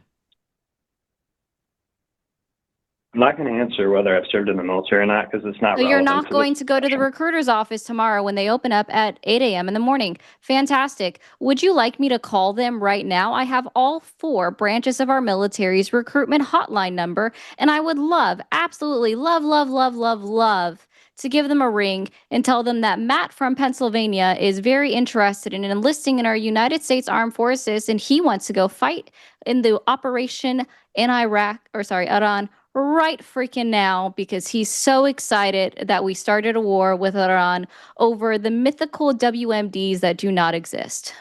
I'm not going to answer whether I've served in the military or not because it's not relevant.
So you're not going to go to the recruiter's office tomorrow when they open up at 8 a.m. in the morning. Fantastic. Would you like me to call them right now? I have all 4 branches of our military's recruitment hotline number, and I would love, absolutely love to give them a ring and tell them that Matt from Pennsylvania is very interested in enlisting in our United States Armed Forces, and he wants to go fight in the operation in Iran right freaking now because he's so excited that we started a war with Iran over the mythical WMDs that do not exist.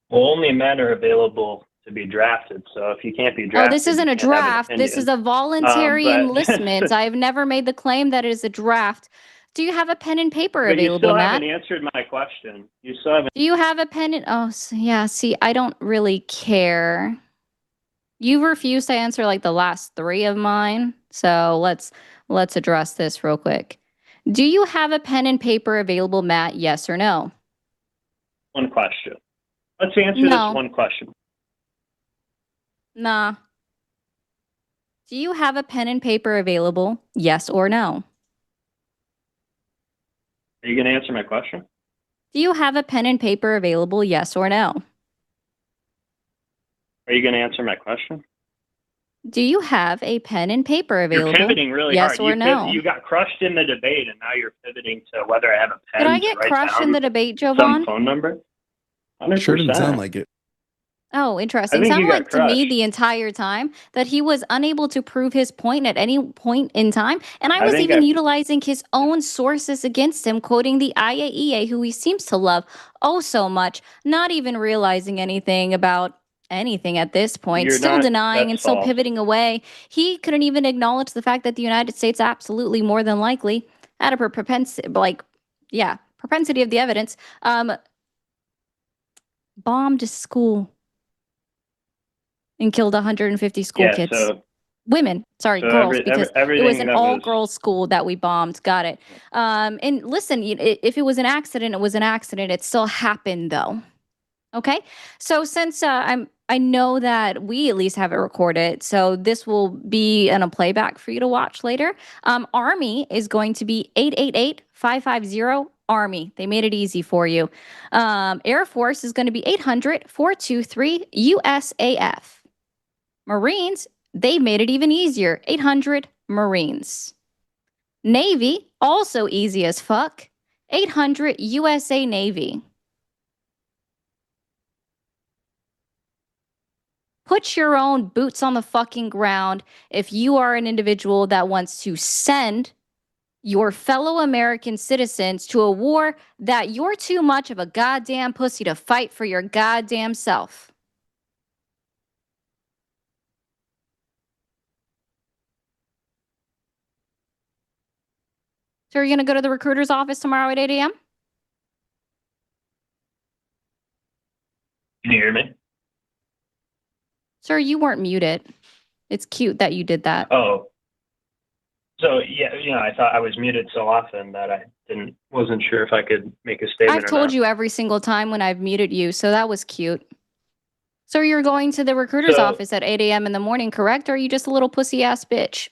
Well, only men are available to be drafted. So if you can't be drafted,
this isn't a draft. This is a voluntary enlistment. I've never made the claim that it is a draft. Do you have a pen and paper available, Matt?
You still haven't answered my question. You still haven't.
Do you have a pen and... Oh, yeah. See, I don't really care. You refuse to answer like the last 3 of mine. So let's address this real quick. Do you have a pen and paper available, Matt? Yes or no?
One question. Let's answer this one question.
Nah. Do you have a pen and paper available? Yes or no?
Are you going to answer my question?
Do you have a pen and paper available? Yes or no?
Are you going to answer my question?
Do you have a pen and paper available?
You're pivoting really
yes
hard.
Or no?
You got crushed in the debate, and now you're pivoting to whether I have a pen.
Did I get crushed in the debate, Jovan?
Some phone number? 100%.
Sure didn't sound like it.
Oh, interesting. Sounded like to me the entire time that he was unable to prove his point at any point in time. And I was even utilizing his own sources against him, quoting the IAEA, who he seems to love oh so much, not even realizing anything about anything at this point, still denying and still pivoting away. He couldn't even acknowledge the fact that the United States absolutely more than likely had a propensity of the evidence, bombed a school and killed 150 school kids. Women, girls, because it was an all-girls school that we bombed. Got it. And listen, if it was an accident, it was an accident. It still happened, though. Okay? So since I know that we at least have it recorded, so this will be in a playback for you to watch later. Army is going to be 888-550 Army. They made it easy for you. Air Force is going to be 800-423 USAF. Marines, they made it even easier. 800 Marines. Navy, also easy as fuck. 800 USA Navy. Put your own boots on the fucking ground if you are an individual that wants to send your fellow American citizens to a war that you're too much of a goddamn pussy to fight for your goddamn self. So are you going to go to the recruiter's office tomorrow at 8 a.m.?
Can you hear me?
Sir, you weren't muted. It's cute that you did that.
Oh. So, yeah, I thought I was muted so often that I wasn't sure if I could make a statement
I've told you every single time when I've muted you, so that was cute. So you're going to the recruiter's office at 8 a.m. in the morning, correct? Or are you just a little pussy-ass bitch?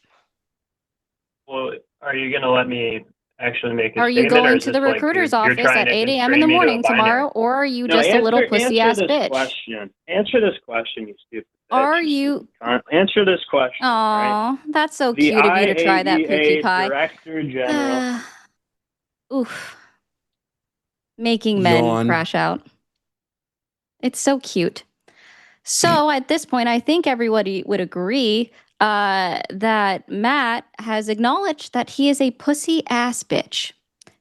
Well, are you going to let me actually make a
statement? Are you going to the recruiter's office at 8 a.m. in the morning tomorrow, or are you just a little pussy-ass bitch?
Answer this question, you stupid bitch.
Are you...
Answer this question.
Aw,
right?
That's so cute of you to try that, Pookie Pie.
Director General.
Oof. Making men crash out. It's so cute. So at this point, I think everybody would agree that Matt has acknowledged that he is a pussy ass bitch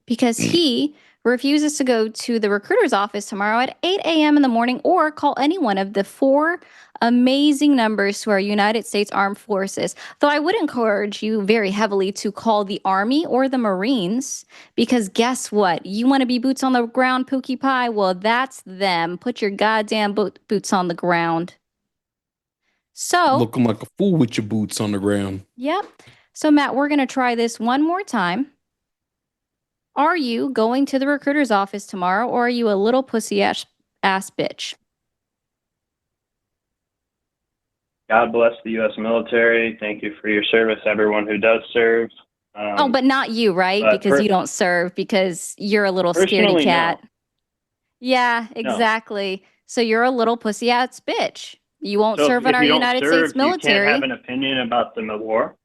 because he refuses to go to the recruiter's office tomorrow at 8 a.m. in the morning or call any one of the 4 amazing numbers to our United States Armed Forces. Though I would encourage you very heavily to call the Army or the Marines because guess what? You want to be boots on the ground, Pookie Pie? Well, that's them. Put your goddamn boots on the ground. So
looking like a fool with your boots on the ground.
Yep. So Matt, we're going to try this one more time. Are you going to the recruiter's office tomorrow, or are you a little pussy ass bitch?
God bless the U.S. military. Thank you for your service, everyone who does serve.
But not you, right? Because you don't serve, because you're a little scaredy cat. No. Yeah, exactly. No. So you're a little pussy ass bitch. You won't serve in our United States military.
You can't have an opinion about the war.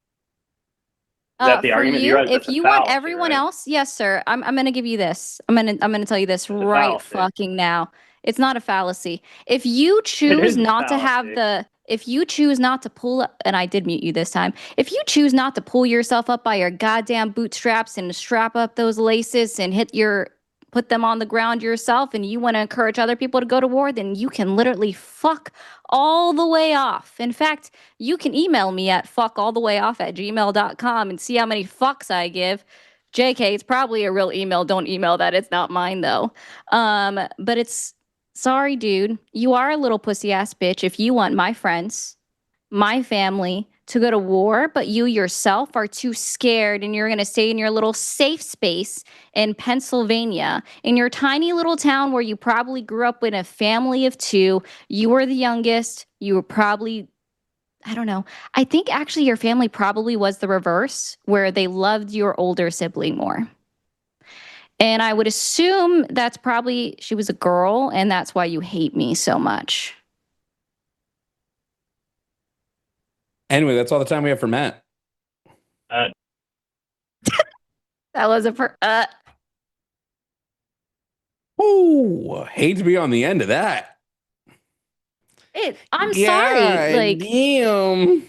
For you, if you want everyone else, yes, sir. I'm going to give you this. I'm going to tell you this right fucking now. It's not a fallacy. If you choose not to have if you choose not to pull up, and I did mute you this time. If you choose not to pull yourself up by your goddamn bootstraps and strap up those laces and put them on the ground yourself, and you want to encourage other people to go to war, then you can literally fuck all the way off. In fact, you can email me at fuckallthewayoff@gmail.com and see how many fucks I give. JK, it's probably a real email. Don't email that. It's not mine, though. But it's, sorry, dude. You are a little pussy ass bitch if you want my friends, my family to go to war, but you yourself are too scared and you're going to stay in your little safe space in Pennsylvania, in your tiny little town where you probably grew up in a family of 2. You were the youngest. You were probably, I don't know. I think actually your family probably was the reverse, where they loved your older sibling more. And I would assume that's probably, she was a girl, and that's why you hate me so much.
Anyway, that's all the time we have for Matt.
That was
Oh, hate to be on the end of that.
I'm sorry. Like,
damn.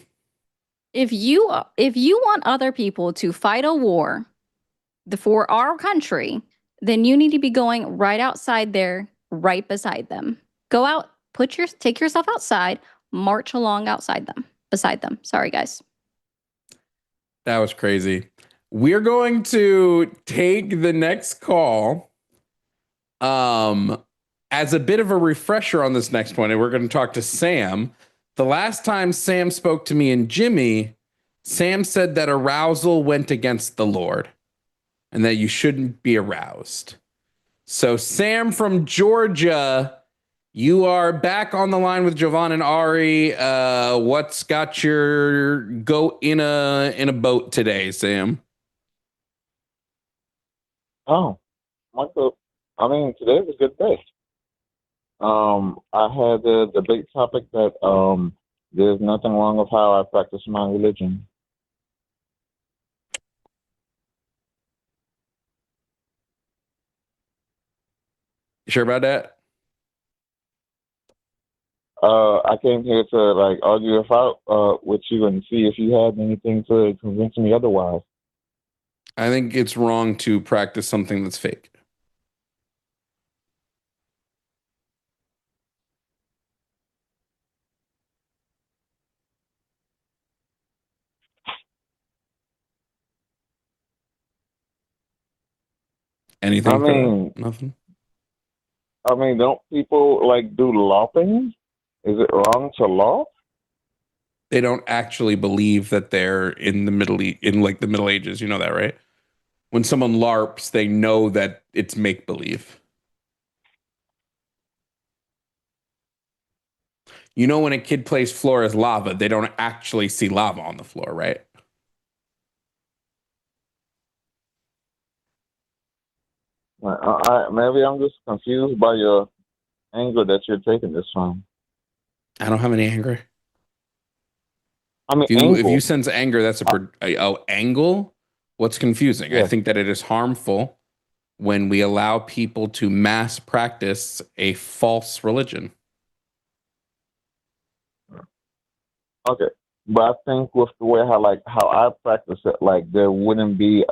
If you want other people to fight a war for our country, then you need to be going right outside there, right beside them. Go out, take yourself outside, march along beside them. Sorry, guys.
That was crazy. We're going to take the next call. As a bit of a refresher on this next one, and we're going to talk to Sam. The last time Sam spoke to me and Jimmy, Sam said that arousal went against the Lord and that you shouldn't be aroused. So Sam from Georgia, you are back on the line with Jovan and Ari. What's got your goat in a boat today, Sam?
Oh, Michael, I mean, today was a good day. I had the big topic that there's nothing wrong with how I practice my religion.
You sure about that?
I came here to like argue about with you and see if you had anything to convince me otherwise.
I think it's wrong to practice something that's fake. Anything for that? Nothing?
I mean, don't people like do LARPing? Is it wrong to LARP?
They don't actually believe that they're in the Middle Ages. You know that, right? When someone LARPs, they know that it's make believe. You know, when a kid plays floor is lava, they don't actually see lava on the floor, right?
Maybe I'm just confused by your anger that you're taking this from.
I don't have any anger.
I mean,
if you sense anger, that's angle. What's confusing?
Yeah.
I think that it is harmful when we allow people to mass practice a false religion.
Okay, but I think with the way how I practice it, like there wouldn't be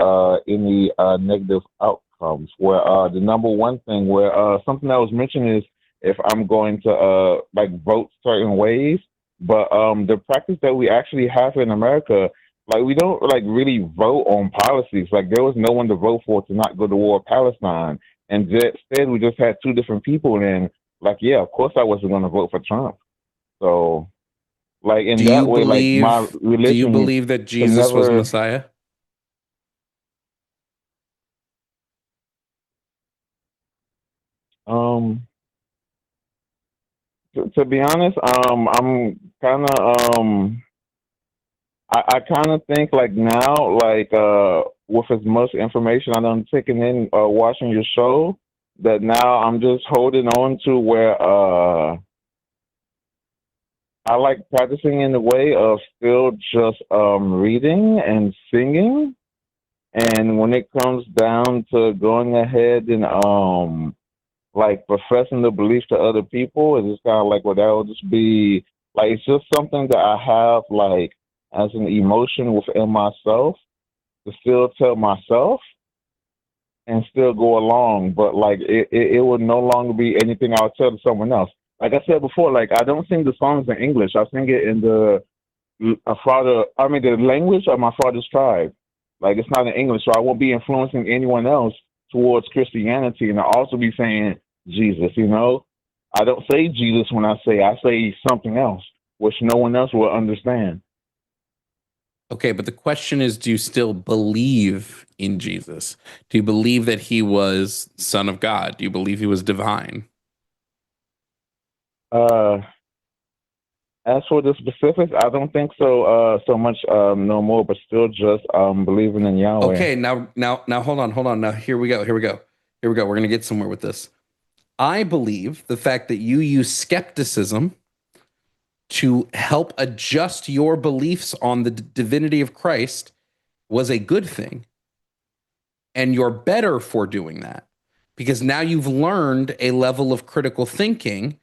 any negative outcomes. Where the number one thing where something that was mentioned is if I'm going to like vote certain ways, but the practice that we actually have in America, like we don't like really vote on policies. Like there was no one to vote for to not go to war with Palestine, and instead we just had two different people. And like, yeah, of course I wasn't going to vote for Trump. So. Like in that way, like my religion.
Do you believe that Jesus was Messiah?
To be honest, I'm kind of I kind of think like now, like with as much information I'm taking in watching your show, that now I'm just holding on to where I like practicing in the way of still just reading and singing. And when it comes down to going ahead and like professing the belief to other people, it's just kind of like, well, that will just be like, it's just something that I have like as an emotion within myself to still tell myself and still go along. But like it will no longer be anything I'll tell to someone else. Like I said before, like I don't sing the songs in English. I sing it in the language of my father's tribe. Like it's not in English, so I won't be influencing anyone else towards Christianity, and I'll also be saying Jesus. You know, I don't say Jesus when I say something else, which no one else will understand.
Okay, but the question is, do you still believe in Jesus? Do you believe that he was Son of God? Do you believe he was divine?
As for the specifics, I don't think so. So much, no more, but still just believing in Yahweh.
Okay, now, hold on. Now, here we go. We're gonna get somewhere with this. I believe the fact that you use skepticism to help adjust your beliefs on the divinity of Christ was a good thing, and you're better for doing that because now you've learned a level of critical thinking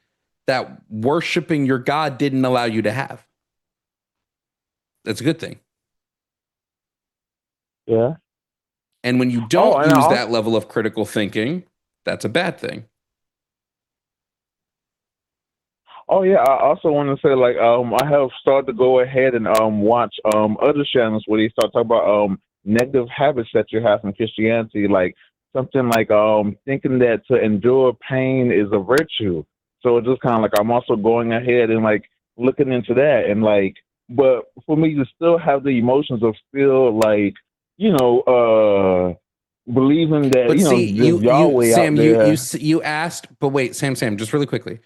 that worshiping your God didn't allow you to have. That's a good thing.
Yeah.
And when you don't use that level of critical thinking, that's a bad thing.
Oh yeah, I also want to say like I have started to go ahead and watch other channels where they start talking about negative habits that you have in Christianity, like something like thinking that to endure pain is a virtue. So it's just kind of like I'm also going ahead and like looking into that and like, but for me to still have the emotions of still like, you know, believing that,
But
you
see,
know, Yahweh
Sam,
out there.
you asked, but wait, Sam, just really quickly.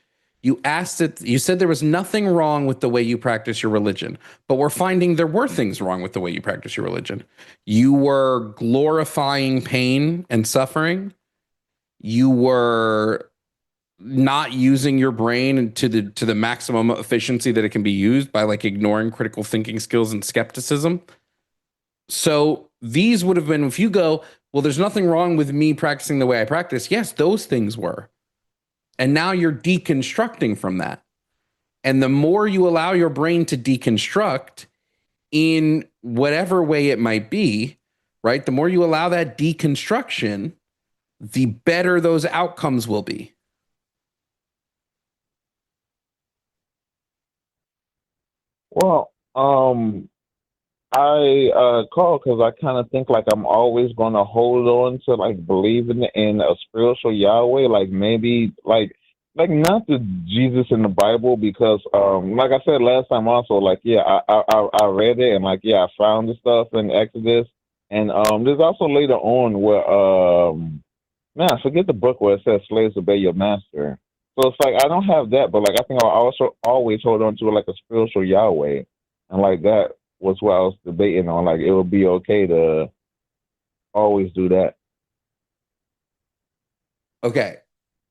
You asked it, you said there was nothing wrong with the way you practice your religion, but we're finding there were things wrong with the way you practice your religion. You were glorifying pain and suffering. you were not using your brain to the maximum efficiency that it can be used by like ignoring critical thinking skills and skepticism. So these would have been, if you go, well, there's nothing wrong with me practicing the way I practice. Yes, those things were. And now you're deconstructing from that. And the more you allow your brain to deconstruct in whatever way it might be, right? The more you allow that deconstruction, the better those outcomes will be.
Well, I call because I kind of think like I'm always going to hold on to like believing in a spiritual Yahweh, like maybe like not the Jesus in the Bible, because like I said last time also, like yeah, I read it and like yeah, I found the stuff in Exodus, and there's also later on where man, I forget the book where it says slaves obey your master. So it's like I don't have that, but like I think I'll also always hold on to like a spiritual Yahweh, and like that was what I was debating on. Like it would be okay to always do that.
Okay.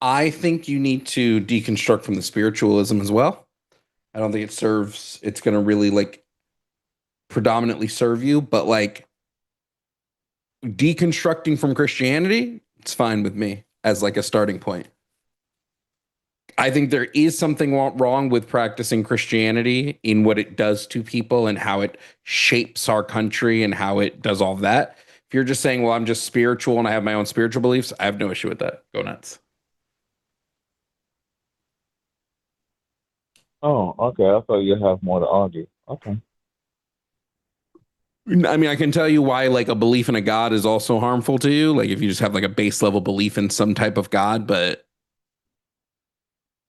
I think you need to deconstruct from the spiritualism as well. I don't think it's going to really like predominantly serve you, but like deconstructing from Christianity, it's fine with me as like a starting point. I think there is something wrong with practicing Christianity in what it does to people and how it shapes our country and how it does all that. If you're just saying, well, I'm just spiritual and I have my own spiritual beliefs, I have no issue with that. Go nuts.
Oh, okay. I thought you'd have more to argue. Okay.
I mean, I can tell you why like a belief in a God is also harmful to you. Like if you just have like a base level belief in some type of God, but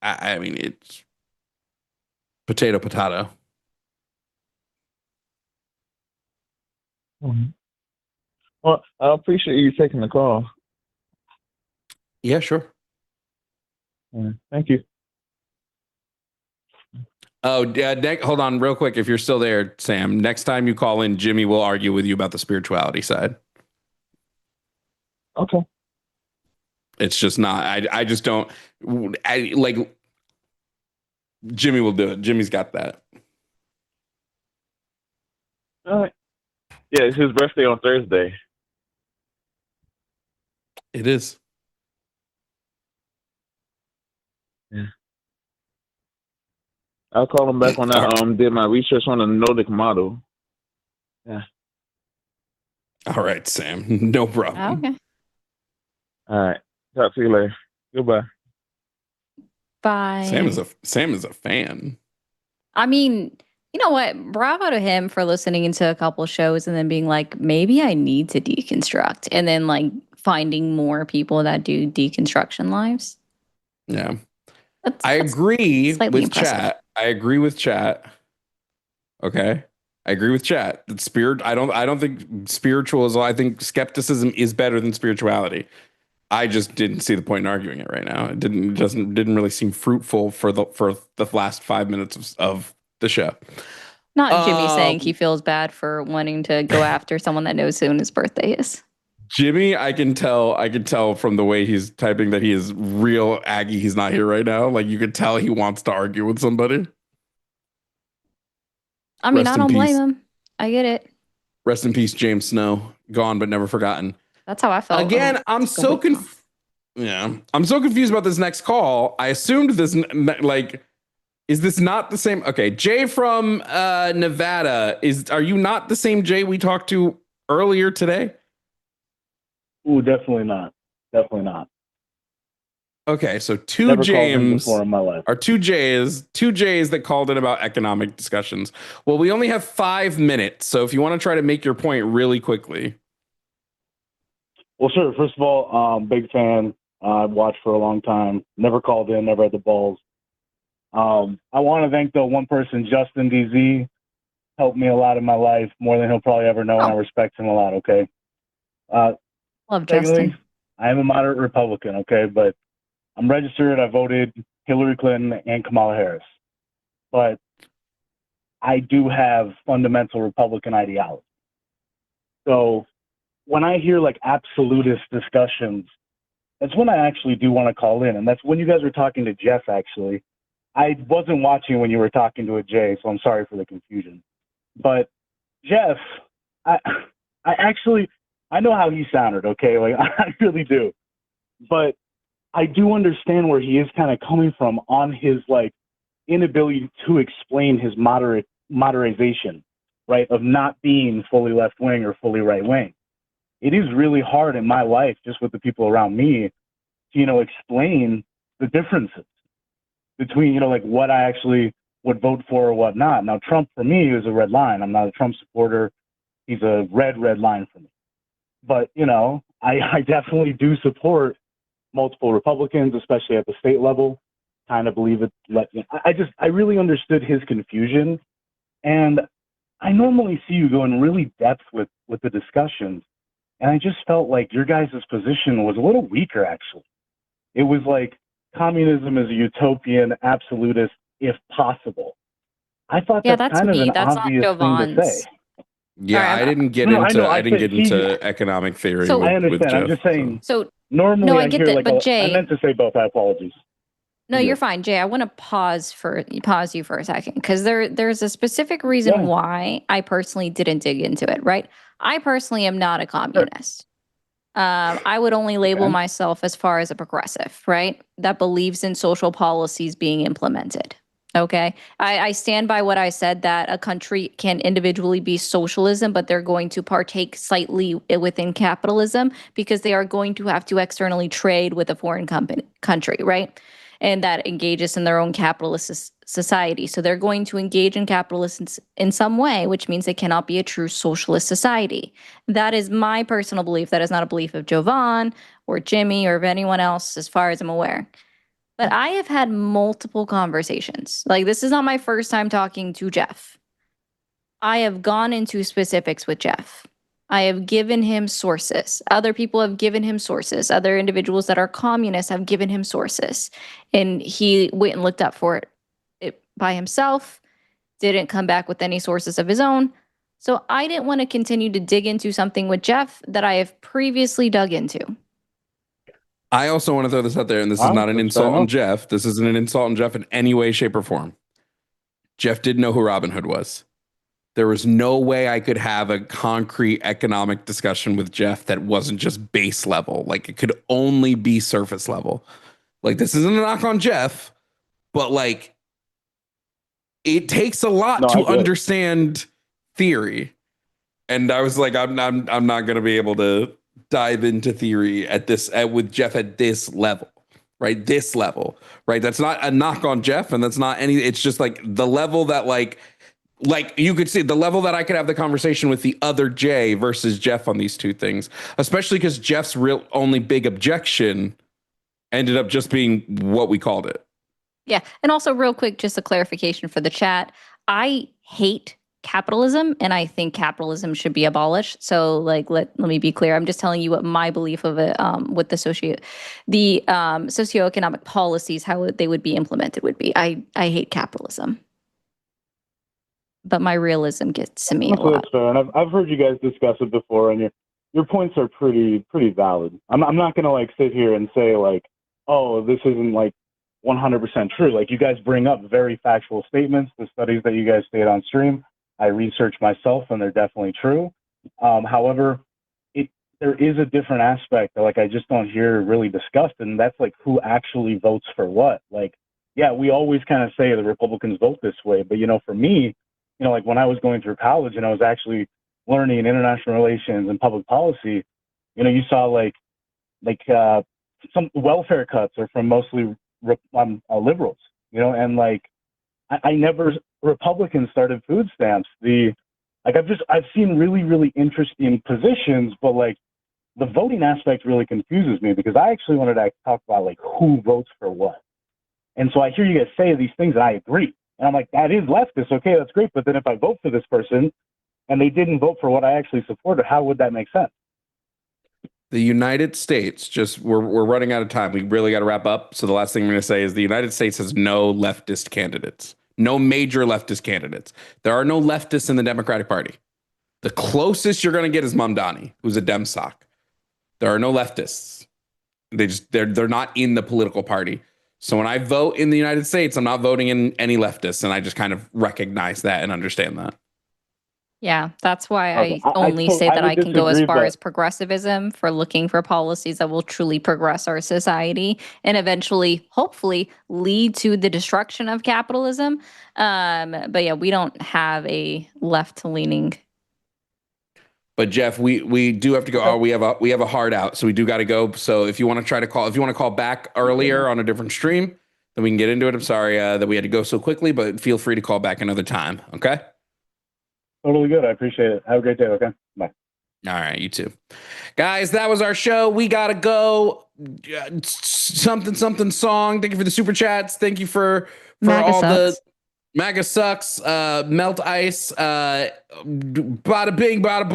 I mean, it's potato.
Mm-hmm. Well, I appreciate you taking the call.
Yeah, sure.
Thank you.
Oh, hold on real quick. If you're still there, Sam, next time you call in, Jimmy will argue with you about the spirituality side.
Okay.
It's just not, I just don't, like, Jimmy will do it. Jimmy's got that.
All right. Yeah, it's his birthday on Thursday.
It is.
Yeah. I'll call him back when I did my research on the Nordic model. Yeah.
All right, Sam. No problem.
Okay.
All right. Talk to you later. Goodbye.
Bye.
Sam is a fan.
I mean, you know what? Bravo to him for listening into a couple shows and then being like, maybe I need to deconstruct, and then like finding more people that do deconstruction lives.
Yeah. I agree with
impressive.
chat. I agree with chat. Okay. I agree with chat. That I don't think spiritual is, I think skepticism is better than spirituality. I just didn't see the point in arguing it right now. It didn't really seem fruitful for the last 5 minutes of the show.
Not Jimmy saying he feels bad for wanting to go after someone that knows when his birthday is.
Jimmy, I can tell from the way he's typing that he is real Aggie. He's not here right now. Like you could tell he wants to argue with somebody.
I mean, I don't blame him. I get it.
Rest in peace, James Snow. Gone but never forgotten.
That's how I felt.
Again, I'm so confused about this next call. I assumed this, like, is this not the same? Okay, Jay from Nevada. Are you not the same Jay we talked to earlier today?
Ooh, definitely not. Definitely not.
Okay, so
Never
James
before in my life.
are two Jays that called in about economic discussions. Well, we only have 5 minutes, so if you want to try to make your point really quickly.
Well, sure. First of all, big fan. I've watched for a long time. Never called in. Never had the balls. I want to thank the one person, Justin DZ, helped me a lot in my life, more than he'll probably ever know, and I respect him a lot. Okay.
Love Justin.
I am a moderate Republican. Okay, but I'm registered. I voted Hillary Clinton and Kamala Harris, but I do have fundamental Republican ideology. So when I hear like absolutist discussions that's when I actually do want to call in. And that's when you guys were talking to Jeff, actually. I wasn't watching when you were talking to a Jay, so I'm sorry for the confusion. But Jeff, I know how he sounded, okay? Like, I really do. But I do understand where he is kind of coming from on his, like, inability to explain his moderation, right, of not being fully left-wing or fully right-wing. It is really hard in my life, just with the people around me, to, explain the differences between, like what I actually would vote for or what not. Now, Trump for me is a red line. I'm not a Trump supporter. He's a red line for me. But, I definitely do support multiple Republicans, especially at the state level. Kind of believe it. I really understood his confusion. And I normally see you go in really depth with the discussions. And I just felt like your guys' position was a little weaker, actually. It was like communism is a utopian, absolutist, if possible. I thought that's kind of an obvious thing to say.
Yeah, I didn't get into economic theory.
So I understand.
With
I'm
Jeff,
just saying.
So
normally
no,
I
get
hear
that,
like
but Jay,
I meant to say both. I apologize.
No, you're fine, Jay. I want to pause you for a second because there's a specific reason why I personally didn't dig into it. Right? I personally am not a communist. I would only label myself as far as a progressive, right? That believes in social policies being implemented. Okay. I stand by what I said, that a country can individually be socialism, but they're going to partake slightly within capitalism because they are going to have to externally trade with a foreign country, right? And that engages in their own capitalist society. So they're going to engage in capitalism in some way, which means it cannot be a true socialist society. That is my personal belief. That is not a belief of Jovan or Jimmy or of anyone else, as far as I'm aware. But I have had multiple conversations. Like, this is not my first time talking to Jeff. I have gone into specifics with Jeff. I have given him sources. Other people have given him sources. Other individuals that are communists have given him sources. And he went and looked up for it by himself, didn't come back with any sources of his own. So I didn't want to continue to dig into something with Jeff that I have previously dug into.
I also want to throw this out there, and this is not an insult on Jeff. This isn't an insult on Jeff in any way, shape, or form. Jeff didn't know who Robin Hood was. There was no way I could have a concrete economic discussion with Jeff that wasn't just base level. Like, it could only be surface level. Like, this isn't a knock on Jeff, but like, it takes a lot to understand theory. And I was like, I'm not going to be able to dive into theory with Jeff at this level, right? This level, right? That's not a knock on Jeff, and that's not any. It's just like the level that like you could see the level that I could have the conversation with the other Jay versus Jeff on these two things, especially because Jeff's real only big objection ended up just being what we called it.
Yeah, and also real quick, just a clarification for the chat. I hate capitalism, and I think capitalism should be abolished. So, like, let me be clear. I'm just telling you what my belief of it, with the socioeconomic policies, how they would be implemented would be. I hate capitalism, but my realism gets to me a lot.
That's fair, and I've heard you guys discuss it before, and your points are pretty valid. I'm not gonna like sit here and say like, oh, this isn't like 100% true. Like, you guys bring up very factual statements, the studies that you guys state on stream. I researched myself, and they're definitely true. However, there is a different aspect that, like, I just don't hear really discussed, and that's like who actually votes for what. Like, yeah, we always kind of say the Republicans vote this way, but for me, like when I was going through college and I was actually learning international relations and public policy, you saw like some welfare cuts are from mostly liberals, and like I never Republicans started food stamps. I've seen really, really interesting positions, but like the voting aspect really confuses me because I actually wanted to talk about like who votes for what. And so I hear you guys say these things and I agree. And I'm like, that is leftist. Okay, that's great. But then if I vote for this person and they didn't vote for what I actually supported, how would that make sense?
The United States, we're running out of time. We really got to wrap up. So the last thing I'm going to say is the United States has no leftist candidates. No major leftist candidates. There are no leftists in the Democratic Party. The closest you're going to get is Mamdani, who's a Dem sock. There are no leftists. They're not in the political party. So when I vote in the United States, I'm not voting in any leftists, and I just kind of recognize that and understand that.
Yeah, that's why
Okay.
I only say that I can go as
disagree,
far
but-
as progressivism for looking for policies that will truly progress our society and eventually, hopefully, lead to the destruction of capitalism. But yeah, we don't have a left-leaning.
But Jeff, we do have to go. Oh, we have a hard out, so we do got to go. So if you want to call back earlier on a different stream, then we can get into it. I'm sorry that we had to go so quickly, but feel free to call back another time. Okay.
Totally good. I appreciate it. Have a great day. Okay. Bye.
All right, you too. Guys, that was our show. We got to go. Something song. Thank you for the super chats. Thank you for
MAGA
all
sucks.
the MAGA sucks. Melt ice. Bada bing, bada boom.